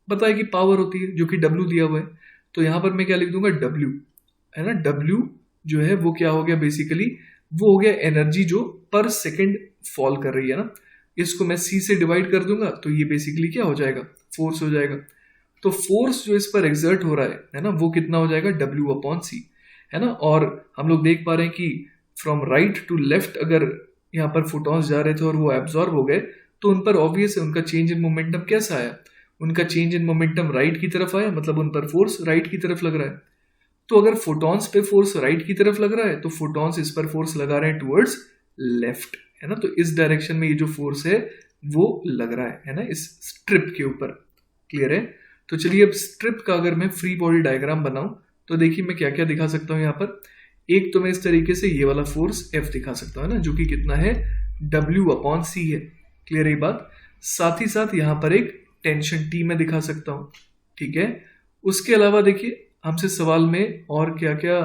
पता है कि पावर होती है, जो कि W दिया हुआ है। तो यहाँ पर मैं क्या लिख दूंगा, W है ना। W जो है वो क्या हो गया, बेसिकली वो हो गया एनर्जी जो पर सेकेंड फॉल कर रही है ना। इसको मैं C से डिवाइड कर दूंगा तो ये बेसिकली क्या हो जाएगा, फोर्स हो जाएगा। तो फोर्स जो इस पर एग्जर्ट हो रहा है ना, वो कितना हो जाएगा, W अपॉन C है ना। और हम लोग देख पा रहे हैं कि फ्रॉम राइट टू लेफ्ट अगर यहाँ पर फोटॉन्स जा रहे थे और वो एब्जॉर्ब हो गए, तो उन पर ऑब्वियस है उनका चेंज इन मोमेंटम कैसा आया, उनका चेंज इन मोमेंटम राइट की तरफ आया, मतलब उन पर फोर्स राइट की तरफ लग रहा है। तो अगर फोटॉन्स पे फोर्स राइट की तरफ लग रहा है तो फोटॉन्स इस पर फोर्स लगा रहे हैं टुवर्ड्स लेफ्ट है ना। तो इस डायरेक्शन में ये जो फोर्स है वो लग रहा है ना, इस स्ट्रिप के ऊपर। क्लियर है। तो चलिए अब स्ट्रिप का अगर मैं फ्री बॉडी डायग्राम बनाऊं तो देखिए मैं क्या क्या दिखा सकता हूं यहाँ पर। एक तो मैं इस तरीके से ये वाला फोर्स F दिखा सकता हूं ना, जो कि कितना है, W अपॉन C है। क्लियर है ये बात। साथ ही साथ यहाँ पर एक टेंशन T मैं दिखा सकता हूँ। ठीक है। उसके अलावा देखिए हमसे सवाल में और क्या क्या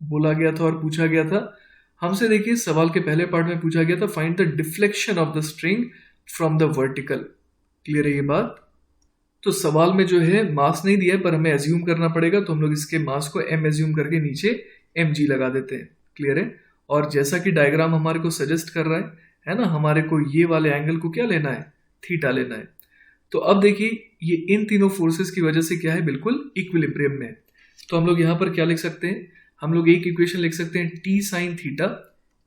बोला गया था और पूछा गया था। हमसे देखिए सवाल के पहले पार्ट में पूछा गया था find the deflection of the string from the vertical. Clear है ये बात। तो सवाल में जो है मास नहीं दिया है पर हमें एज्यूम करना पड़ेगा, तो हम लोग इसके मास को m एज्यूम करके नीचे mg लगा देते हैं। क्लियर है। और जैसा कि डायग्राम हमारे को सजेस्ट कर रहा है ना, हमारे को ये वाले एंगल को क्या लेना है, थीटा लेना है। तो अब देखिए ये इन तीनों फोर्सेस की वजह से क्या है, बिल्कुल इक्विलिब्रियम में है। तो हम लोग यहाँ पर क्या लिख सकते हैं, हम लोग एक इक्वेशन लिख सकते हैं T sine theta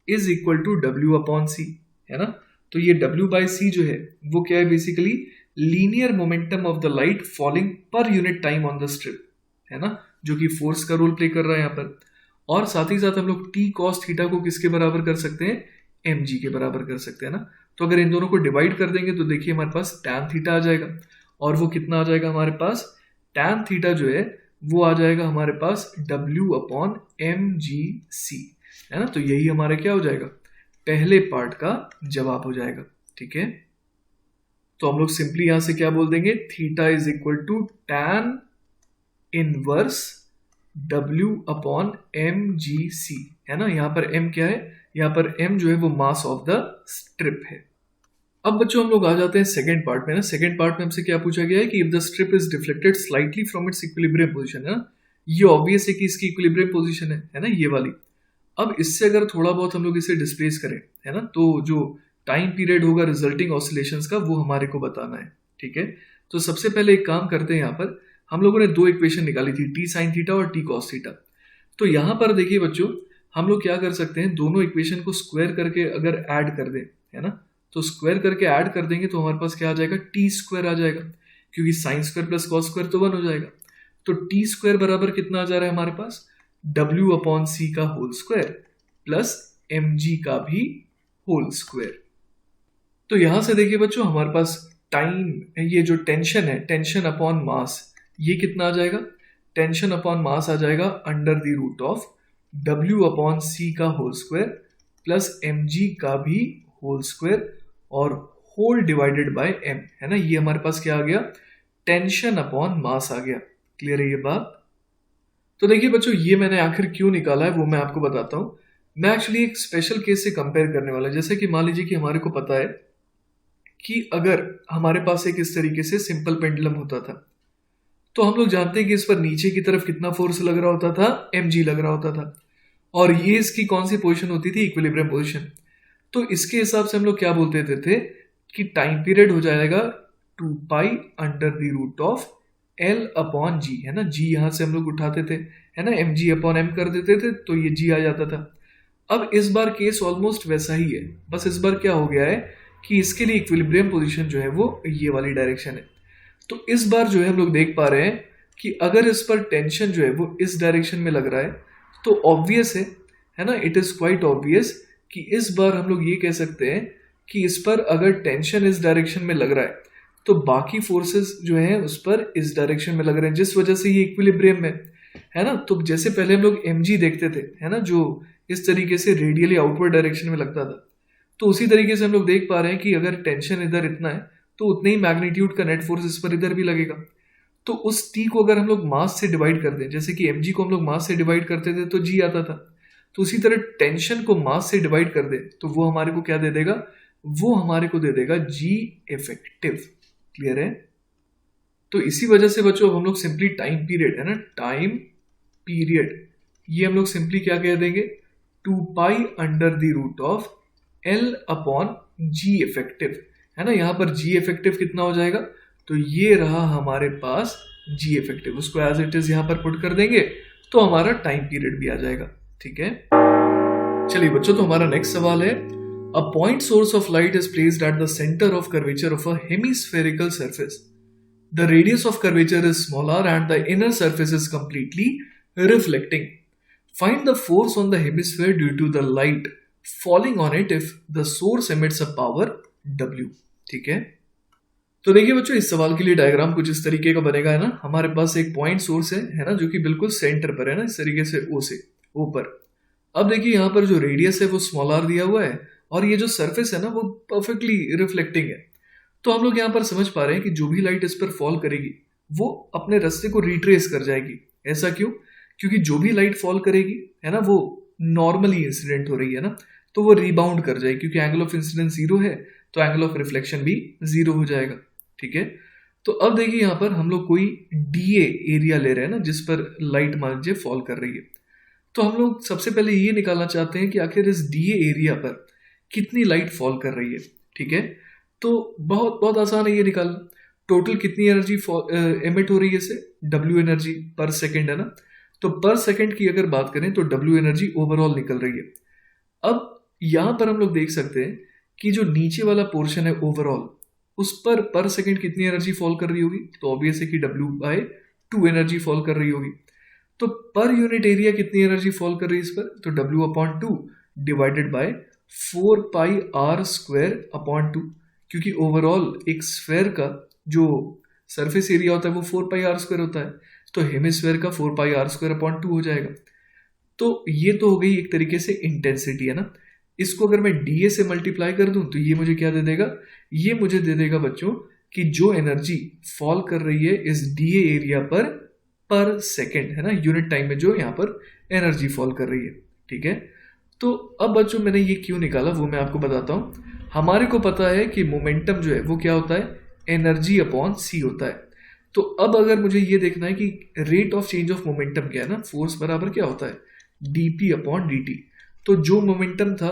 is equal to W upon C है ना। तो ये W बाई C जो है वो क्या है, basically linear momentum of the light falling पर unit time on the strip है ना, जो कि फोर्स का रोल प्ले कर रहा है यहाँ पर। और साथ ही साथ हम लोग T cos थीटा को किसके बराबर कर सकते हैं, mg के बराबर कर सकते हैं ना। तो अगर इन दोनों को डिवाइड कर देंगे तो देखिए हमारे पास tan थीटा आ जाएगा, और वो कितना आ जाएगा हमारे पास, tan थीटा जो है वो आ जाएगा हमारे पास W अपॉन mgc है ना। तो यही हमारे क्या हो जाएगा, पहले पार्ट का जवाब हो जाएगा। ठीक है। तो हम लोग सिंपली यहां से क्या बोल देंगे, theta is equal to tan inverse W upon mgc है ना। यहां पर m क्या है, यहां पर m जो है वो मास ऑफ द स्ट्रिप है। अब बच्चों हम लोग आ जाते हैं सेकंड पार्ट में ना। सेकंड पार्ट में हमसे क्या पूछा गया है कि if the strip is deflected slightly from its equilibrium position है ना। ये ऑब्वियस है कि इसकी इक्विलिब्रियम पोजीशन है ना, ये वाली। अब इससे अगर थोड़ा बहुत हम लोग इसे डिस्प्लेस करें है ना, तो जो टाइम पीरियड होगा रिजल्टिंग ऑसिलेशंस का वो हमारे को बताना है। ठीक है। तो सबसे पहले एक काम करते हैं, यहाँ पर हम लोगों ने दो इक्वेशन निकाली थी, T साइन थीटा और T कॉस थीटा। तो यहाँ पर देखिए बच्चों हम लोग क्या कर सकते हैं, दोनों इक्वेशन को स्क्वायर करके अगर ऐड कर दें है ना, तो स्क्वायर करके ऐड कर देंगे तो हमारे पास क्या आ जाएगा, टी स्क्वायर आ जाएगा, क्योंकि sine square plus cos square तो 1 हो जाएगा। तो टी स्क्वायर बराबर कितना आ जा रहा है हमारे पास, W अपॉन C का होल स्क्वायर प्लस mg का भी होल स्क्वायर। तो यहां से देखिए बच्चों हमारे पास टाइम, ये जो टेंशन है, टेंशन अपॉन मास, ये कितना आ जाएगा, टेंशन अपॉन मास आ जाएगा under the root of W upon C का होल स्क्वायर प्लस mg का भी होल स्क्वायर और होल डिवाइडेड बाय m है ना। ये हमारे पास क्या आ गया, टेंशन अपॉन मास आ गया। क्लियर है ये बात। तो देखिए बच्चों ये मैंने आखिर क्यों निकाला है वो मैं आपको बताता हूं। मैं एक्चुअली एक स्पेशल केस से कंपेयर करने वाला, जैसे कि मान लीजिए कि हमारे को पता है कि अगर हमारे पास एक इस तरीके से सिंपल पेंडुलम होता था, तो हम लोग जानते हैं कि इस पर नीचे की तरफ कितना फोर्स लग रहा होता था, mg लग रहा होता था, और ये इसकी कौन सी पोजीशन होती थी, इक्विलिब्रियम पोजीशन। तो इसके हिसाब से हम लोग क्या बोलते थे कि टाइम पीरियड हो जाएगा 2 pi under the root of L upon g है ना। जी यहां से हम लोग उठाते थे है ना, mg अपॉन m कर देते थे तो ये g आ जाता था। अब इस बार केस ऑलमोस्ट वैसा ही है, बस इस बार क्या हो गया है कि इसके लिए इक्विलिब्रियम पोजीशन जो है वो ये वाली डायरेक्शन है। तो इस बार जो है हम लोग देख पा रहे हैं कि अगर इस पर टेंशन जो है वो इस डायरेक्शन में लग रहा है तो ऑब्वियस है ना, इट इज क्वाइट ऑब्वियस कि इस बार हम लोग ये कह सकते हैं कि इस पर अगर टेंशन इस डायरेक्शन में लग रहा है तो बाकी फोर्सेस जो हैं उस पर इस डायरेक्शन में लग रहे हैं, जिस वजह से ये इक्विलिब्रियम में है ना। तो जैसे पहले हम लोग mg देखते थे है ना, जो इस तरीके से रेडियली आउटवर्ड डायरेक्शन में लगता था, तो उसी तरीके से हम लोग देख पा रहे हैं कि अगर टेंशन इधर इतना है तो उतने ही मैग्नीट्यूड का नेट फोर्स इस पर इधर भी लगेगा। तो उस टी को अगर हम लोग मास से डिवाइड कर दें, जैसे कि mg को हम लोग मास से डिवाइड करते थे तो g आता था, तो उसी तरह टेंशन को मास से डिवाइड कर दे तो वो हमारे को क्या दे देगा, वो हमारे को दे देगा g इफेक्टिव। क्लियर है? तो इसी वजह से बच्चों हम लोग सिंपली टाइम पीरियड है ना, टाइम पीरियड, ये हम लोग सिंपली क्या कह देंगे, 2 pi under the root of L upon G effective, है ना। यहाँ पर G इफेक्टिव कितना हो जाएगा, तो ये रहा हमारे पास G इफेक्टिव, उसको एज इट इज यहाँ पर पुट कर देंगे तो हमारा टाइम पीरियड भी आ जाएगा। ठीक है, चलिए बच्चों, तो हमारा नेक्स्ट सवाल है, a point source of light is placed at the centre of curvature of a hemispherical surface. The radius of curvature is smaller and the inner surface is completely reflecting. Find the force on the hemisphere due to the light falling on it if the source emits a power W. ठीक है, तो देखिए बच्चों, इस सवाल के लिए diagram कुछ इस तरीके का बनेगा, है ना। हमारे पास एक पॉइंट सोर्स है ना, जो कि बिल्कुल सेंटर पर है ना, इस तरीके से O से O पर। अब देखिए यहाँ पर जो रेडियस है वो स्मॉल r दिया हुआ है और ये जो सरफेस है ना वो परफेक्टली रिफ्लेक्टिंग है। तो हम लोग यहाँ पर समझ पा रहे हैं कि जो भी लाइट इस पर फॉल करेगी वो अपने रास्ते को रिट्रेस कर जाएगी। ऐसा क्यों? क्योंकि जो भी लाइट फॉल करेगी है ना वो नॉर्मली इंसिडेंट हो रही है ना, तो वो रिबाउंड कर जाएगी, क्योंकि एंगल ऑफ इंसिडेंस 0 है तो एंगल ऑफ रिफ्लेक्शन भी 0 हो जाएगा। ठीक है, तो अब देखिए यहाँ पर हम लोग कोई DA एरिया ले रहे हैं ना, जिस पर लाइट मान लीजिए फॉल कर रही है। तो हम लोग सबसे पहले ये निकालना चाहते हैं कि आखिर इस DA एरिया पर कितनी लाइट फॉल कर रही है। ठीक है, तो बहुत बहुत आसान है ये निकालना। टोटल कितनी एनर्जी एमिट हो रही है इससे, W एनर्जी पर सेकेंड है ना, तो पर सेकेंड की अगर बात करें तो W एनर्जी ओवरऑल निकल रही है। अब यहां पर हम लोग देख सकते हैं कि जो नीचे वाला पोर्शन है ओवरऑल, उस पर सेकेंड कितनी एनर्जी फॉल कर रही होगी, तो ऑब्वियस है कि W/2 एनर्जी फॉल कर रही होगी। तो पर यूनिट एरिया कितनी एनर्जी फॉल कर रही है इस पर, तो W/2 divided by 4 pi r square upon 2, क्योंकि ओवरऑल एक स्फेयर का जो सरफेस एरिया होता है वो 4 पाई r स्क्वायर होता है, तो हेमिस्फेयर का 4 पाई r स्क्वायर अपॉन 2 हो जाएगा। तो ये तो हो गई एक तरीके से इंटेंसिटी, है ना। इसको अगर मैं DA से मल्टीप्लाई कर दूं तो ये मुझे क्या दे देगा, ये मुझे दे देगा बच्चों कि जो एनर्जी फॉल कर रही है इस DA एरिया पर सेकेंड, है ना, यूनिट टाइम में जो यहाँ पर एनर्जी फॉल कर रही है। ठीक है, तो अब बच्चों मैंने ये क्यों निकाला वो मैं आपको बताता हूँ। हमारे को पता है कि मोमेंटम जो है वो क्या होता है, एनर्जी अपॉन C होता है। तो अब अगर मुझे ये देखना है कि rate of change of momentum क्या है ना, फोर्स बराबर क्या होता है, dP अपॉन dt। तो जो मोमेंटम था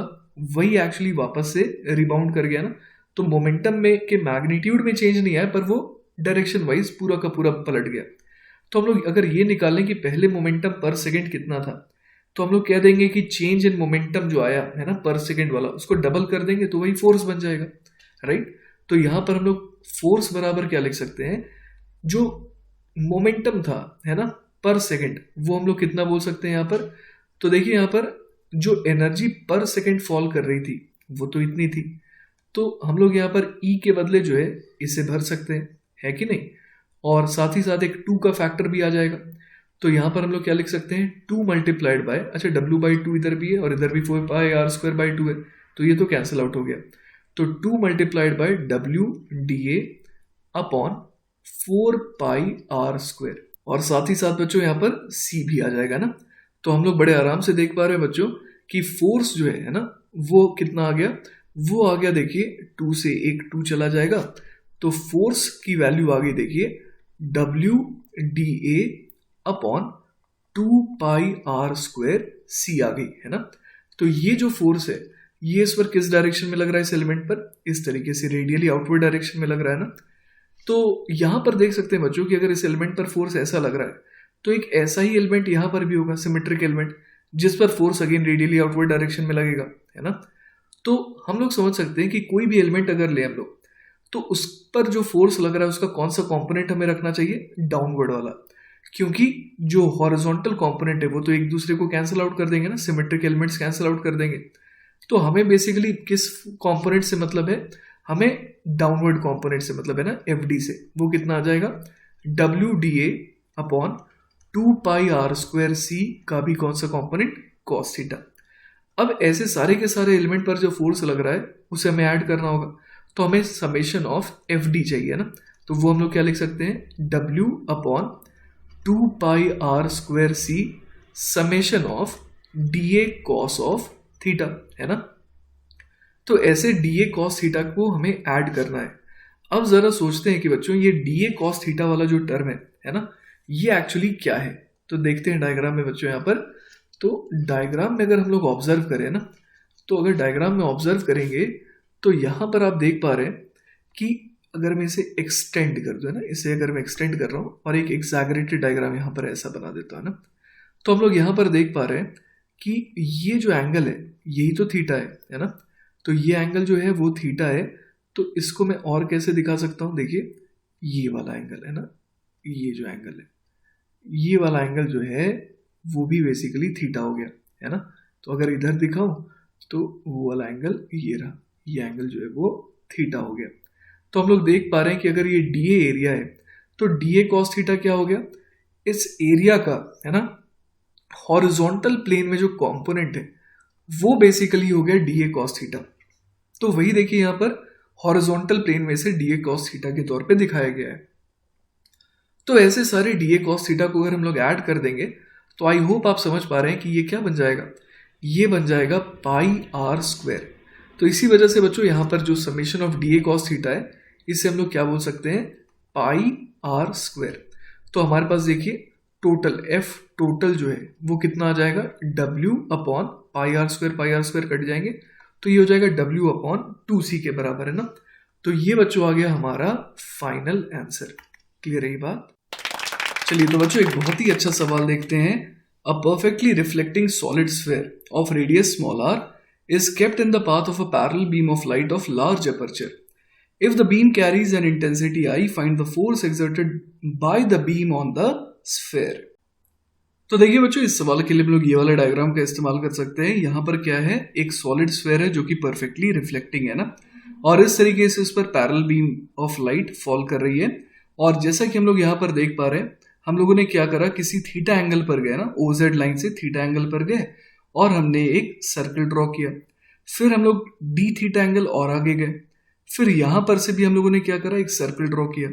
वही एक्चुअली वापस से रिबाउंड कर गया ना, तो मोमेंटम में के मैग्नीट्यूड में चेंज नहीं आया पर वो डायरेक्शन वाइज पूरा का पूरा पलट गया। तो हम लोग अगर ये निकालें कि पहले मोमेंटम पर सेकेंड कितना था, तो हम लोग कह देंगे कि चेंज इन मोमेंटम जो आया है ना पर सेकेंड वाला, उसको डबल कर देंगे तो वही फोर्स बन जाएगा, राइट। तो यहां पर हम लोग फोर्स बराबर क्या लिख सकते हैं, जो मोमेंटम था है ना पर सेकेंड, वो हम लोग कितना बोल सकते हैं यहाँ पर। तो देखिए यहाँ पर जो एनर्जी पर सेकेंड फॉल कर रही थी वो तो इतनी थी, तो हम लोग यहाँ पर E के बदले जो है इसे भर सकते हैं, है कि नहीं, और साथ ही साथ एक 2 का फैक्टर भी आ जाएगा। तो यहाँ पर हम लोग क्या लिख सकते हैं, 2 मल्टीप्लाइड बाय, अच्छा W/2 इधर भी है और इधर भी 4 पाई r स्क्वायर बाई 2 है, तो ये तो कैंसिल आउट हो गया। तो 2 multiplied by W dA upon 4 pi r square, और साथ ही साथ बच्चों यहाँ पर C भी आ जाएगा ना। तो हम लोग बड़े आराम से देख पा रहे हैं बच्चों कि फोर्स जो है ना वो कितना आ गया, वो आ गया देखिए 2 से एक 2 चला जाएगा, तो फोर्स की वैल्यू आ गई देखिए W dA अपॉन 2 पाई r स्क्वायर C आ गई, है ना। तो ये जो फोर्स है ये इस पर किस डायरेक्शन में लग रहा है, इस एलिमेंट पर इस तरीके से रेडियली आउटवर्ड डायरेक्शन में लग रहा है ना। तो यहां पर देख सकते हैं बच्चों कि अगर इस एलिमेंट पर फोर्स ऐसा लग रहा है तो एक ऐसा ही एलिमेंट यहां पर भी होगा, सिमेट्रिक एलिमेंट, जिस पर force again radially outward direction में लगेगा, है ना। तो हम लोग समझ सकते हैं कि कोई भी एलिमेंट अगर ले हम लोग तो उस पर जो फोर्स लग रहा है उसका कौन सा कंपोनेंट हमें रखना चाहिए, डाउनवर्ड वाला, क्योंकि जो हॉरिजॉन्टल कंपोनेंट है वो तो एक दूसरे को कैंसिल आउट कर देंगे ना, सिमेट्रिक एलिमेंट्स कैंसिल आउट कर देंगे। तो हमें बेसिकली किस कंपोनेंट से मतलब है, हमें डाउनवर्ड कंपोनेंट से मतलब है ना, FD से। वो कितना आ जाएगा, W dA अपॉन 2 पाई r स्क्वायर C का भी कौन सा कंपोनेंट, cos थीटा। अब ऐसे सारे के सारे एलिमेंट पर जो फोर्स लग रहा है उसे हमें ऐड करना होगा, तो हमें समेशन ऑफ एफ डी चाहिए ना, तो वो हम लोग क्या लिख सकते हैं, W upon 2πr²c summation of dA cos of theta, है ना। तो ऐसे dA cos थीटा को हमें ऐड करना है। अब जरा सोचते हैं कि बच्चों ये dA cos थीटा वाला जो टर्म है ना, ये एक्चुअली क्या है। तो देखते हैं डायग्राम में बच्चों यहाँ पर। तो डायग्राम में अगर हम लोग ऑब्जर्व करें ना, तो अगर डायग्राम में ऑब्जर्व करेंगे तो यहाँ पर आप देख पा रहे हैं कि अगर मैं इसे एक्सटेंड कर दूँ ना, इसे अगर मैं एक्सटेंड कर रहा हूँ और एक एग्जैगरेटेड डायग्राम यहाँ पर ऐसा बना देता हूँ ना, तो हम लोग यहाँ पर देख पा रहे हैं कि ये जो एंगल है यही तो थीटा है ना। तो ये एंगल जो है वो थीटा है, तो इसको मैं और कैसे दिखा सकता हूँ, देखिए ये वाला एंगल है ना, ये जो एंगल है, ये वाला एंगल जो है वो भी बेसिकली थीटा हो गया, है ना। तो अगर इधर दिखाऊं तो वो वाला एंगल ये रहा, ये एंगल जो है वो थीटा हो गया। तो हम लोग देख पा रहे हैं कि अगर ये डीए एरिया है तो डीए कॉस थीटा क्या हो गया, इस एरिया का, है ना, हॉरिजॉन्टल प्लेन में जो कंपोनेंट है वो बेसिकली हो गया डीए कॉस थीटा। तो वही देखिए यहाँ पर हॉरिजॉन्टल प्लेन में से डीए कॉस थीटा के तौर पे दिखाया गया है। तो ऐसे सारे डीए कॉस थीटा को अगर हम लोग ऐड कर देंगे तो आई होप आप समझ पा रहे हैं कि ये क्या बन जाएगा, ये बन जाएगा πr²। तो इसी वजह से बच्चों यहाँ पर जो summation of DA cos theta है इसे हम लोग क्या बोल सकते हैं, πr²। तो हमारे पास देखिए टोटल एफ टोटल जो है वो कितना आ जाएगा, W अपॉन πr² कट जाएंगे तो ये हो जाएगा W अपॉन 2c के बराबर, है ना। तो ये बच्चों आ गया हमारा फाइनल आंसर। क्लियर है ये बात। चलिए तो बच्चों एक बहुत ही अच्छा सवाल देखते हैं। अ perfectly reflecting solid sphere of radius small r is kept in the path of a parallel beam of light of large aperture. If the beam carries an intensity I, find the force exerted by the beam on the sphere. तो देखिए बच्चों इस सवाल के लिए हम लोग ये वाला डायग्राम का इस्तेमाल कर सकते हैं। यहाँ पर क्या है, एक सॉलिड स्फीयर है जो कि परफेक्टली रिफ्लेक्टिंग है ना, और इस तरीके से उस पर parallel beam of light fall कर रही है। और जैसा कि हम लोग यहाँ पर देख पा रहे हैं, हम लोगों ने क्या करा, किसी थीटा एंगल पर गए ना, OZ लाइन से थीटा एंगल पर गए और हमने एक सर्कल ड्रॉ किया। फिर हम लोग डी थीटा एंगल और आगे गए, फिर यहां पर से भी हम लोगों ने क्या करा, एक सर्कल ड्रॉ किया।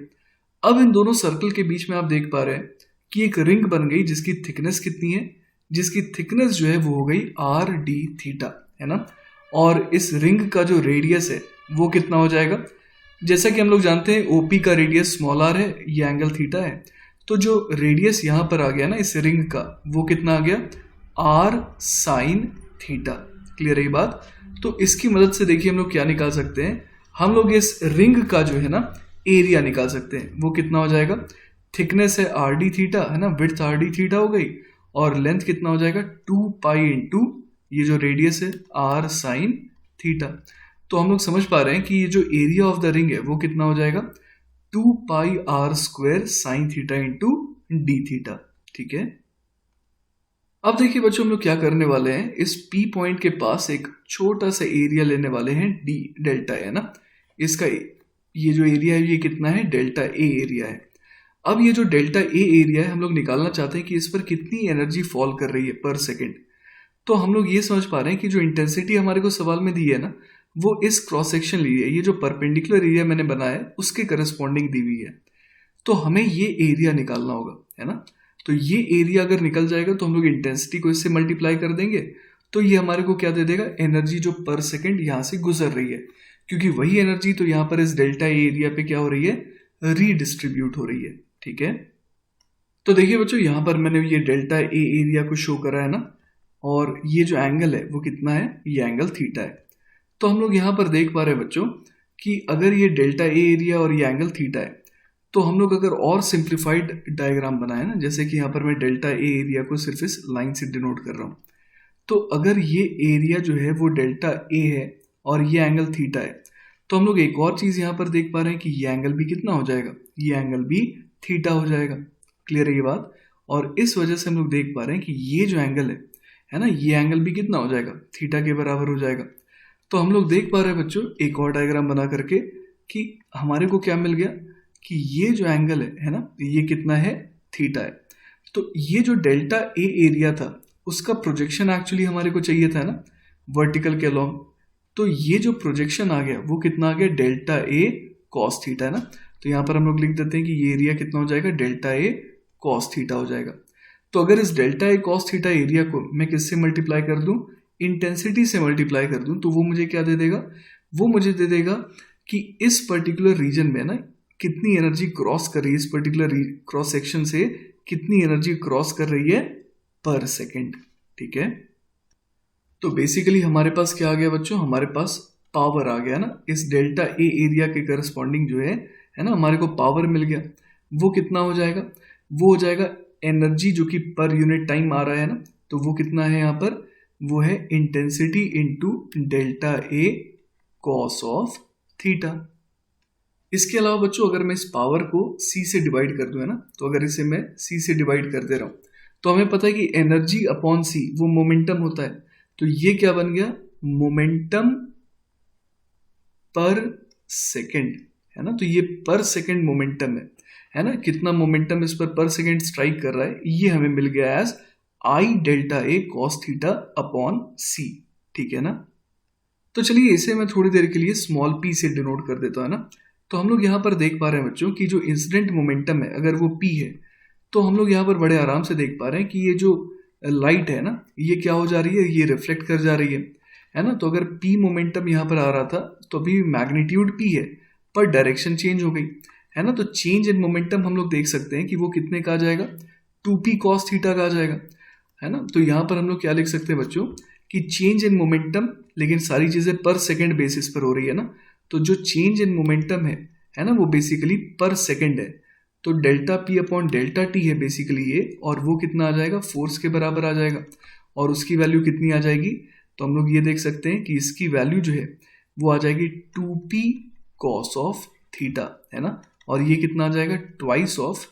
अब इन दोनों सर्कल के बीच में आप देख पा रहे हैं कि एक रिंग बन गई जिसकी थिकनेस कितनी है, जिसकी थिकनेस जो है वो हो गई RD थीटा, है ना। और इस रिंग का जो रेडियस है वो कितना हो जाएगा, जैसा कि हम लोग जानते हैं OP का रेडियस स्मॉल r है, ये एंगल थीटा है। तो जो रेडियस यहाँ पर आ गया ना इस रिंग का, वो कितना आ गया, R sin थीटा। क्लियर है ये बात। तो इसकी मदद से देखिए हम लोग क्या निकाल सकते हैं, हम लोग इस रिंग का जो है ना एरिया निकाल सकते हैं। वो कितना हो जाएगा, थिकनेस है RD थीटा, है ना, विड्थ RD थीटा हो गई, और लेंथ कितना हो जाएगा 2π इंटू ये जो रेडियस है R sin थीटा। तो हम लोग समझ पा रहे हैं कि ये जो एरिया ऑफ द रिंग है वो कितना हो जाएगा 2πr² sin theta into D theta. ठीक है। अब देखिए बच्चों हम लोग क्या करने वाले हैं, इस P पॉइंट के पास एक छोटा सा एरिया लेने वाले हैं D डेल्टा, है ना। इसका ये जो एरिया है ये कितना है, डेल्टा A एरिया है। अब ये जो डेल्टा A एरिया है हम लोग निकालना चाहते हैं कि इस पर कितनी एनर्जी फॉल कर रही है पर सेकेंड। तो हम लोग ये समझ पा रहे हैं कि जो इंटेंसिटी हमारे को सवाल में दी है ना, वो इस क्रॉस सेक्शन ली है, ये जो परपेंडिकुलर एरिया मैंने बनाया है उसके करस्पॉन्डिंग दी हुई है। तो हमें ये एरिया निकालना होगा, है ना। तो ये एरिया अगर निकल जाएगा तो हम लोग इंटेंसिटी को इससे मल्टीप्लाई कर देंगे, तो ये हमारे को क्या दे देगा, एनर्जी जो पर सेकेंड यहाँ से गुजर रही है, क्योंकि वही एनर्जी तो यहाँ पर इस डेल्टा ए एरिया पे क्या हो रही है, रीडिस्ट्रीब्यूट हो रही है। ठीक है। तो देखिए बच्चों यहाँ पर मैंने ये डेल्टा ए एरिया को शो करा है ना, और ये जो एंगल है वो कितना है, ये एंगल थीटा है। तो हम लोग यहाँ पर देख पा रहे हैं बच्चों कि अगर ये डेल्टा ए एरिया और ये एंगल थीटा है, तो हम लोग अगर और सिंप्लीफाइड डायग्राम बनाए ना, जैसे कि यहाँ पर मैं डेल्टा ए एरिया को सिर्फ इस लाइन से डिनोट कर रहा हूँ, तो अगर ये एरिया जो है वो डेल्टा ए है और ये एंगल थीटा है, तो हम लोग एक और चीज़ यहाँ पर देख पा रहे हैं कि ये एंगल भी कितना हो जाएगा, ये एंगल भी थीटा हो जाएगा। क्लियर है ये बात। और इस वजह से हम लोग देख पा रहे हैं कि ये जो एंगल है ना, ये एंगल भी कितना हो जाएगा, थीटा के बराबर हो जाएगा। तो हम लोग देख पा रहे हैं बच्चों एक और डायग्राम बना करके कि हमारे को क्या मिल गया कि ये जो एंगल है ना, ये कितना है, थीटा है। तो ये जो डेल्टा ए एरिया था उसका प्रोजेक्शन एक्चुअली हमारे को चाहिए था ना, वर्टिकल के अलॉन्ग। तो ये जो प्रोजेक्शन आ गया वो कितना आ गया, डेल्टा ए कॉस थीटा है ना। तो यहाँ पर हम लोग लिख देते हैं कि ये एरिया कितना हो जाएगा, डेल्टा ए कॉस थीटा हो जाएगा। तो अगर इस delta A cos theta area को मैं किससे मल्टीप्लाई कर दूं, इंटेंसिटी से मल्टीप्लाई कर दूं, तो वो मुझे क्या दे देगा, वो मुझे दे देगा कि इस पर्टिकुलर रीजन में ना कितनी एनर्जी क्रॉस कर रही है, इस पर्टिकुलर क्रॉस सेक्शन से कितनी एनर्जी क्रॉस कर रही है पर सेकेंड। ठीक है, तो बेसिकली हमारे पास क्या आ गया बच्चों, हमारे पास पावर आ गया ना, इस डेल्टा ए एरिया के करस्पॉन्डिंग जो है ना, हमारे को पावर मिल गया। वो कितना हो जाएगा, वो हो जाएगा एनर्जी जो कि पर यूनिट टाइम आ रहा है ना, तो वो कितना है यहाँ पर, वो है intensity into delta A cos of theta. इसके अलावा बच्चों अगर मैं इस पावर को c से डिवाइड कर दूं है ना, तो अगर इसे मैं c से डिवाइड कर दे रहा हूं तो हमें पता है कि एनर्जी अपॉन c वो मोमेंटम होता है। तो ये क्या बन गया, मोमेंटम पर सेकेंड है ना। तो ये पर सेकेंड मोमेंटम है ना, कितना मोमेंटम इस पर सेकेंड स्ट्राइक कर रहा है, ये हमें मिल गया as I delta A cos theta upon C. ठीक है ना। तो चलिए इसे मैं थोड़ी देर के लिए स्मॉल p से डिनोट कर देता हूं ना। तो हम लोग यहाँ पर देख पा रहे हैं बच्चों कि जो इंसिडेंट मोमेंटम है अगर वो p है, तो हम लोग यहाँ पर बड़े आराम से देख पा रहे हैं कि ये जो लाइट है ना, ये क्या हो जा रही है, ये रिफ्लेक्ट कर जा रही है ना। तो अगर p मोमेंटम यहाँ पर आ रहा था तो अभी मैग्नीट्यूड p है पर डायरेक्शन चेंज हो गई है ना। तो चेंज इन मोमेंटम हम लोग देख सकते हैं कि वो कितने का आ जाएगा, 2p cos थीटा का आ जाएगा है ना। तो यहाँ पर हम लोग क्या लिख सकते हैं बच्चों कि चेंज इन मोमेंटम, लेकिन सारी चीजें पर सेकेंड बेसिस पर हो रही है ना। तो जो चेंज इन मोमेंटम है ना, वो बेसिकली पर सेकेंड है। तो delta p upon delta t है बेसिकली ये, और वो कितना आ जाएगा, फोर्स के बराबर आ जाएगा। और उसकी वैल्यू कितनी आ जाएगी, तो हम लोग ये देख सकते हैं कि इसकी वैल्यू जो है वो आ जाएगी 2p cos ऑफ थीटा है ना। और ये कितना आ जाएगा, twice of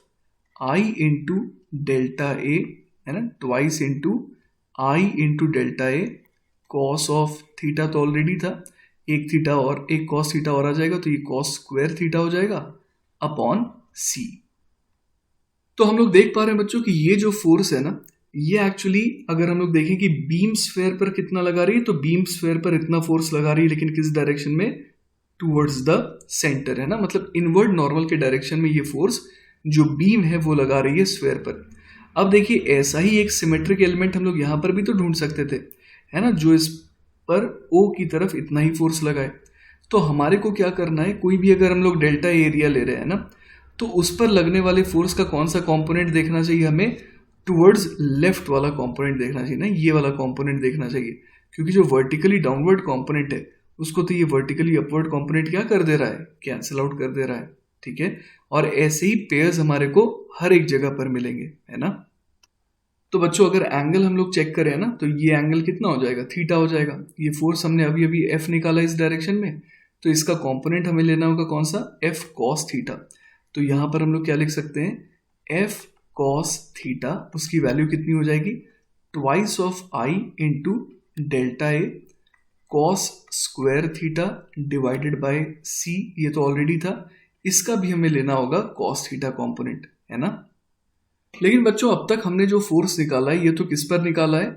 i into delta A है ना, twice into i into delta A cos of theta तो ऑलरेडी था, एक थीटा और एक कॉस थीटा और आ जाएगा, तो ये कॉस स्क्वायर थीटा हो जाएगा अपॉन c। तो हम लोग देख पा रहे हैं बच्चों कि ये जो फोर्स है ना, ये एक्चुअली अगर हम लोग देखें कि बीम स्फेयर पर कितना लगा रही है, तो बीम स्फेयर पर इतना फोर्स लगा रही है, लेकिन किस डायरेक्शन में, टूवर्ड्स द सेंटर है ना। मतलब इनवर्ड नॉर्मल के डायरेक्शन में ये फोर्स जो बीम है वो लगा रही है स्फेयर पर। अब देखिए ऐसा ही एक सिमेट्रिक एलिमेंट हम लोग यहाँ पर भी तो ढूंढ सकते थे है ना, जो इस पर O की तरफ इतना ही फोर्स लगाए। तो हमारे को क्या करना है, कोई भी अगर हम लोग डेल्टा एरिया ले रहे हैं ना, तो उस पर लगने वाले फोर्स का कौन सा कंपोनेंट देखना चाहिए हमें, टुवर्ड्स लेफ्ट वाला कंपोनेंट देखना चाहिए ना, ये वाला कंपोनेंट देखना चाहिए। क्योंकि जो वर्टिकली डाउनवर्ड कंपोनेंट है उसको तो ये वर्टिकली अपवर्ड कंपोनेंट क्या कर दे रहा है, कैंसिल आउट कर दे रहा है। ठीक है, और ऐसे ही पेयर्स हमारे को हर एक जगह पर मिलेंगे है ना। तो बच्चों अगर एंगल हम लोग चेक करें ना, तो ये एंगल कितना हो जाएगा, थीटा हो जाएगा। ये फोर्स हमने अभी अभी F निकाला इस डायरेक्शन में, तो इसका कंपोनेंट हमें लेना होगा कौन सा, F cos थीटा। तो यहाँ पर हम लोग क्या लिख सकते हैं, F cos थीटा, उसकी वैल्यू कितनी हो जाएगी, twice of I into delta A cos square theta divided by C, ये तो ऑलरेडी था, इसका भी हमें लेना होगा cos थीटा कंपोनेंट है ना। लेकिन बच्चों अब तक हमने जो फोर्स निकाला है ये तो किस पर निकाला है,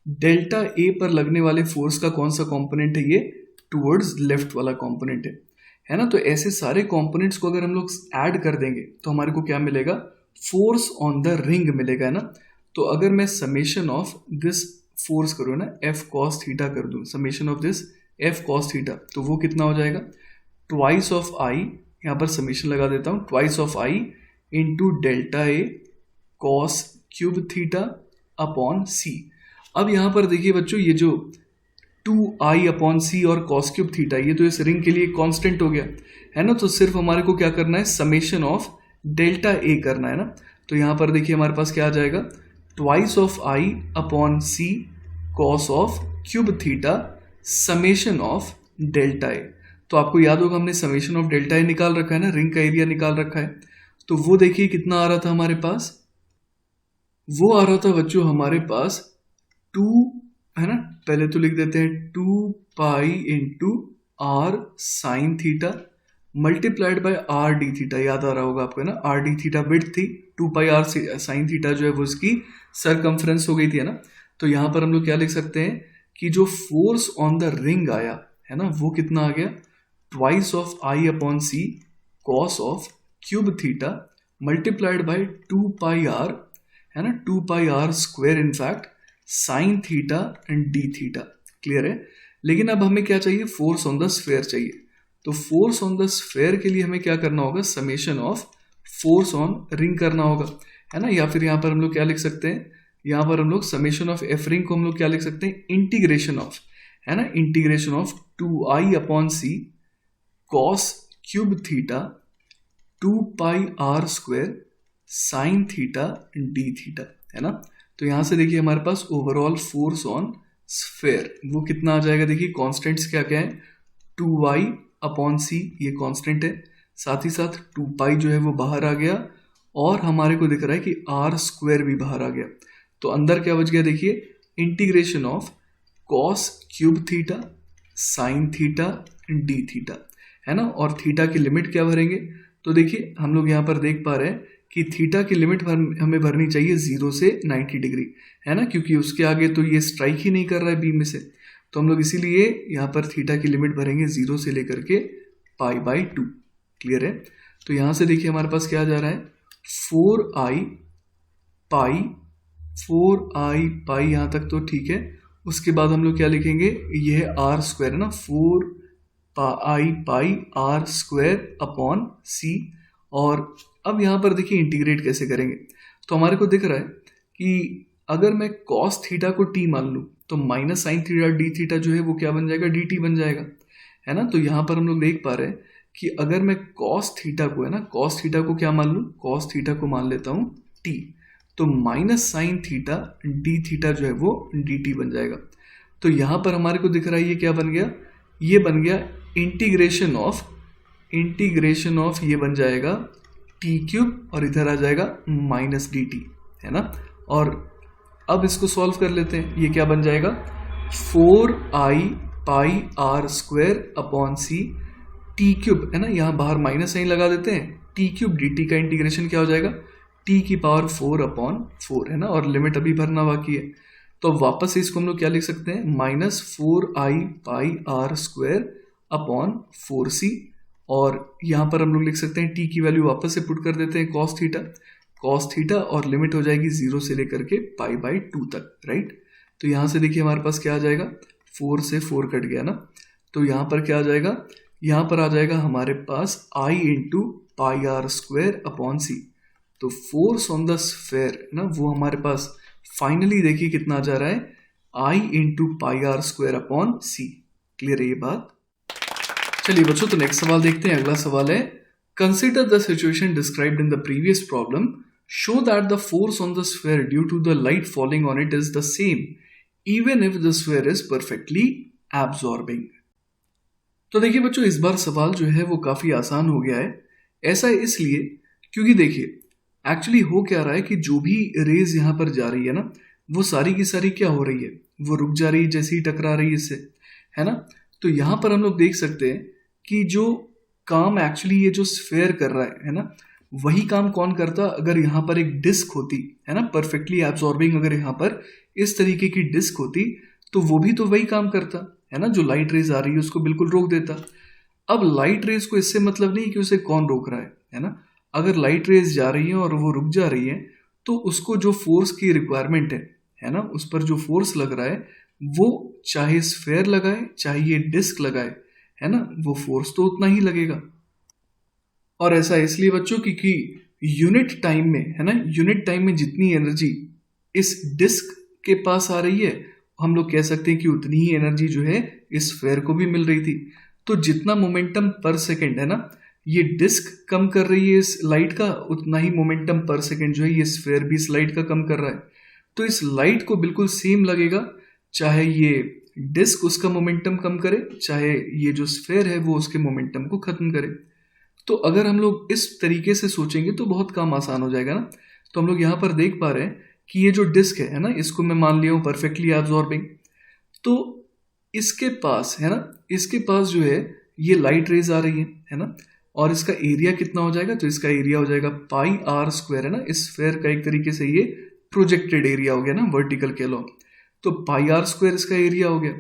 डेल्टा ए पर लगने वाले फोर्स का कौन सा कंपोनेंट है, ये टुवर्ड्स लेफ्ट वाला कंपोनेंट है ना। तो ऐसे सारे कंपोनेंट्स को अगर हम लोग ऐड कर देंगे तो हमारे को क्या मिलेगा, फोर्स ऑन द रिंग मिलेगा ना। तो अगर मैं समेशन ऑफ दिस फोर्स करूँ ना, F cos थीटा कर दूँ, summation of this F cos theta, तो वो कितना हो जाएगा, ट्वाइस ऑफ I, यहाँ पर समेशन लगा देता हूँ, twice of I into delta A cos cube theta upon C. अब यहाँ पर देखिए बच्चों, ये जो 2i अपॉन सी और कॉस क्यूब थीटा, ये तो इस रिंग के लिए कांस्टेंट हो गया है ना। तो सिर्फ हमारे को क्या करना है, समेशन ऑफ डेल्टा ए करना है ना। तो यहाँ पर देखिए हमारे पास क्या आ जाएगा, twice of i upon C cos of cube theta summation of delta A. तो आपको याद होगा हमने समेशन ऑफ डेल्टा ए निकाल रखा है ना, रिंग का एरिया निकाल रखा है। तो वो देखिए कितना आ रहा था हमारे पास, वो आ रहा था बच्चों हमारे पास 2 है ना, पहले तो लिख देते हैं 2 pi into R sine theta multiplied by R D theta, याद आ रहा होगा आपको है ना, आर डी थीटा विड्थ थी, 2 पाई आर साइन थीटा जो है वो उसकी सरकमफ्रेंस हो गई थी है ना। तो यहाँ पर हम लोग क्या लिख सकते हैं, कि जो फोर्स ऑन द रिंग आया है ना वो कितना आ गया, twice of I upon C cos of cube theta multiplied by 2 pi R, है ना, 2 pi R square in fact sine theta and D theta. Clear है। लेकिन अब हमें क्या चाहिए, फोर्स ऑन द स्फेयर चाहिए। तो फोर्स ऑन द स्फेयर के लिए हमें क्या करना होगा, summation of force on ring करना होगा, है ना। या फिर यहाँ पर हम लोग क्या लिख सकते हैं, यहाँ पर हम लोग समेशन ऑफ एफ रिंग को हम लोग क्या लिख सकते हैं, इंटीग्रेशन ऑफ, है ना, integration of 2i upon C cos cube theta 2 pi R square sine theta D theta, है ना। तो यहां से देखिए हमारे पास ओवरऑल फोर्स ऑन स्फेयर वो कितना आ जाएगा, देखिए कॉन्स्टेंट्स क्या क्या है, 2y अपॉन सी ये कांस्टेंट है, साथ ही साथ 2 पाई जो है वो बाहर आ गया, और हमारे को दिख रहा है कि आर स्क्वायर भी बाहर आ गया। तो अंदर क्या बच गया, देखिए integration of cos cube theta sine theta D theta, है ना। और थीटा की लिमिट क्या भरेंगे, तो देखिए हम लोग यहाँ पर देख पा रहे हैं कि थीटा की लिमिट हमें भरनी चाहिए 0 से 90 डिग्री, है ना, क्योंकि उसके आगे तो ये स्ट्राइक ही नहीं कर रहा है बीम में से। तो हम लोग इसीलिए यहाँ पर थीटा की लिमिट भरेंगे 0 से लेकर के π/2। क्लियर है। तो यहाँ से देखिए हमारे पास क्या आ जा रहा है, 4i पाई यहाँ तक तो ठीक है। उसके बाद हम लोग क्या लिखेंगे, यह आर स्क्वायर है ना, 4i pi R square upon C. और अब यहाँ पर देखिए इंटीग्रेट कैसे करेंगे, तो हमारे को दिख रहा है कि अगर मैं कॉस थीटा को टी मान लूँ तो minus sign theta D theta जो है वो क्या बन जाएगा, डी टी बन जाएगा, है ना। तो यहाँ पर हम लोग देख पा रहे हैं कि अगर मैं कॉस थीटा को, है ना, कॉस थीटा को क्या मान लूँ, कॉस थीटा को मान लेता हूँ टी, तो minus sign theta D theta जो है वो डी टी बन जाएगा। तो यहाँ पर हमारे को दिख रहा है ये क्या बन गया, ये बन गया इंटीग्रेशन ऑफ ये बन जाएगा टी क्यूब और इधर आ जाएगा माइनस डी टी, है ना। और अब इसको सॉल्व कर लेते हैं, ये क्या बन जाएगा, 4i pi R square upon C T cube, है ना, यहाँ बाहर माइनस साइन लगा देते हैं, टी क्यूब डी टी का इंटीग्रेशन क्या हो जाएगा, टी की पावर 4 अपॉन 4, है ना, और लिमिट अभी भरना बाकी है। तो वापस से इसको हम लोग क्या लिख सकते हैं, minus 4i pi R square upon 4c, और यहाँ पर हम लोग लिख सकते हैं टी की वैल्यू वापस से पुट कर देते हैं कॉस थीटा और लिमिट हो जाएगी 0 से लेकर के π/2 तक, राइट। तो यहाँ से देखिए हमारे पास क्या आ जाएगा, 4 से 4 कट गया ना, तो यहाँ पर क्या आ जाएगा, यहाँ पर आ जाएगा हमारे पास i into pi R square upon C. तो फोर्स ऑन द स्फेयर ना वो हमारे पास फाइनली देखिए कितना आ जा रहा है, i into pi R square upon C. Clear है ये बात। चलिए बच्चों, तो नेक्स्ट सवाल देखते हैं। अगला सवाल है, consider the situation described in the previous problem, show that the force on the sphere due to the light falling on it is the same even if the sphere is perfectly absorbing. तो देखिए बच्चों, इस बार सवाल जो है वो काफी आसान हो गया है। ऐसा इसलिए क्योंकि देखिए एक्चुअली हो क्या रहा है कि जो भी रेज यहाँ पर जा रही है ना, वो सारी की सारी क्या हो रही है, वो रुक जा रही है जैसे ही टकरा रही है इससे, है ना। तो यहाँ पर हम लोग देख सकते हैं कि जो काम एक्चुअली ये जो स्फेयर कर रहा है ना, वही काम कौन करता, अगर यहाँ पर एक डिस्क होती, है ना, परफेक्टली एब्जॉर्बिंग, अगर यहाँ पर इस तरीके की डिस्क होती तो वो भी तो वही काम करता, है ना, जो लाइट रेज आ रही है उसको बिल्कुल रोक देता। अब लाइट रेज को इससे मतलब नहीं कि उसे कौन रोक रहा है ना। अगर लाइट रेज जा रही है और वो रुक जा रही है तो उसको जो फोर्स की रिक्वायरमेंट है ना, उस पर जो फोर्स लग रहा है वो चाहे स्फेयर लगाए चाहे ये डिस्क लगाए, है ना, वो फोर्स तो उतना ही लगेगा। और ऐसा इसलिए बच्चों क्योंकि यूनिट टाइम में, है ना, यूनिट टाइम में जितनी एनर्जी इस डिस्क के पास आ रही है, हम लोग कह सकते हैं कि उतनी ही एनर्जी जो है इस स्फेयर को भी मिल रही थी। तो जितना मोमेंटम पर सेकेंड, है ना, ये डिस्क कम कर रही है इस लाइट का, उतना ही मोमेंटम पर सेकेंड जो है ये स्फेयर भी इस लाइट का कम कर रहा है। तो इस लाइट को बिल्कुल सेम लगेगा, चाहे ये डिस्क उसका मोमेंटम कम करे, चाहे ये जो स्फेयर है वो उसके मोमेंटम को खत्म करे। तो अगर हम लोग इस तरीके से सोचेंगे तो बहुत काम आसान हो जाएगा ना। तो हम लोग यहाँ पर देख पा रहे हैं कि ये जो डिस्क है ना, इसको मैं मान लिया हूँ परफेक्टली एब्जॉर्बिंग, तो इसके पास, है ना, इसके पास जो है ये लाइट रेज आ रही है ना, और इसका एरिया कितना हो जाएगा, तो इसका एरिया हो जाएगा पाई आर स्क्वायर, है ना, इस स्फेयर का एक तरीके से ये प्रोजेक्टेड एरिया हो गया ना, वर्टिकल के अलॉन्ग। तो पाई आर स्क्वायर इसका एरिया हो गया।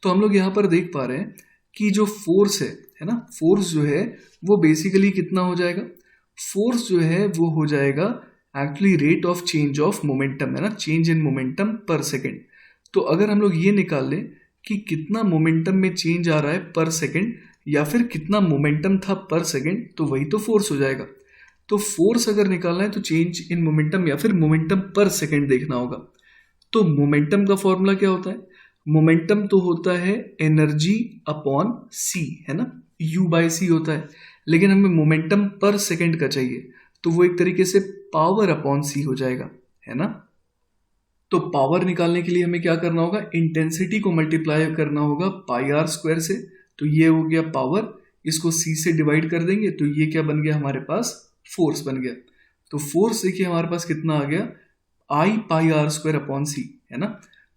तो हम लोग यहाँ पर देख पा रहे हैं कि जो फोर्स है ना, फोर्स जो है वो बेसिकली कितना हो जाएगा, फोर्स जो है वो हो जाएगा actually rate of change of momentum, है ना, चेंज इन मोमेंटम पर सेकेंड। तो अगर हम लोग ये निकाल लें कि कितना मोमेंटम में चेंज आ रहा है पर सेकेंड या फिर कितना मोमेंटम था पर सेकेंड, तो वही तो फोर्स हो जाएगा। तो फोर्स अगर निकालना है तो चेंज इन मोमेंटम या फिर मोमेंटम पर सेकेंड देखना होगा। तो मोमेंटम का फॉर्मूला क्या होता है, मोमेंटम तो होता है एनर्जी अपॉन सी, है ना, यू बाय सी होता है, लेकिन हमें मोमेंटम पर सेकेंड का चाहिए तो वो एक तरीके से पावर अपॉन सी हो जाएगा, है ना। तो पावर निकालने के लिए हमें क्या करना होगा, इंटेंसिटी को मल्टीप्लाई करना होगा पाई आर स्क्वायर से। तो ये हो गया पावर, इसको सी से डिवाइड कर देंगे तो ये क्या बन गया हमारे पास, फोर्स बन गया। तो फोर्स देखिए हमारे पास कितना आ गया, आई पाई आर स्क्वायर अपॉन सी, है ना।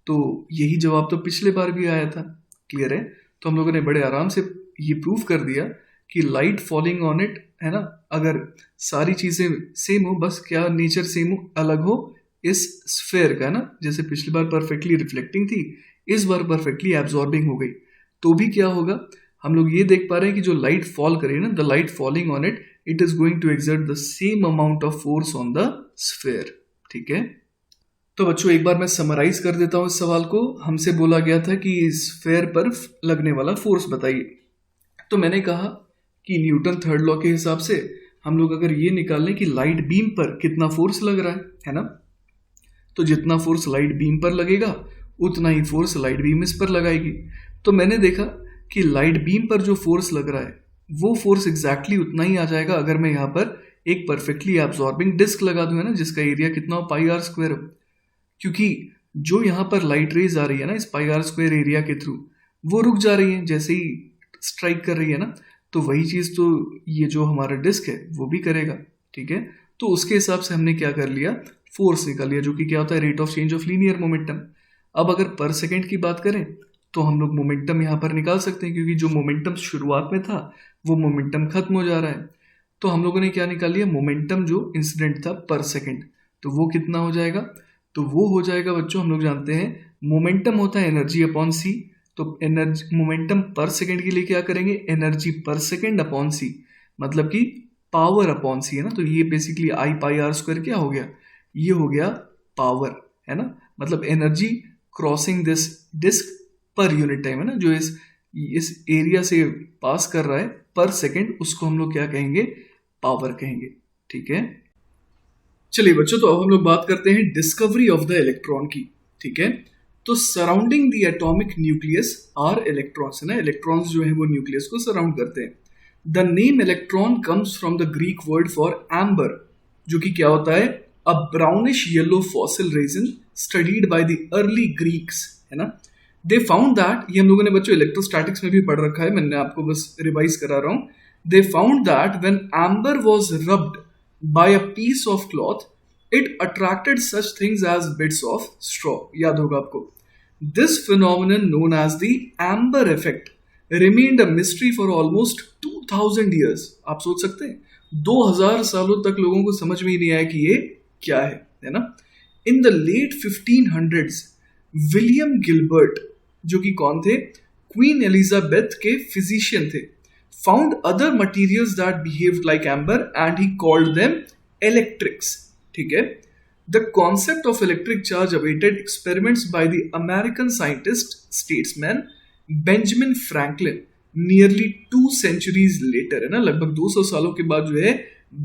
तो यही जवाब तो पिछले बार भी आया था, क्लियर है। तो हम लोगों ने बड़े आराम से ये प्रूव कर दिया कि लाइट फॉलिंग ऑन इट, है ना, अगर सारी चीजें सेम हो, बस क्या नेचर सेम हो, अलग हो इस स्फेयर का, है ना, जैसे पिछली बार परफेक्टली रिफ्लेक्टिंग थी, इस बार परफेक्टली एब्जॉर्बिंग हो गई, तो भी क्या होगा, हम लोग ये देख पा रहे हैं कि जो लाइट फॉल करे ना, the light falling on it, it is going to exert the same amount of force on the sphere, ठीक है। तो बच्चों एक बार मैं समराइज कर देता हूँ इस सवाल को। हमसे बोला गया था कि स्फेयर पर लगने वाला फोर्स बताइए। तो मैंने कहा कि न्यूटन थर्ड लॉ के हिसाब से हम लोग अगर ये निकाल लें कि लाइट बीम पर कितना फोर्स लग रहा है ना, तो जितना फोर्स लाइट बीम पर लगेगा उतना ही फोर्स लाइट बीम इस पर लगाएगी। तो मैंने देखा कि लाइट बीम पर जो फोर्स लग रहा है वो फोर्स एग्जैक्टली उतना ही आ जाएगा अगर मैं यहाँ पर एक परफेक्टली एब्जॉर्बिंग डिस्क लगा दूं, है ना, जिसका एरिया कितना हो, पाई आर स्क्वायर हो। क्योंकि जो यहाँ पर लाइट रेज आ रही है ना इस पाई आर स्क्वायर एरिया के थ्रू, वो रुक जा रही है जैसे ही स्ट्राइक कर रही है ना, तो वही चीज़ तो ये जो हमारा डिस्क है वो भी करेगा, ठीक है। तो उसके हिसाब से हमने क्या कर लिया, फोर्स निकाल लिया, जो कि क्या होता है, rate of change of linear momentum. अब अगर पर सेकेंड की बात करें तो हम लोग मोमेंटम यहाँ पर निकाल सकते हैं, क्योंकि जो मोमेंटम शुरुआत में था वो मोमेंटम खत्म हो जा रहा है। तो हम लोगों ने क्या निकाल लिया, मोमेंटम जो इंसिडेंट था पर सेकेंड, तो वो कितना हो जाएगा, तो वो हो जाएगा बच्चों, हम लोग जानते हैं मोमेंटम होता है एनर्जी अपॉन सी, तो एनर्जी मोमेंटम पर सेकेंड के लिए क्या करेंगे, एनर्जी पर सेकेंड अपॉन सी, मतलब कि पावर अपॉन सी, है ना। तो ये basically I pi R square क्या हो गया, ये हो गया पावर, है ना, मतलब energy crossing this disc per unit time, है ना, जो इस एरिया से पास कर रहा है पर सेकेंड, उसको हम लोग क्या कहेंगे, पावर कहेंगे, ठीक है। चलिए बच्चों, तो अब हम लोग बात करते हैं डिस्कवरी ऑफ द इलेक्ट्रॉन की, ठीक है। तो surrounding the atomic nucleus are electrons, है ना, इलेक्ट्रॉन्स जो है वो न्यूक्लियस को सराउंड करते हैं। The name electron comes from the Greek word for amber, जो कि क्या होता है, a brownish yellow fossil resin studied by the early Greeks, है ना। दे फाउंड दैट, ये हम लोगों ने बच्चों इलेक्ट्रोस्टैटिक्स में भी पढ़ रखा है, मैंने आपको बस रिवाइज करा रहा हूँ। They found that when amber was rubbed by a piece of cloth, it attracted such things as bits of straw. याद होगा आपको। This phenomenon known as the amber effect remained a mystery for almost 2000 years. आप सोच सकते हैं 2000 सालों तक लोगों को समझ में ही नहीं आया कि ये क्या है ना। In the late 1500s, William Gilbert, जो कि कौन थे, क्वीन एलिजाबेथ के फिजिशियन थे, found other materials that behaved like amber and he called them electrics, ठीक है। The concept of electric charge awaited experiments by the American scientist statesman Benjamin Franklin nearly 2 centuries later, है ना, लगभग 200 सालों के बाद जो है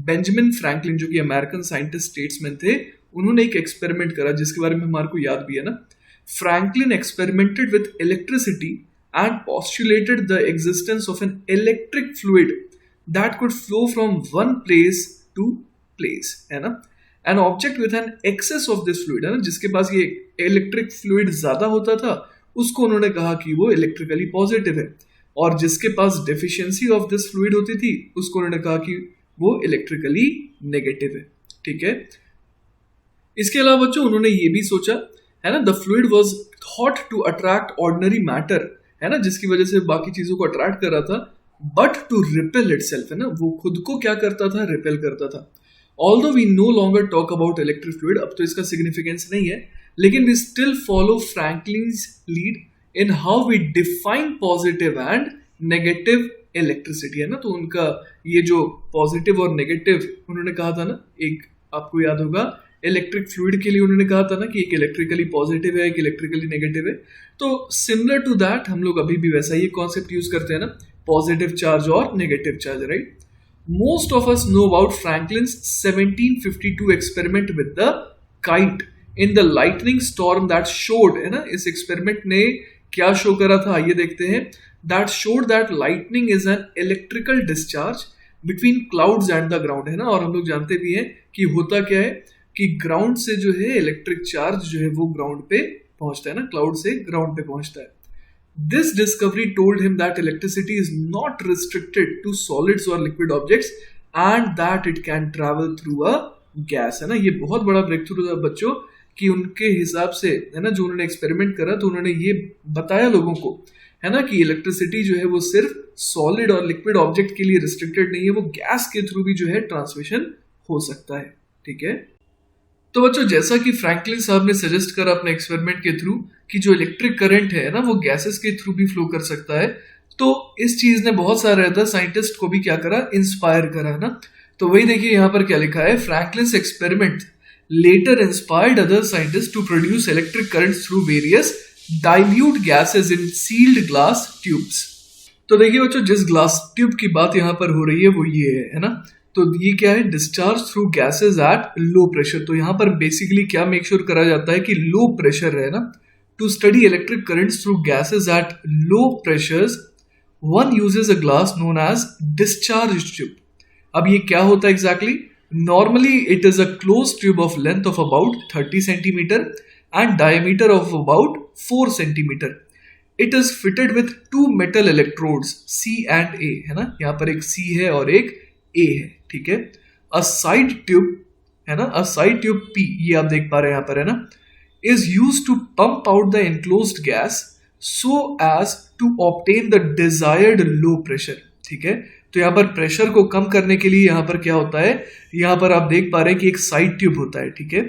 बेंजामिन फ्रैंकलिन, जो कि अमेरिकन साइंटिस्ट स्टेट्समैन थे, उन्होंने एक एक्सपेरिमेंट करा जिसके बारे में हमारे को याद भी है ना। Franklin experimented with electricity and postulated the existence of an electric fluid that could flow from one place to place, है ना। An object with an excess of this fluid, है ना, जिसके पास ये इलेक्ट्रिक फ्लूइड ज्यादा होता था उसको उन्होंने कहा कि वो इलेक्ट्रिकली पॉजिटिव है, और जिसके पास डेफिशिएंसी ऑफ दिस फ्लूइड होती थी उसको उन्होंने कहा कि वो इलेक्ट्रिकली नेगेटिव है, ठीक है। इसके अलावा बच्चों उन्होंने ये भी सोचा, है ना, the fluid was thought to attract ordinary matter, है ना, जिसकी वजह से बाकी चीजों को अट्रैक्ट कर रहा था, बट टू रिपेल इटसेल्फ, है ना, वो खुद को क्या करता था, रिपेल करता था। Although we no longer talk about electric fluid, अब तो इसका सिग्निफिकेंस नहीं है, लेकिन we still follow Franklin's lead in how we define positive and negative electricity, है ना। तो उनका ये जो पॉजिटिव और नेगेटिव उन्होंने कहा था ना, एक आपको याद होगा इलेक्ट्रिक फ्लूइड के लिए उन्होंने कहा था ना कि एक इलेक्ट्रिकली पॉजिटिव है, एक इलेक्ट्रिकली नेगेटिव है। तो सिमिलर टू दैट हम लोग अभी भी वैसा ही कॉन्सेप्ट यूज करते हैं ना, पॉजिटिव चार्ज और negative charge, right. Most of us know about फ्रैंकलिन्स 1752 experiment with the kite in the lightning storm that showed, है ना। इस एक्सपेरिमेंट ने क्या शो करा था, आइए देखते हैं। That showed that lightning is an electrical discharge between clouds and the ground, है ना। और हम लोग जानते भी हैं कि होता क्या है कि ग्राउंड से जो है इलेक्ट्रिक चार्ज जो है वो ग्राउंड पे पहुंचता है ना, क्लाउड से ग्राउंड पे पहुंचता है। This discovery told him that electricity is not restricted to solids और liquid objects and that it can travel through a gas, है ना। ये बहुत बड़ा ब्रेक थ्रू था बच्चों, कि उनके हिसाब से, है ना, जो उन्होंने एक्सपेरिमेंट करा तो उन्होंने ये बताया लोगों को, है ना, कि इलेक्ट्रिसिटी जो है वो सिर्फ सॉलिड और लिक्विड ऑब्जेक्ट के लिए रिस्ट्रिक्टेड नहीं है, वो गैस के थ्रू भी जो है ट्रांसमिशन हो सकता है, ठीक है। तो बच्चों जैसा कि फ्रैंकलिन साहब ने सजेस्ट करा अपने एक्सपेरिमेंट के थ्रू कि जो इलेक्ट्रिक करंट है ना वो गैसेस के थ्रू भी फ्लो कर सकता है, तो इस चीज ने बहुत सारे अदर साइंटिस्ट को भी क्या करा, इंस्पायर करा, है ना। तो वही देखिए यहाँ पर क्या लिखा है, Franklin's experiment later inspired other scientist to produce electric currents through various dilute gases in sealed glass tubes. तो देखिए बच्चों जिस ग्लास ट्यूब की बात यहाँ पर हो रही है वो ये है ना। तो ये क्या है, discharge through gases at low pressure. तो यहाँ पर बेसिकली क्या मेक श्योर करा जाता है कि लो प्रेशर है ना। To study electric currents through gases at low pressures one uses a glass known as discharge tube. अब ये क्या होता है exactly, normally it is a close tube of length of about 30 centimetre and diameter of about 4 centimetre. It is fitted with 2 metal electrodes C and A, है ना। यहाँ पर एक C है और एक A है, ठीक है। अ साइड ट्यूब, है ना, अ साइड ट्यूब P, ये आप देख पा रहे हैं यहाँ पर, है ना, is used to pump out the enclosed gas so as to obtain the desired low pressure, ठीक है। तो यहाँ पर प्रेशर को कम करने के लिए यहाँ पर क्या होता है, यहाँ पर आप देख पा रहे हैं कि एक साइड ट्यूब होता है, ठीक है।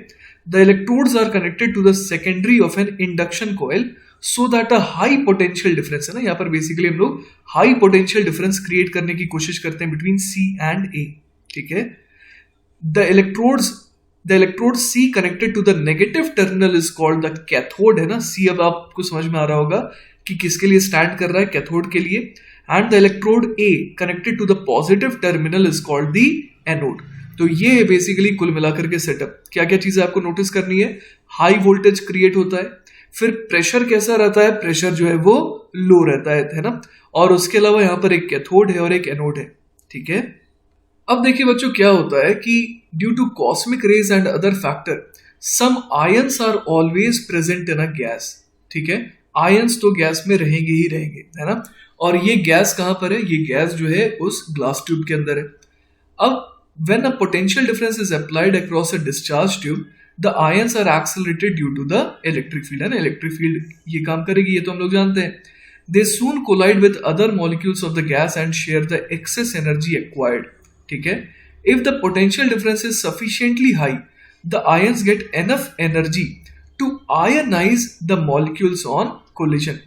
The electrodes are connected to the secondary of an induction coil so that a high potential difference, है ना। यहाँ पर बेसिकली हम लोग हाई पोटेंशियल डिफरेंस क्रिएट करने की कोशिश करते हैं बिटवीन C एंड A, ठीक है। The electrode C connected to the negative terminal is called the cathode, है ना। C अब आपको समझ में आ रहा होगा कि किसके लिए स्टैंड कर रहा है, कैथोड के लिए। And the electrode A connected to the positive terminal is called the anode. तो ये है बेसिकली कुल मिलाकर के सेटअप। क्या क्या चीजें आपको नोटिस करनी है, हाई वोल्टेज क्रिएट होता है, फिर प्रेशर कैसा रहता है, प्रेशर जो है वो लो रहता है ना। और उसके अलावा यहाँ पर एक कैथोड है और एक एनोड है, ठीक है। अब देखिए बच्चों क्या होता है कि due to cosmic rays and other factor some ions are always present in a gas, ठीक है। आयंस तो गैस में रहेंगे ही रहेंगे, है ना। और ये गैस कहाँ पर है, ये गैस जो है उस ग्लास ट्यूब के अंदर है। अब when a potential difference is applied across a discharge tube, the ions are accelerated due to the electric field, है ना। इलेक्ट्रिक फील्ड ये काम करेगी, ये तो हम लोग जानते हैं। They soon collide with other molecules of the gas and share the excess energy acquired, ठीक है। If the potential difference is sufficiently high, the ions get enough energy to ionize the molecules on collision.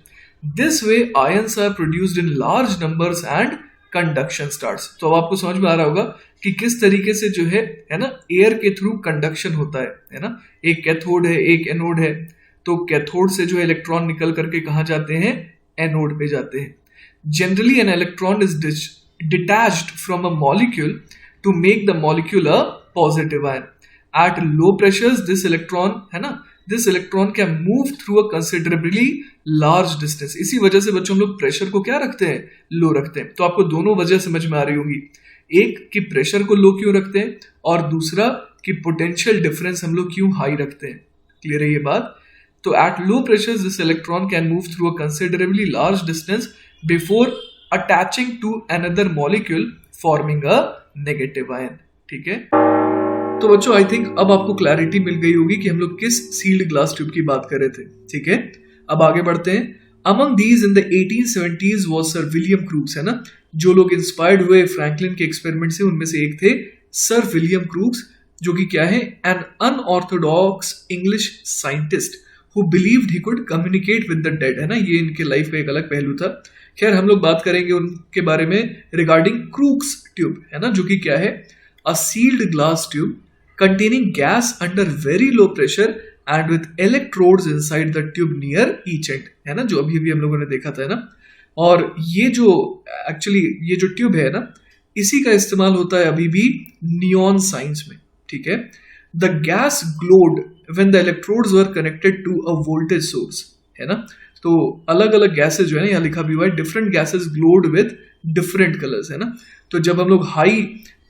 This way ions are produced in large numbers and conduction starts. तो अब आपको समझ में आ रहा होगा कि किस तरीके से जो है ना, एयर के थ्रू कंडक्शन होता है ना। एक कैथोड है, एक एनोड है। तो कैथोड से जो है इलेक्ट्रॉन निकल करके कहाँ जाते हैं, एनोड पे जाते हैं। Generally an electron is detached from a molecule to make the molecule a positive ion. At low pressures this electron, है ना, this electron can move through a considerably large distance. इसी वजह से बच्चों हम लोग प्रेशर को क्या रखते हैं, लो रखते हैं। तो आपको दोनों वजह समझ में आ रही होंगी, एक कि प्रेशर को लो क्यों रखते हैं और दूसरा कि पोटेंशियल डिफरेंस हम लोग क्यों हाई रखते हैं। क्लियर है ये बात। तो at low pressure this electron can move through a considerably large distance before attaching to another molecule forming a negative ion, ठीक है। तो बच्चों आई थिंक अब आपको क्लैरिटी मिल गई होगी कि हम लोग किस सील्ड ग्लास ट्यूब की बात कर रहे थे, ठीक है। अब आगे बढ़ते हैं। Among these in the 1870s was sir William crooks, है ना। जो लोग इंस्पायर्ड हुए फ्रैंकलिन के एक्सपेरिमेंट से उनमें से एक थे सर विलियम क्रूक्स, जो कि क्या है, an unorthodox English scientist who believed he could communicate with the dead, है ना, ये इनके लाइफ का एक अलग पहलू था। खैर हम लोग बात करेंगे उनके बारे में रिगार्डिंग क्रूक्स ट्यूब, है ना, जो कि क्या है, a sealed glass tube containing gas under very low pressure and with electrodes inside the tube near each end, है ना, जो अभी अभी हम लोगों ने देखा था, है ना। और ये जो एक्चुअली ये जो ट्यूब है ना, इसी का इस्तेमाल होता है अभी भी नियॉन साइंस में, ठीक है। The gas glowed when the electrodes were connected to a voltage source, है ना। तो अलग अलग गैसेज जो है ना, यहाँ लिखा भी हुआ है, different gases glowed with different colours, है ना। तो जब हम लोग हाई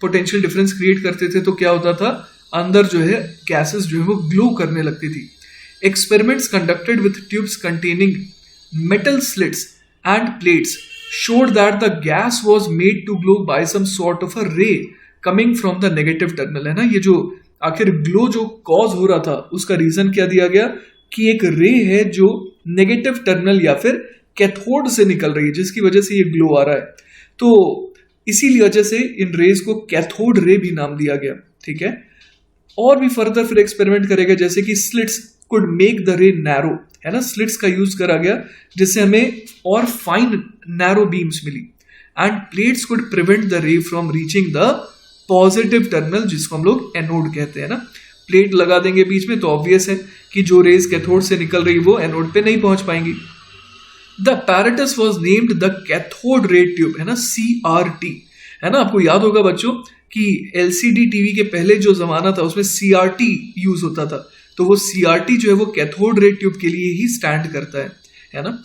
पोटेंशियल डिफरेंस क्रिएट करते थे तो क्या होता था, अंदर जो है गैसेस जो है वो ग्लो करने लगती थी। Experiments conducted with tubes containing metal slits and plates showed that the gas was made to glow by some sort of a ray coming from the negative terminal, है ना। ये जो आखिर ग्लो जो कॉज हो रहा था उसका रीजन क्या दिया गया कि एक रे है जो नेगेटिव टर्मिनल या फिर कैथोड से निकल रही है, जिसकी वजह से ये ग्लो आ रहा है। तो इसीलिए वजह से इन रेज को कैथोड रे भी नाम दिया गया, ठीक है। और भी फर्दर फिर एक्सपेरिमेंट करेगा, जैसे कि स्लिट्स कुड मेक द रे नैरो, है ना, स्लिट्स का यूज करा गया जिससे हमें और फाइन नैरो बीम्स मिली। And plates could prevent the ray from reaching the positive terminal, जिसको हम लोग एनोड कहते हैं ना। प्लेट लगा देंगे बीच में तो ऑब्वियस है कि जो रेज कैथोड से निकल रही वो एनोड पे नहीं पहुंच पाएंगी। The apparatus was named the cathode ray tube, है ना, CRT, है ना। आपको याद होगा बच्चों कि LCD टीवी के पहले जो जमाना था उसमें CRT यूज होता था, तो वो CRT जो है वो कैथोड रे ट्यूब के लिए ही स्टैंड करता है ना।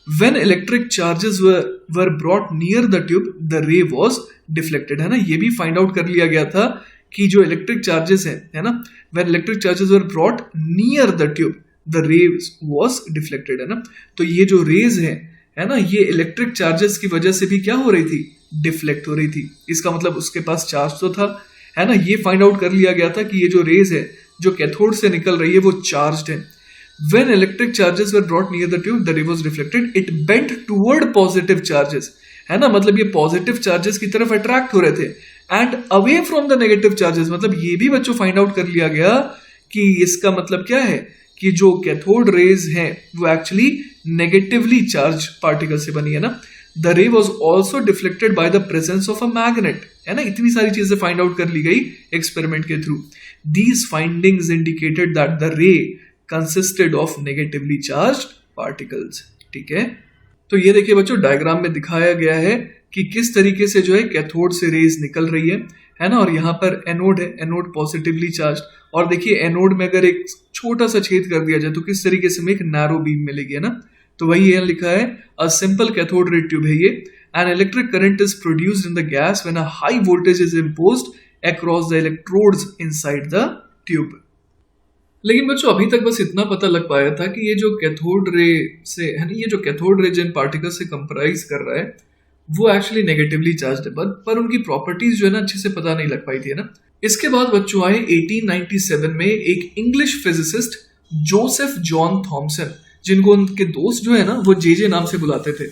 When electric charges were brought near the tube, the ray was deflected, है ना। ये भी फाइंड आउट कर लिया गया था कि जो इलेक्ट्रिक चार्जेस है ना, when electric charges were brought near the tube, the rays was deflected, है ना। तो ये जो रेज है ना, ये इलेक्ट्रिक चार्जेस की वजह से भी क्या हो रही थी, डिफ्लेक्ट हो रही थी। इसका मतलब उसके पास चार्ज तो था, है ना। ये फाइंड आउट कर लिया गया था कि ये जो रेज है जो कैथोड से निकल रही है वो चार्ज्ड है। When electric charges were brought near the tube, the ray was reflected. It bent toward positive charges, है ना, मतलब ये पॉजिटिव चार्जेस की तरफ अट्रैक्ट हो रहे थे, and away from the negative charges. मतलब ये भी बच्चों फाइंड आउट कर लिया गया कि इसका मतलब क्या है कि जो कैथोड रेज हैं वो एक्चुअली नेगेटिवली चार्ज पार्टिकल से बनी है ना। द रे was also deflected by the presence of a magnet, है ना। इतनी सारी चीजें फाइंड आउट कर ली गई एक्सपेरिमेंट के through. These findings indicated that the रे consisted of negatively charged particles, ठीक है। तो ये देखिए बच्चों, डायग्राम में दिखाया गया है कि किस तरीके से जो है कैथोड से रेज निकल रही है ना। और यहाँ पर एनोड है, एनोड पॉजिटिवली चार्ज, और देखिए एनोड में अगर एक छोटा सा छेद कर दिया जाए तो किस तरीके से हमें एक नैरो बीम मिलेगी, है ना। तो वही यहाँ लिखा है, a simple cathode ray tube है ये। An electric current is produced in the gas when a high voltage is imposed across the electrodes inside the tube. लेकिन बच्चों अभी तक बस इतना पता लग पाया था कि ये जो कैथोड रे से है ना, ये जो कैथोड रे जिन पार्टिकल से कंप्राइज कर रहा है वो एक्चुअली नेगेटिवली चार्ज्ड है, पर उनकी प्रॉपर्टीज जो है ना अच्छे से पता नहीं लग पाई थी, है ना। इसके बाद बच्चों आए 1897 में एक English physicist Joseph John Thomson, जिनको उनके दोस्त जो है ना वो जे नाम से बुलाते थे।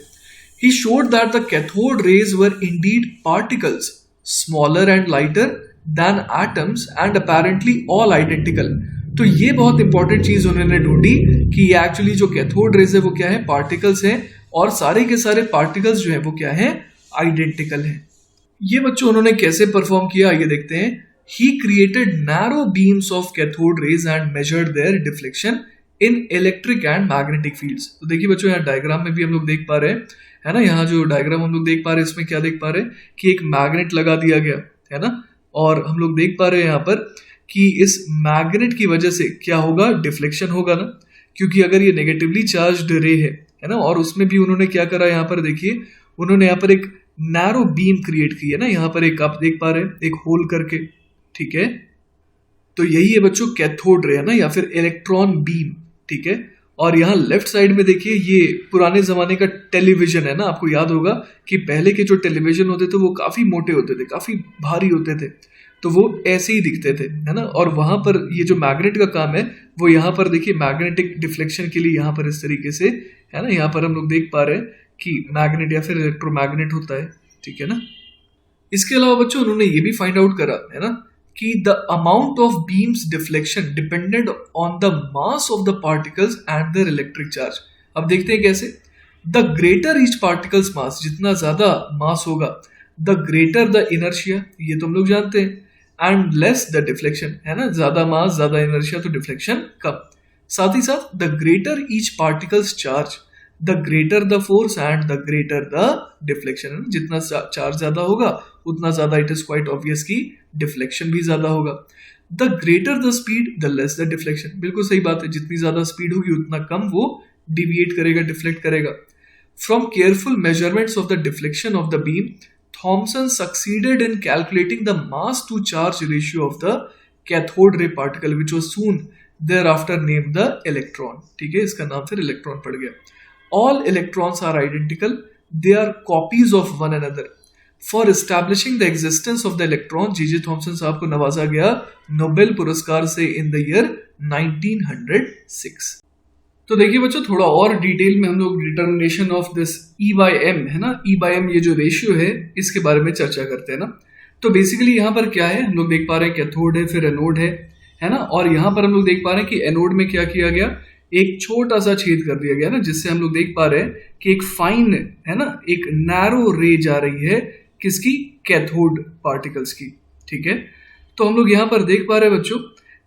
He showed that the cathode rays were Indeed particles smaller and lighter than atoms and apparently all identical. तो ये बहुत इंपॉर्टेंट चीज उन्होंने ढूंढी कि ये एक्चुअली जो कैथोड रेज है वो क्या है, पार्टिकल्स हैं, और सारे के सारे पार्टिकल्स जो है वो क्या है, आइडेंटिकल हैं। ये बच्चों उन्होंने कैसे परफॉर्म किया ये देखते हैं। He created narrow beams of cathode rays and measured their deflection in electric and magnetic fields. तो देखिए बच्चों यहाँ डायग्राम में भी हम लोग देख पा रहे हैं, है ना। यहाँ जो डायग्राम हम लोग देख पा रहे हैं इसमें क्या देख पा रहे हैं कि एक मैग्नेट लगा दिया गया है ना, और हम लोग देख पा रहे हैं यहाँ पर कि इस मैग्नेट की वजह से क्या होगा, डिफ्लेक्शन होगा ना, क्योंकि अगर ये नेगेटिवली चार्ज्ड रे है ना। और उसमें भी उन्होंने क्या करा, यहाँ पर देखिए उन्होंने यहाँ पर एक नैरो बीम क्रिएट की है ना, यहाँ पर एक आप देख पा रहे हैं एक होल करके, ठीक है। तो यही है बच्चों कैथोड रे, है ना, या फिर इलेक्ट्रॉन बीम, ठीक है। और यहाँ लेफ्ट साइड में देखिए ये पुराने जमाने का टेलीविजन है ना। आपको याद होगा कि पहले के जो टेलीविजन होते थे वो काफी मोटे होते थे, काफी भारी होते थे, तो वो ऐसे ही दिखते थे, है ना। और वहां पर ये जो मैग्नेट का काम है वो यहाँ पर देखिए मैग्नेटिक डिफ्लेक्शन के लिए यहाँ पर इस तरीके से, है ना, यहाँ पर हम लोग देख पा रहे हैं कि मैग्नेट या फिर इलेक्ट्रोमैग्नेट होता है, ठीक है ना। इसके अलावा बच्चों उन्होंने ये भी फाइंड आउट करा, है ना, कि the amount of beams deflection depended on the mass of the particles and their electric charge. अब देखते हैं कैसे। The greater each particles mass, जितना ज्यादा मास होगा, द ग्रेटर द इनर्शिया, ये तो हम लोग जानते हैं, एंड लेस द डिफ्लेक्शन, है ना, ज्यादा मास ज्यादा इनर्शिया तो डिफ्लेक्शन कम। साथ ही साथ the greater each particles charge, the greater the force and the greater the deflection. जितना चार्ज ज्यादा होगा उतना ज्यादा इट इज क्वाइट ऑब्वियस कि डिफ्लेक्शन भी ज्यादा होगा। The greater the speed the less the deflection, बिल्कुल सही बात है, जितनी ज्यादा स्पीड होगी उतना कम वो डिविएट करेगा, डिफ्लेक्ट करेगा। From careful measurements of the deflection of the beam, Thomson succeeded in calculating the mass to charge ratio of the cathode ray particle which was soon thereafter named the electron। ठीक है, इसका नाम फिर electron पड़ गया। All electrons are identical, they are copies of one another। For establishing the existence of the electron, J.J. Thomson साहब को नवाजा गया नोबेल पुरस्कार से इन द ईयर 1906। तो देखिए बच्चों, थोड़ा और डिटेल में हम लोग डिटर्मिनेशन ऑफ दिस E/m, है ना, E/m ये जो रेशियो है इसके बारे में चर्चा करते हैं ना। तो बेसिकली यहाँ पर क्या है, हम लोग देख पा रहे हैं कैथोड है, फिर एनोड है ना, और यहाँ पर हम लोग देख पा रहे हैं कि एनोड में क्या किया गया, एक छोटा सा छेद कर दिया गया ना, जिससे हम लोग देख पा रहे हैं कि एक फाइन, है ना, एक नैरो रे जा रही है किसकी, कैथोड पार्टिकल्स की। ठीक है, तो हम लोग यहाँ पर देख पा रहे हैं बच्चों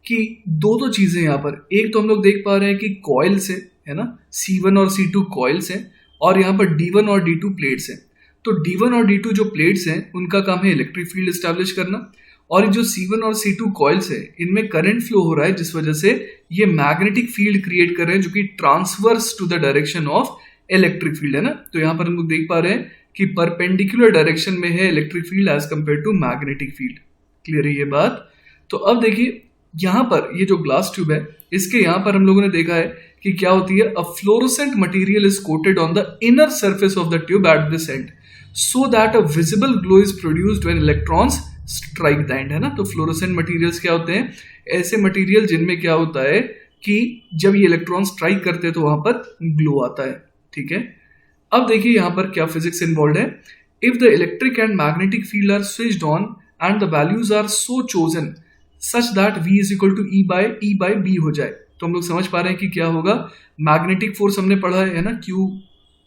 कि दो चीजें यहाँ पर, एक तो हम लोग देख पा रहे हैं कि कॉइल्स है ना, C1 और C2 कॉइल्स हैं, और यहाँ पर D1 और D2 प्लेट्स हैं। तो D1 और D2 जो प्लेट्स हैं उनका काम है इलेक्ट्रिक फील्ड एस्टैब्लिश करना, और जो C1 और C2 कॉइल्स है इनमें करंट फ्लो हो रहा है, जिस वजह से ये मैग्नेटिक फील्ड क्रिएट कर रहे हैं जो कि transverse to the direction of electric field, है ना। तो यहाँ पर हम लोग देख पा रहे हैं कि परपेंडिकुलर डायरेक्शन में है electric field as compared to magnetic field. Clear है ये बात। तो अब देखिए यहाँ पर ये जो ग्लास ट्यूब है, इसके यहाँ पर हम लोगों ने देखा है कि क्या होती है, a fluorescent material is coated on the inner surface of the tube at this end so that a visible glow is produced when electrons strike the end, है ना। तो फ्लोरोसेंट मटेरियल्स क्या होते हैं, ऐसे मटेरियल जिनमें क्या होता है कि जब ये इलेक्ट्रॉन स्ट्राइक करते हैं तो वहां पर ग्लो आता है। ठीक है, अब देखिए यहाँ पर क्या फिजिक्स इन्वॉल्व है। If the electric and magnetic field are switched on and the values are so chosen such that V is equal to E by B हो जाए, तो हम लोग समझ पा रहे हैं कि क्या होगा। मैग्नेटिक फोर्स हमने पढ़ा है ना, Q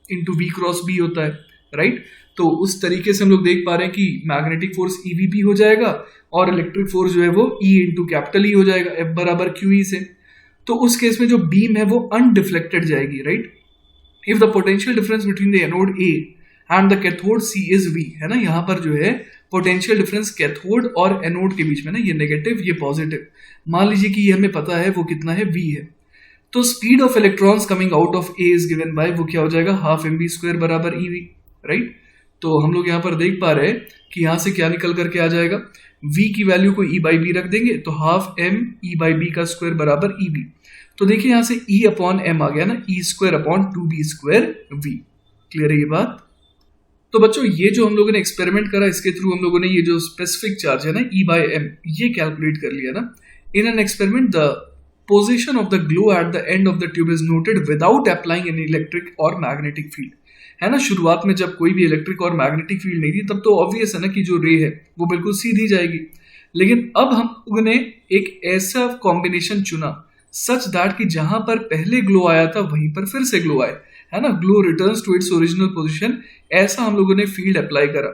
into V cross B होता है, राइट। तो उस तरीके से हम लोग देख पा रहे हैं कि मैग्नेटिक फोर्स EVB हो जाएगा और इलेक्ट्रिक फोर्स जो है वो E इंटू कैपिटल E हो जाएगा, F बराबर QE से। तो उस केस में जो बीम है वो अनडिफ्लेक्टेड जाएगी, right. If the potential difference between the anode A and the cathode C is V, है ना, यहाँ पर जो है पोटेंशियल डिफरेंस कैथोड और एनोड के बीच में ना, ये नेगेटिव ये पॉजिटिव, मान लीजिए कि ये हमें पता है वो कितना है, V है। तो speed of electrons coming out of A is given by, वो क्या हो जाएगा, हाफ mv² बराबर EV, राइट। तो हम लोग यहाँ पर देख पा रहे हैं कि यहाँ से क्या निकल करके आ जाएगा, V की वैल्यू को E बाई बी रख देंगे तो half m E by B का स्क्वायर बराबर EB। तो देखिए यहाँ से E अपॉन m आ गया ना, E² upon 2B² V। Clear है ये बात। तो बच्चों ये जो हम लोगों ने एक्सपेरिमेंट करा, इसके थ्रू हम लोगों ने ये जो स्पेसिफिक चार्ज है ना E/m, ये कैलकुलेट कर लिया ना। In an experiment the position of the glow at the end of the tube is noted without applying any electric और मैग्नेटिक फील्ड, है ना। शुरुआत में जब कोई भी इलेक्ट्रिक और मैग्नेटिक फील्ड नहीं थी तब तो ऑब्वियस है ना कि जो रे है वो बिल्कुल सीधी जाएगी, लेकिन अब हम लोगों ने एक ऐसा कॉम्बिनेशन चुना सच दैट कि जहां पर पहले ग्लो आया था वहीं पर फिर से ग्लो आए, है ना, glow returns to its original position, ऐसा हम लोगों ने फील्ड अप्लाई करा।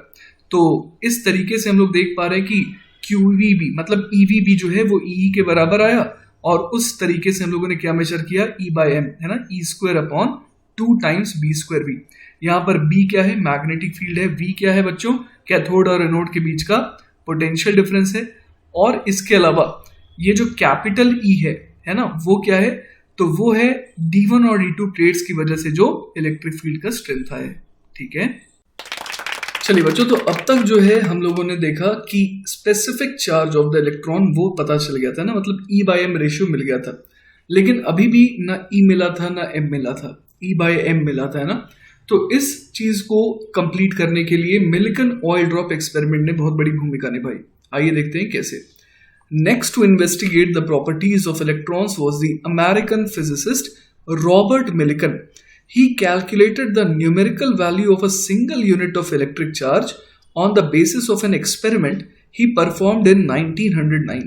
तो इस तरीके से हम लोग देख पा रहे हैं कि QVB मतलब EVB जो है वो EE के बराबर आया, और उस तरीके से हम लोगों ने क्या मेजर किया, E/m, है ना, E² upon 2 times B² V। यहाँ पर B क्या है, मैग्नेटिक फील्ड है, V क्या है बच्चों, कैथोड और एनोड के बीच का पोटेंशियल डिफरेंस है, और इसके अलावा ये जो कैपिटल E है ना, वो क्या है, तो वो है D1 और D2 प्लेट्स की वजह से जो इलेक्ट्रिक फील्ड का स्ट्रेंथ है। ठीक है, चलिए बच्चों, तो अब तक जो है हम लोगों ने देखा कि specific charge of the electron वो पता चल गया था ना, मतलब E/m रेशियो मिल गया था, लेकिन अभी भी ना E मिला था ना M मिला था, E/m मिला था, है ना। तो इस चीज को कंप्लीट करने के लिए मिल्कन ऑयल ड्रॉप एक्सपेरिमेंट ने बहुत बड़ी भूमिका निभाई। आइए देखते हैं कैसे। Next to investigate the properties of electrons was the American physicist Robert Millikan. He calculated the numerical value of a single unit of electric charge on the basis of an experiment he performed in 1909.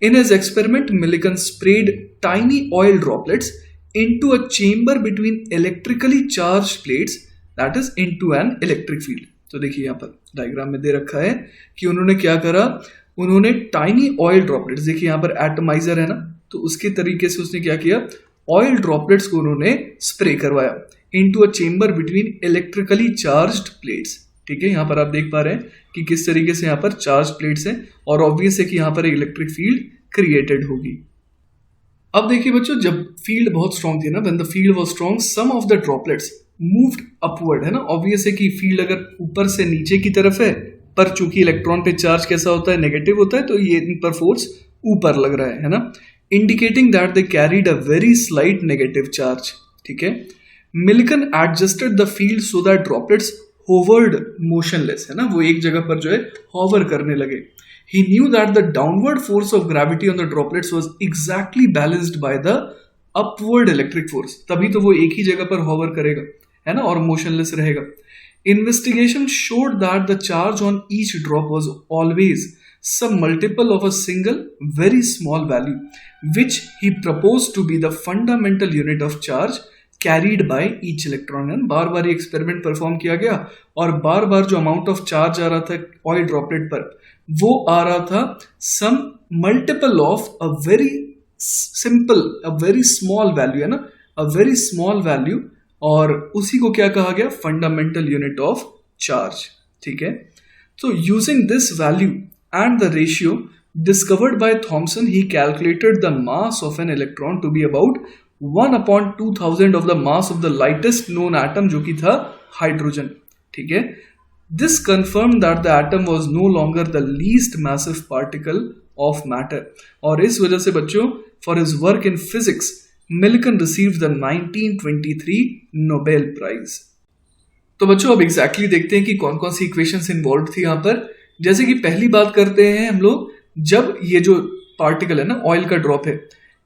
In his experiment, Millikan sprayed tiny oil droplets into a chamber between electrically charged plates, that is into an electric field. तो देखिए यहाँ पर diagram में दे रखा है कि उन्होंने क्या करा, उन्होंने टाइनी ऑयल ड्रॉपलेट्स, देखिए यहाँ पर एटमाइजर है ना, तो उसके तरीके से उसने क्या किया, ऑयल ड्रॉपलेट्स को उन्होंने स्प्रे करवाया into a chamber between electrically charged plates. ठीक है, यहाँ पर आप देख पा रहे हैं कि किस तरीके से यहाँ पर चार्ज प्लेट्स हैं और ऑब्वियस है कि यहाँ पर एक इलेक्ट्रिक फील्ड क्रिएटेड होगी। अब देखिए बच्चों, जब फील्ड बहुत स्ट्रॉन्ग थी ना, when the field was strong, some of the droplets moved upward, है ना। ऑब्वियस है कि फील्ड अगर ऊपर से नीचे की तरफ है, पर चूंकि इलेक्ट्रॉन पे चार्ज कैसा होता है, नेगेटिव होता है, तो ये इन पर फोर्स ऊपर लग रहा है ना, indicating that they carried a very slight negative charge. ठीक है, Millikan adjusted the field so that droplets hovered motionless, है ना, वो एक जगह पर जो है हॉवर करने लगे। He knew that the downward force of gravity on the droplets was exactly balanced by the upward electric force, तभी तो वो एक ही जगह पर हॉवर करेगा, है ना, और मोशनलेस रहेगा। Investigation showed that the charge on each drop was always some multiple of a single very small value, which he proposed to be the fundamental unit of charge carried by each electron। बार बार ये experiment perform किया गया और बार बार जो amount of charge आ रहा था oil droplet पर, वो आ रहा था some multiple of a very simple, a very small value, है ना, अ वेरी स्मॉल वैल्यू, और उसी को क्या कहा गया, फंडामेंटल यूनिट ऑफ चार्ज। ठीक है, तो using this value and the ratio discovered by Thomson, he calculated the mass of an electron to be about 1/2000 of the mass of the lightest known atom, जो कि था hydrogen. ठीक है, this confirmed that the atom was no longer the least massive particle of matter, और इस वजह से बच्चों, for his work in physics, Millikan received the 1923 Nobel Prize। तो बच्चों अब एग्जैक्टली देखते हैं कि कौन कौन सी इक्वेशंस इन्वॉल्व थी यहाँ पर। जैसे कि पहली बात करते हैं हम लोग, जब ये जो पार्टिकल है ना, ऑयल का ड्रॉप है,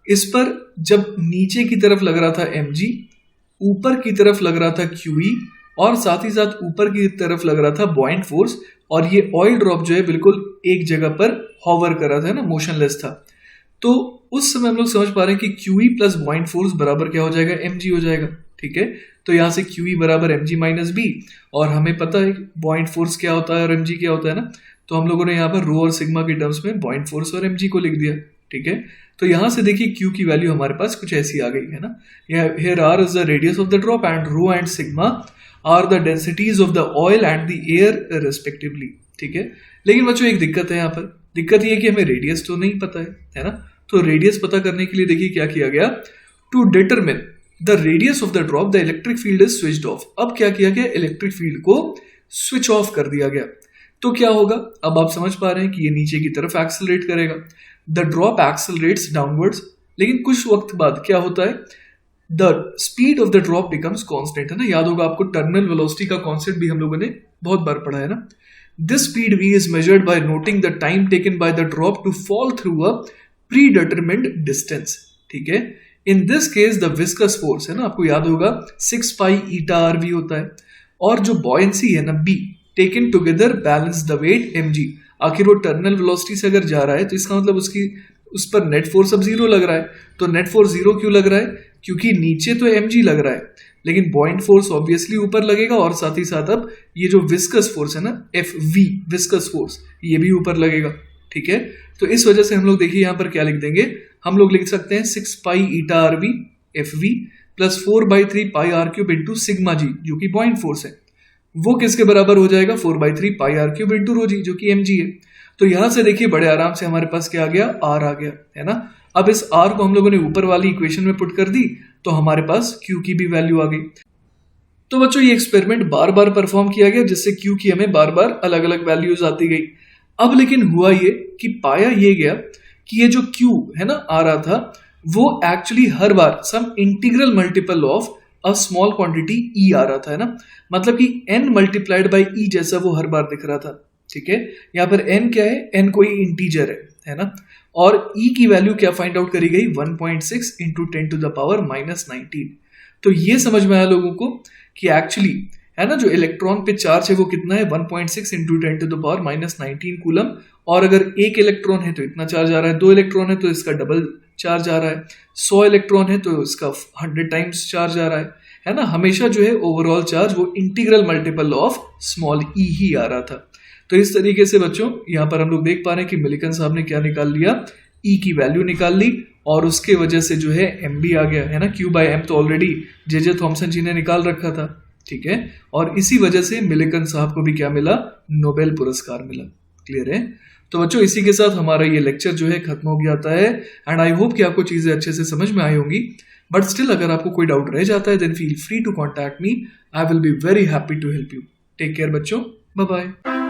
इस पर जब नीचे की तरफ लग रहा था mg, ऊपर की तरफ लग रहा था qe, और साथ ही साथ ऊपर की तरफ लग रहा था बॉइंट फोर्स, और ये ऑयल ड्रॉप जो है बिल्कुल एक जगह पर हॉवर कर रहा था ना, मोशनलेस था। तो उस समय हम लोग समझ पा रहे हैं कि qe प्लस बॉइंट फोर्स बराबर क्या हो जाएगा, mg हो जाएगा। ठीक है, तो यहाँ से qe बराबर mg माइनस b, और हमें पता है बॉइंट फोर्स क्या होता है और mg क्या होता है ना, तो हम लोगों ने यहाँ पर रो और सिग्मा के टर्म्स में बॉइंट फोर्स और mg को लिख दिया। ठीक है, तो यहां से देखिए Q की वैल्यू हमारे पास कुछ ऐसी आ गई है ना, here r is the radius of the drop and rho and sigma are the densities of the oil and the air respectively। ठीक है, लेकिन बच्चों एक दिक्कत है यहाँ पर, दिक्कत ये कि हमें रेडियस तो नहीं पता है ना, तो रेडियस पता करने के लिए देखिए क्या किया गया, to determine the radius of the drop the electric field is switched off. अब क्या किया गया, इलेक्ट्रिक फील्ड को स्विच ऑफ कर दिया गया। तो क्या होगा, अब आप समझ पा रहे हैं कि ये नीचे की तरफ एक्सेलरेट करेगा, द ड्रॉप एक्सेलरेट्स डाउनवर्ड्स, लेकिन कुछ वक्त बाद क्या होता है, the speed of the drop becomes constant, है ना। याद होगा आपको टर्मिनल वेलोसिटी का कॉन्सेप्ट भी हम लोगों ने बहुत बार पढ़ा है ना। This speed v is measured by noting the time taken by the drop to fall through a predetermined distance. ठीक है, in this case the viscous force, है ना, आपको याद होगा 6 पाई ईटा rv होता है, और जो बॉयंसी है ना b, taken together balance the weight mg। आखिर वो टर्मिनल वेलोसिटी से अगर जा रहा है तो इसका मतलब उस पर नेट फोर्स अब जीरो लग रहा है। तो नेट फोर्स जीरो क्यों लग रहा है, क्योंकि नीचे तो mg लग रहा है, लेकिन बॉइंट फोर्स ऑब्वियसली ऊपर लगेगा, और साथ ही साथ अब ये जो विस्कस फोर्स है ना, Fv विस्कस फोर्स, ये भी ऊपर लगेगा। ठीक है, तो इस वजह से हम लोग देखिए यहाँ पर क्या लिख देंगे, हम लोग लिख सकते हैं 6 पाई ईटा rv Fv प्लस 4/3 पाई r क्यूब इंटू सिग्मा जी, जो कि बॉइंट फोर्स है, वो किसके बराबर हो जाएगा, 4/3 पाई r क्यूब इंटू रो जी, जो कि mg है। तो यहां से देखिए बड़े आराम से हमारे पास क्या आ गया, r आ गया, है ना। अब इस r को हम लोगों ने ऊपर वाली इक्वेशन में पुट कर दी, तो हमारे पास q की भी वैल्यू आ गई। तो बच्चों ये एक्सपेरिमेंट बार बार परफॉर्म किया गया, जिससे q की हमें बार बार अलग अलग वैल्यूज आती गई। अब लेकिन हुआ ये कि पाया ये गया कि ये जो q है ना आ रहा था, वो एक्चुअली हर बार some integral multiple of a small quantity e आ रहा था, है ना। मतलब कि n मल्टीप्लाइड बाई e जैसा वो हर बार दिख रहा था। ठीक है, यहाँ पर n क्या है, n कोई इंटीजर है ना, और e की वैल्यू क्या फाइंड आउट करी गई, 1.6 इंटू 10 टू द पावर -19। तो ये समझ में आया लोगों को कि एक्चुअली है ना। जो इलेक्ट्रॉन पे चार्ज है वो कितना है, 1.6 इंटू 10⁻⁻19 कूलम। और अगर एक इलेक्ट्रॉन है तो इतना चार्ज आ रहा है, 2 इलेक्ट्रॉन है तो इसका डबल चार्ज आ रहा है, 100 इलेक्ट्रॉन है तो इसका 100 टाइम्स चार्ज आ रहा है ना। हमेशा जो है ओवरऑल चार्ज वो इंटीग्रल मल्टीपल ऑफ स्मॉल ई ही आ रहा था। तो इस तरीके से बच्चों यहाँ पर हम लोग देख पा रहे हैं कि मिलिकन साहब ने क्या निकाल लिया, ई की वैल्यू निकाल ली, और उसके वजह से जो है एम भी आ गया, है ना। क्यू बाय एम तो ऑलरेडी जे थॉमसन जी ने निकाल रखा था, ठीक है। और इसी वजह से मिलिकन साहब को भी क्या मिला, नोबेल पुरस्कार मिला। क्लियर है। तो बच्चों इसी के साथ हमारा ये लेक्चर जो है खत्म हो गया है। एंड आई होप कि आपको चीजें अच्छे से समझ में आई होंगी। बट स्टिल अगर आपको कोई डाउट रह जाता है then feel free to contact me, I will be very happy to help you. Take care बच्चों, बाय बाय।